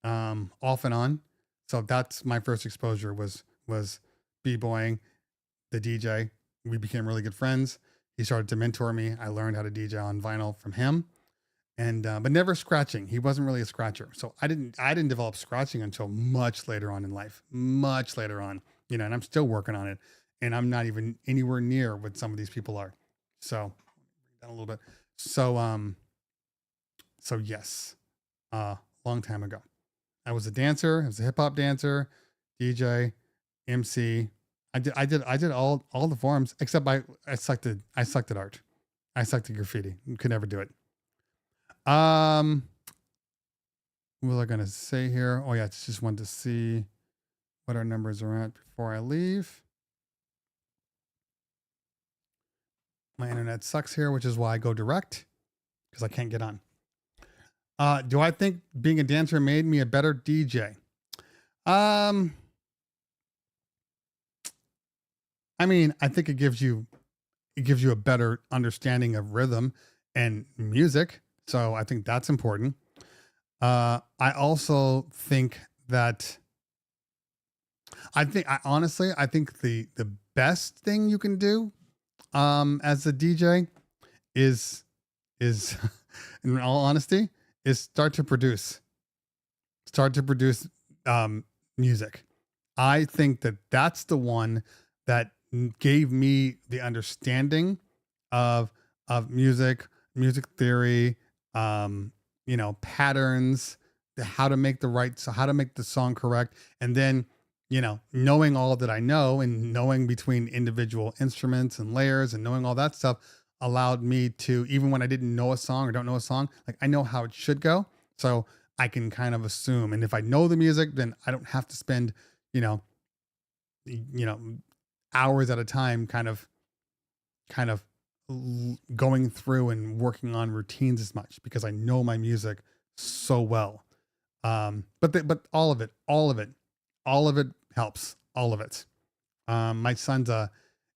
off and on. So that's my first exposure was b-boying, the DJ. We became really good friends. He started to mentor me. I learned how to DJ on vinyl from him, and but never scratching. He wasn't really a scratcher, so I didn't develop scratching until much later on in life, much later on. You know, and I'm still working on it, and I'm not even anywhere near what some of these people are. So down a little bit. So yes, long time ago, I was a dancer. I was a hip hop dancer, DJ, MC. I did all the forms except I sucked at art. I sucked at graffiti. Could never do it. What was I gonna say here? Oh yeah, just wanted to see what our numbers are at before I leave. My internet sucks here, which is why I go direct, because I can't get on. Do I think being a dancer made me a better DJ? I mean, I think it gives you a better understanding of rhythm and music. So I think that's important. I also think that I think the best thing you can do as a DJ is in all honesty is start to produce music. I think that that's the one that gave me the understanding of music theory, you know, patterns, how to make the song correct. And then, you know, knowing all that I know and knowing between individual instruments and layers and knowing all that stuff allowed me to, even when I didn't know a song or don't know a song, like I know how it should go. So I can kind of assume. And if I know the music, then I don't have to spend, you know, hours at a time, kind of going through and working on routines as much because I know my music so well. But all of it helps. All of it. My son's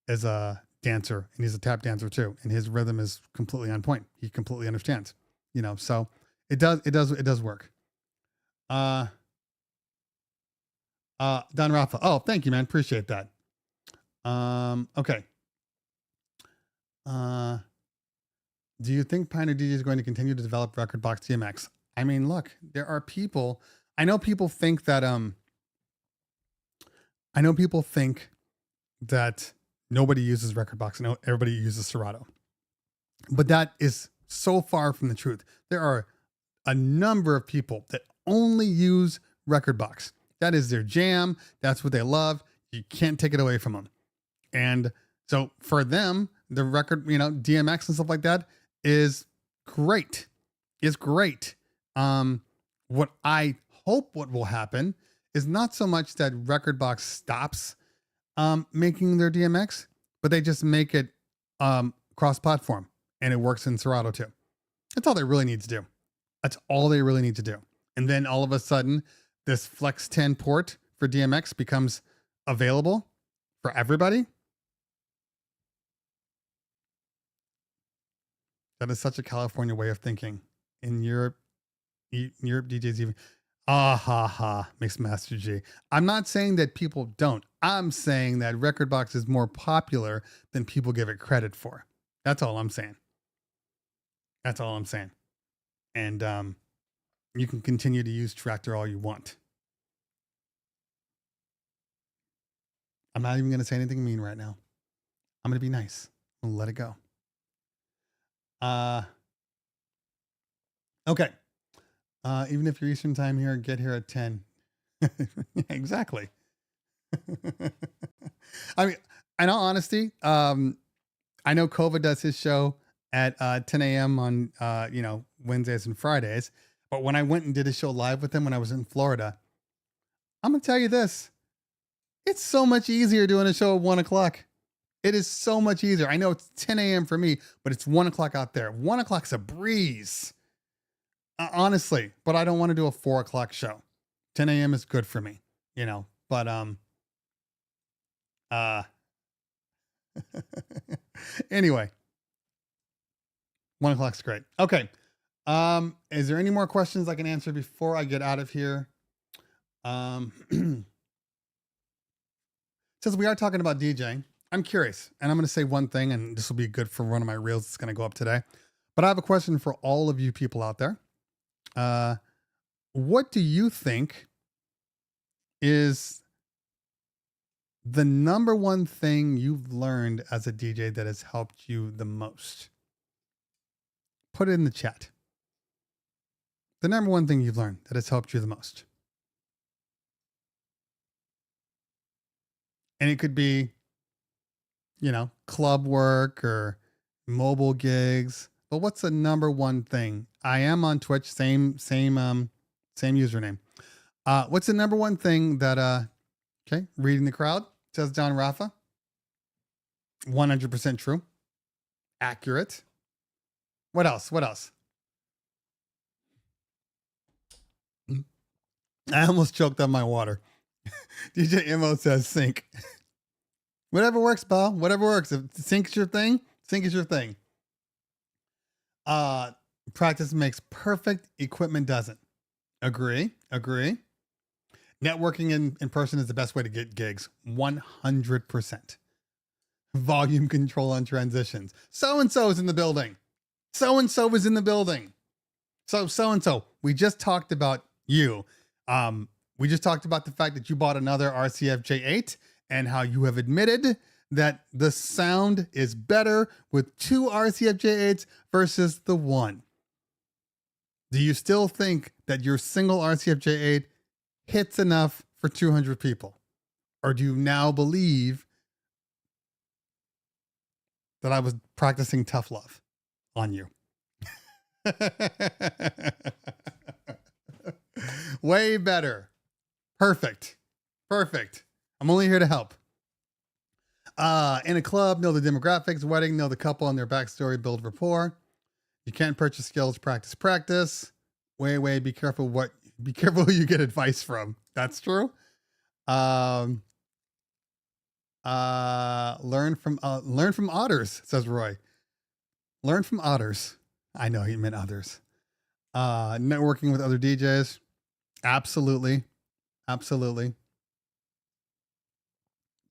is a dancer, and he's a tap dancer too, and his rhythm is completely on point. He completely understands, so it does work. Don Rafa. Oh, thank you, man. Appreciate that. Okay. Do you think Pioneer DJ is going to continue to develop record box DMX? I mean, look, there are people, I know people think that nobody uses record box. I know everybody uses Serato, but that is so far from the truth. There are a number of people that only use record box. That is their jam. That's what they love. You can't take it away from them. And so for them, the record, DMX and stuff like that is great. It's great. What I hope what will happen is not so much that record box stops making their DMX, but they just make it cross-platform and it works in Serato too. That's all they really need to do. That's all they really need to do. And then all of a sudden, this Flex 10 port for DMX becomes available for everybody. That is such a California way of thinking. In Europe, DJs even, mixed master G. I'm not saying that people don't. I'm saying that record box is more popular than people give it credit for. That's all I'm saying. That's all I'm saying. And you can continue to use Tractor all you want. I'm not even going to say anything mean right now. I'm going to be nice. I'm going to let it go. Okay. Even if you're Eastern time here, get here at 10. Exactly. I mean, in all honesty, I know Kova does his show at 10 a.m. on, Wednesdays and Fridays. But when I went and did a show live with him when I was in Florida, I'm going to tell you this. It's so much easier doing a show at 1 o'clock. It is so much easier. I know it's 10 a.m. for me, but it's 1 o'clock out there. 1 o'clock's a breeze. Honestly, but I don't want to do a 4 o'clock show. 10 a.m. is good for me, but, anyway, 1 o'clock's great. Okay. Is there any more questions I can answer before I get out of here? Since we are talking about DJing, I'm curious, and I'm going to say one thing, and this will be good for one of my reels that's going to go up today. But I have a question for all of you people out there. What do you think is the number one thing you've learned as a DJ that has helped you the most? Put it in the chat. The number one thing you've learned that has helped you the most. And it could be, club work or mobile gigs. But what's the number one thing? I am on Twitch, same username. What's the number one thing that, reading the crowd, says John Rafa. 100% true. Accurate. What else? I almost choked on my water. DJ Imo says sync. Whatever works, pal. Whatever works. If sync's your thing, sync is your thing. Practice makes perfect. Equipment doesn't. Agree. Networking in person is the best way to get gigs. 100%. Volume control on transitions. So-and-so is in the building. So-and-so is in the building. So-and-so. We just talked about you. We just talked about the fact that you bought another RCF J8 and how you have admitted that the sound is better with 2 RCF J8s versus the 1. Do you still think that your single RCF J8 hits enough for 200 people? Or do you now believe that I was practicing tough love on you? Way better. Perfect. I'm only here to help. In a club, know the demographics. Wedding, know the couple and their backstory. Build rapport. You can't purchase skills. Practice. Be careful who you get advice from. That's true. Learn from otters, says Roy. Learn from otters. I know he meant others. Networking with other DJs. Absolutely.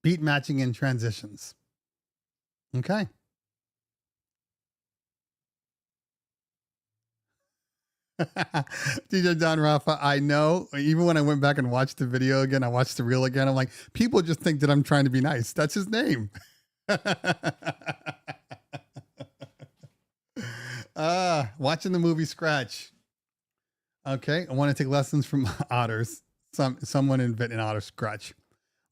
Beat matching and transitions. Okay. DJ Don Rafa, I know. Even when I went back and watched the video again, I watched the reel again. I'm like, people just think that I'm trying to be nice. That's his name. Watching the movie Scratch. Okay, I want to take lessons from otters. Someone invent an otter scratch.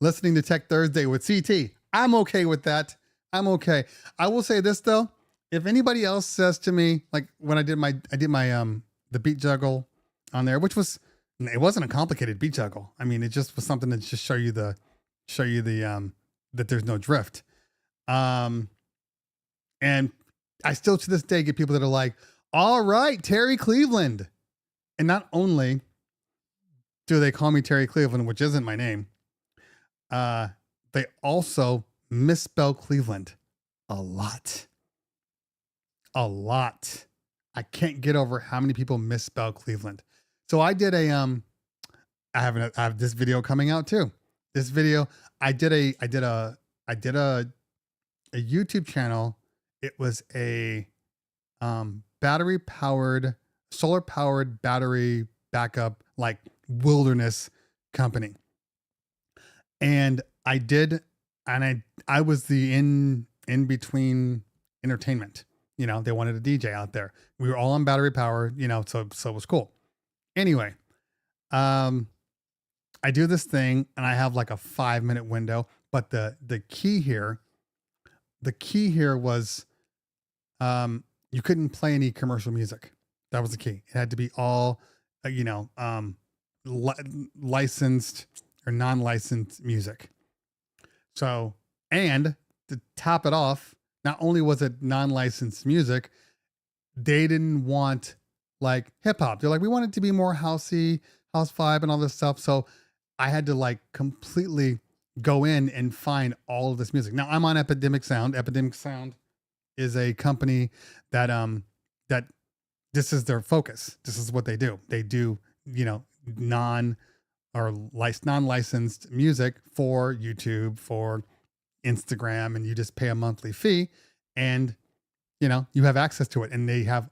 Listening to Tech Thursday with CT. I'm okay with that. I'm okay. I will say this though. If anybody else says to me, like when I did my the beat juggle on there, it wasn't a complicated beat juggle. I mean, it just was something to just show you the that there's no drift. And I still to this day get people that are like, all right, Terry Cleveland. And not only do they call me Terry Cleveland, which isn't my name, they also misspell Cleveland a lot. I can't get over how many people misspell Cleveland. So I did I have this video coming out too. This video, I did a YouTube channel. It was a solar powered battery backup, like wilderness company. And I was the in between entertainment. You know, they wanted a DJ out there. We were all on battery power, you know, so it was cool. Anyway, I do this thing and I have like a 5-minute window, but the key here was, you couldn't play any commercial music. That was the key. It had to be all, licensed or non-licensed music. So, and to top it off, not only was it non-licensed music, they didn't want like hip hop. They're like, we want it to be more housey, house vibe and all this stuff. So I had to like completely go in and find all of this music. Now I'm on Epidemic Sound. Epidemic Sound is a company that that this is their focus. This is what they do. They do, non-licensed music for YouTube, for Instagram, and you just pay a monthly fee and you have access to it. And they have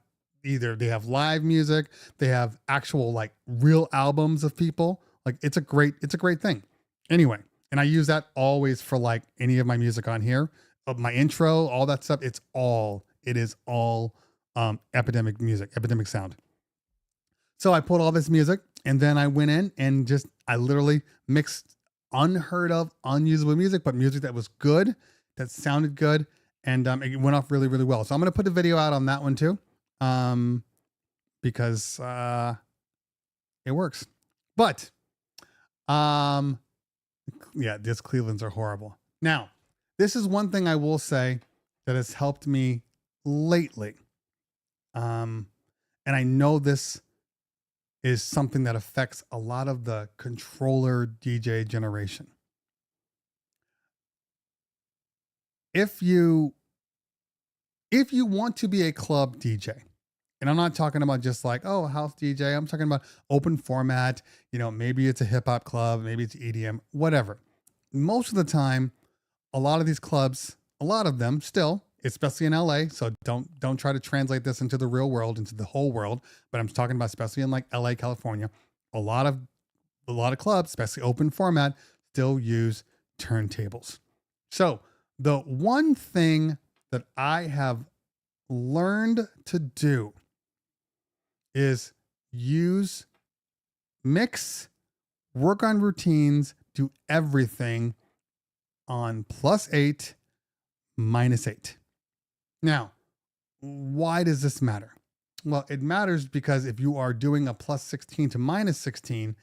live music, they have actual like real albums of people. Like it's a great thing. Anyway, and I use that always for like any of my music on here, of my intro, all that stuff. It is all Epidemic music, Epidemic Sound. So I pulled all this music and then I went in and I literally mixed unheard of, unusable music, but music that was good, that sounded good. And it went off really, really well. So I'm going to put a video out on that one too. Because it works. But these Clevelands are horrible. Now, this is one thing I will say that has helped me lately. And I know this is something that affects a lot of the controller DJ generation. If you want to be a club DJ, and I'm not talking about just like, oh, house DJ, I'm talking about open format, maybe it's a hip hop club, maybe it's EDM, whatever. Most of the time, a lot of these clubs, a lot of them still, especially in LA. So don't try to translate this into the real world, into the whole world. But I'm talking about especially in like LA, California, a lot of clubs, especially open format, still use turntables. So the one thing that I have learned to do is mix, work on routines, do everything on +8, -8. Now, why does this matter? Well, it matters because if you are doing a +16 to -16,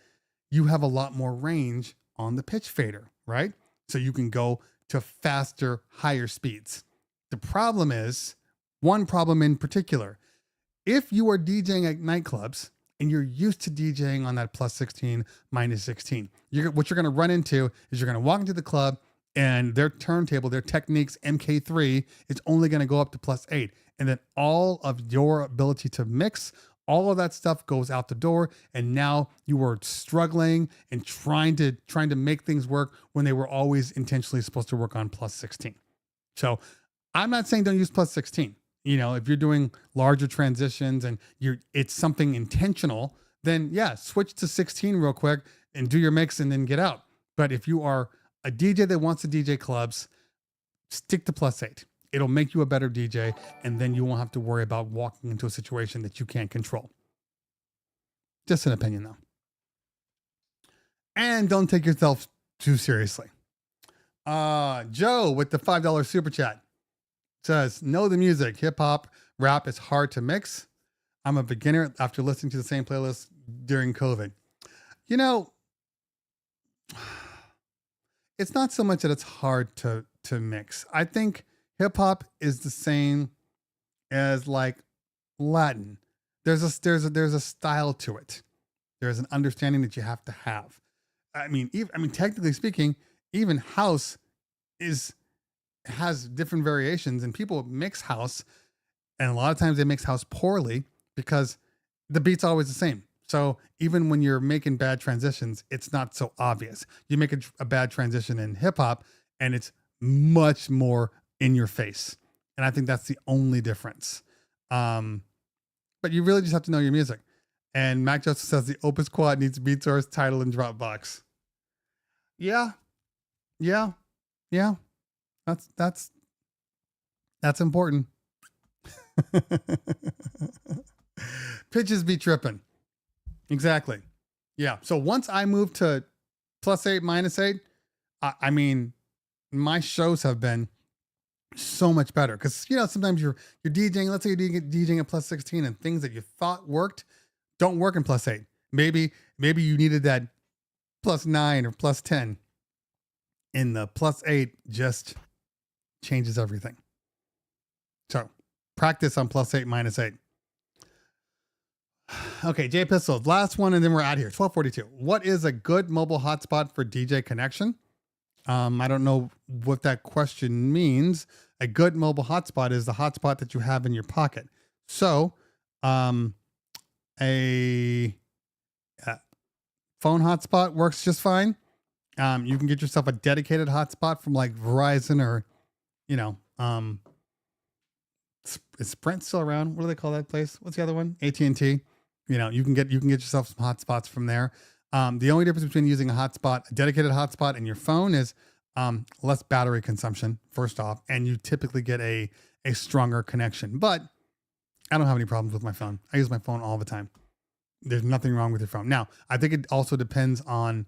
you have a lot more range on the pitch fader, right? So you can go to faster, higher speeds. The problem is, one problem in particular, if you are DJing at nightclubs and you're used to DJing on that plus 16, minus 16, what you're going to run into is you're going to walk into the club and their turntable, their Technics MK3 is only going to go up to plus 8. And then all of your ability to mix, all of that stuff goes out the door. And now you are struggling and trying to make things work when they were always intentionally supposed to work on plus 16. So I'm not saying don't use plus 16. You know, if you're doing larger transitions and it's something intentional, then yeah, switch to 16 real quick and do your mix and then get out. But if you are a DJ that wants to DJ clubs, stick to plus 8. It'll make you a better DJ, and then you won't have to worry about walking into a situation that you can't control. Just an opinion, though. And don't take yourself too seriously. Joe with the $5 super chat says, know the music. Hip hop, rap is hard to mix. I'm a beginner after listening to the same playlist during COVID. You know, it's not so much that it's hard to mix. I think hip hop is the same as like Latin. There's a style to it. There's an understanding that you have to have. I mean, technically speaking, even house has different variations, and people mix house, and a lot of times they mix house poorly because the beat's always the same. So even when you're making bad transitions, it's not so obvious. You make a bad transition in hip hop and it's much more in your face. And I think that's the only difference. But you really just have to know your music. And Mac Joseph says the Opus Quad needs beat source, title, and Dropbox. Yeah. That's important. Pitches be tripping. Exactly. Yeah. So once I moved to plus 8, minus 8, I mean, my shows have been so much better. Cause you know, sometimes you're DJing, let's say you're DJing at plus 16 and things that you thought worked don't work in plus 8. Maybe you needed that plus 9 or plus 10. And the plus 8 just changes everything. So practice on plus 8, minus 8. Okay, J Pistol, last one, and then we're out here. 1242. What is a good mobile hotspot for DJ connection? I don't know what that question means. A good mobile hotspot is the hotspot that you have in your pocket. So, a phone hotspot works just fine. You can get yourself a dedicated hotspot from like Verizon or, you know, is Sprint still around? What do they call that place? What's the other one? AT&T. You know, you can get yourself some hotspots from there. The only difference between using a dedicated hotspot, and your phone is less battery consumption, first off, and you typically get a stronger connection. But I don't have any problems with my phone. I use my phone all the time. There's nothing wrong with your phone. Now, I think it also depends on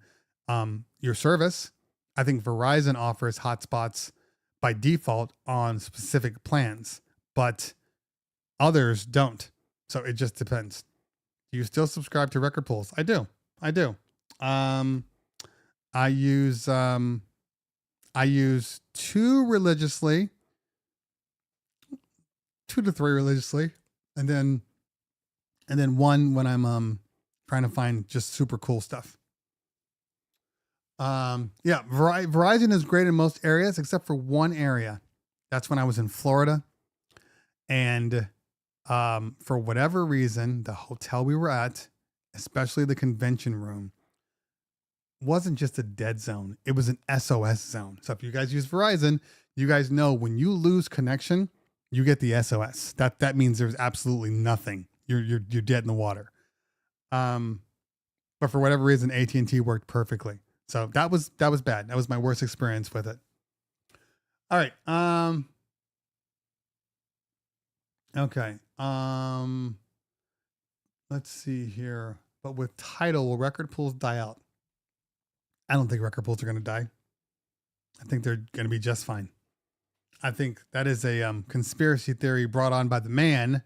your service. I think Verizon offers hotspots by default on specific plans, but others don't. So it just depends. Do you still subscribe to record pools? I do. I use 2 religiously, 2 to 3 religiously, and then 1 when I'm trying to find just super cool stuff. Verizon is great in most areas except for one area. That's when I was in Florida, and for whatever reason, the hotel we were at, especially the convention room, wasn't just a dead zone. It was an SOS zone. So if you guys use Verizon, you guys know when you lose connection, you get the SOS. That means there's absolutely nothing. You're dead in the water. But for whatever reason, AT&T worked perfectly. So that was bad. That was my worst experience with it. All right. Okay. Let's see here. But with Tidal, will record pools die out? I don't think record pools are going to die. I think they're going to be just fine. I think that is a conspiracy theory brought on by the man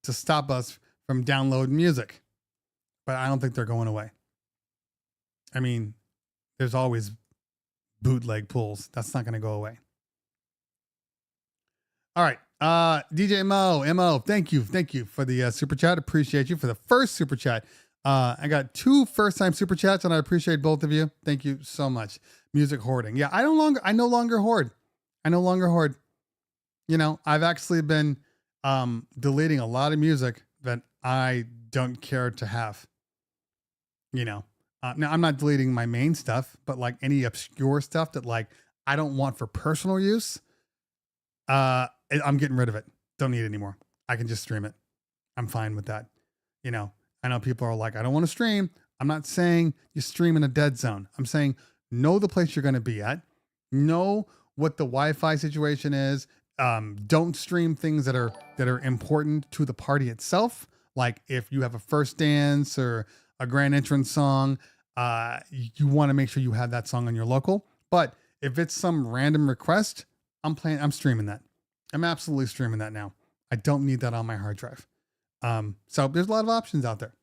to stop us from downloading music. But I don't think they're going away. I mean, there's always bootleg pools. That's not going to go away. All right. DJ Mo, thank you for the super chat. Appreciate you for the first super chat. I got 2 first-time super chats, and I appreciate both of you. Thank you so much. Music hoarding. Yeah, I no longer hoard. You know, I've actually been deleting a lot of music that I don't care to have. You know, now I'm not deleting my main stuff, but like any obscure stuff that like I don't want for personal use, I'm getting rid of it. Don't need it anymore. I can just stream it. I'm fine with that. You know, I know people are like, I don't want to stream. I'm not saying you stream in a dead zone. I'm saying know the place you're going to be at. Know what the Wi-Fi situation is. Don't stream things that are important to the party itself. Like if you have a first dance or a grand entrance song, you want to make sure you have that song on your local. But if it's some random request, I'm streaming that. I'm absolutely streaming that now. I don't need that on my hard drive. So there's a lot of options out there.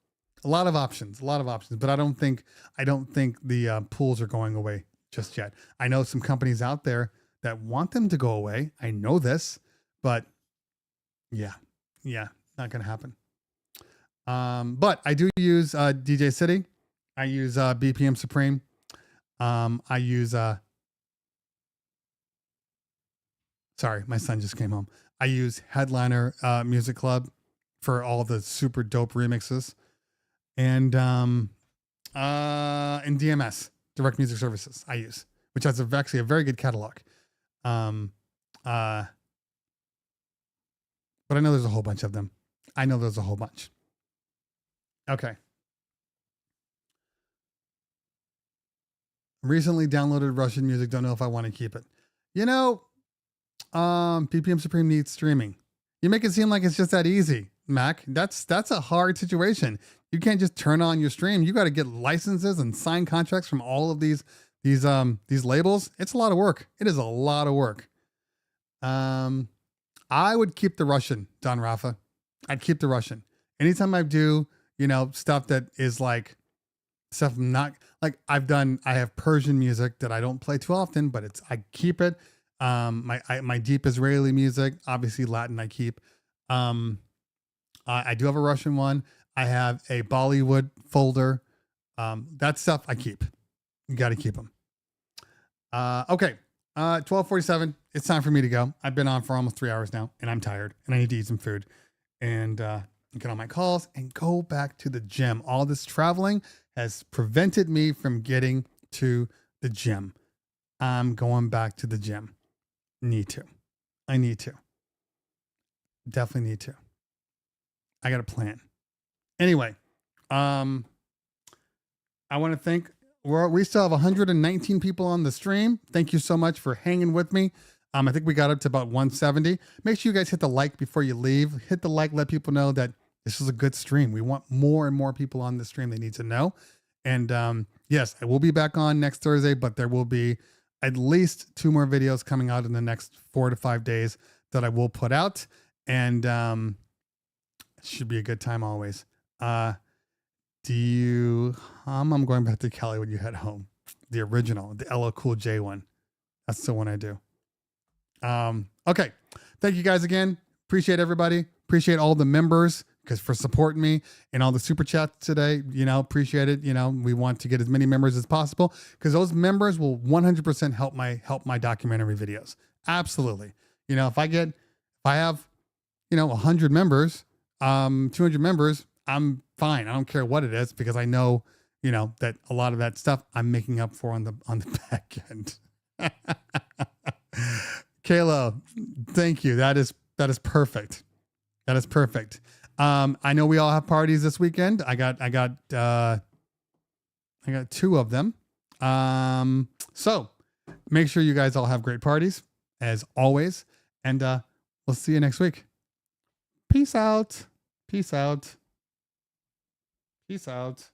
A lot of options, but I don't think the pools are going away just yet. I know some companies out there that want them to go away. I know this, but yeah, not going to happen. But I do use DJ City. I use BPM Supreme. I use sorry, my son just came home. I use Headliner Music Club for all the super dope remixes. And DMS, Direct Music Services, I use, which has actually a very good catalog. But I know there's a whole bunch of them. Okay. Recently downloaded Russian music. Don't know if I want to keep it. You know, BPM Supreme needs streaming. You make it seem like it's just that easy, Mac. That's a hard situation. You can't just turn on your stream. You got to get licenses and sign contracts from all of these labels. It's a lot of work. It is a lot of work. I would keep the Russian, Don Rafa. I'd keep the Russian. Anytime I do, you know, stuff that is like stuff not like I have Persian music that I don't play too often, but I keep it. My deep Israeli music, obviously Latin I keep. I do have a Russian one. I have a Bollywood folder. That stuff I keep. You got to keep them. Okay. 12:47. It's time for me to go. I've been on for almost 3 hours now and I'm tired and I need to eat some food and get on my calls and go back to the gym. All this traveling has prevented me from getting to the gym. I'm going back to the gym. I need to. Definitely need to. I got a plan. Anyway, I want to thank, we still have 119 people on the stream. Thank you so much for hanging with me. I think we got up to about 170. Make sure you guys hit the like before you leave. Hit the like, let people know that this is a good stream. We want more and more people on the stream. They need to know. And yes, I will be back on next Thursday, but there will be at least 2 more videos coming out in the next 4 to 5 days that I will put out. And it should be a good time always. I'm going back to Cali when you head home. The original, the LL Cool J one. That's the one I do. Okay. Thank you guys again. Appreciate everybody. Appreciate all the members for supporting me and all the super chats today. You know, appreciate it. You know, we want to get as many members as possible because those members will 100% help my documentary videos. Absolutely. You know, if I have, 100 members, 200 members, I'm fine. I don't care what it is because I know, that a lot of that stuff I'm making up for on the back end. Kayla, thank you. That is perfect. That is perfect. I know we all have parties this weekend. I got 2 of them. So make sure you guys all have great parties as always. And, we'll see you next week. Peace out. Peace out. Peace out.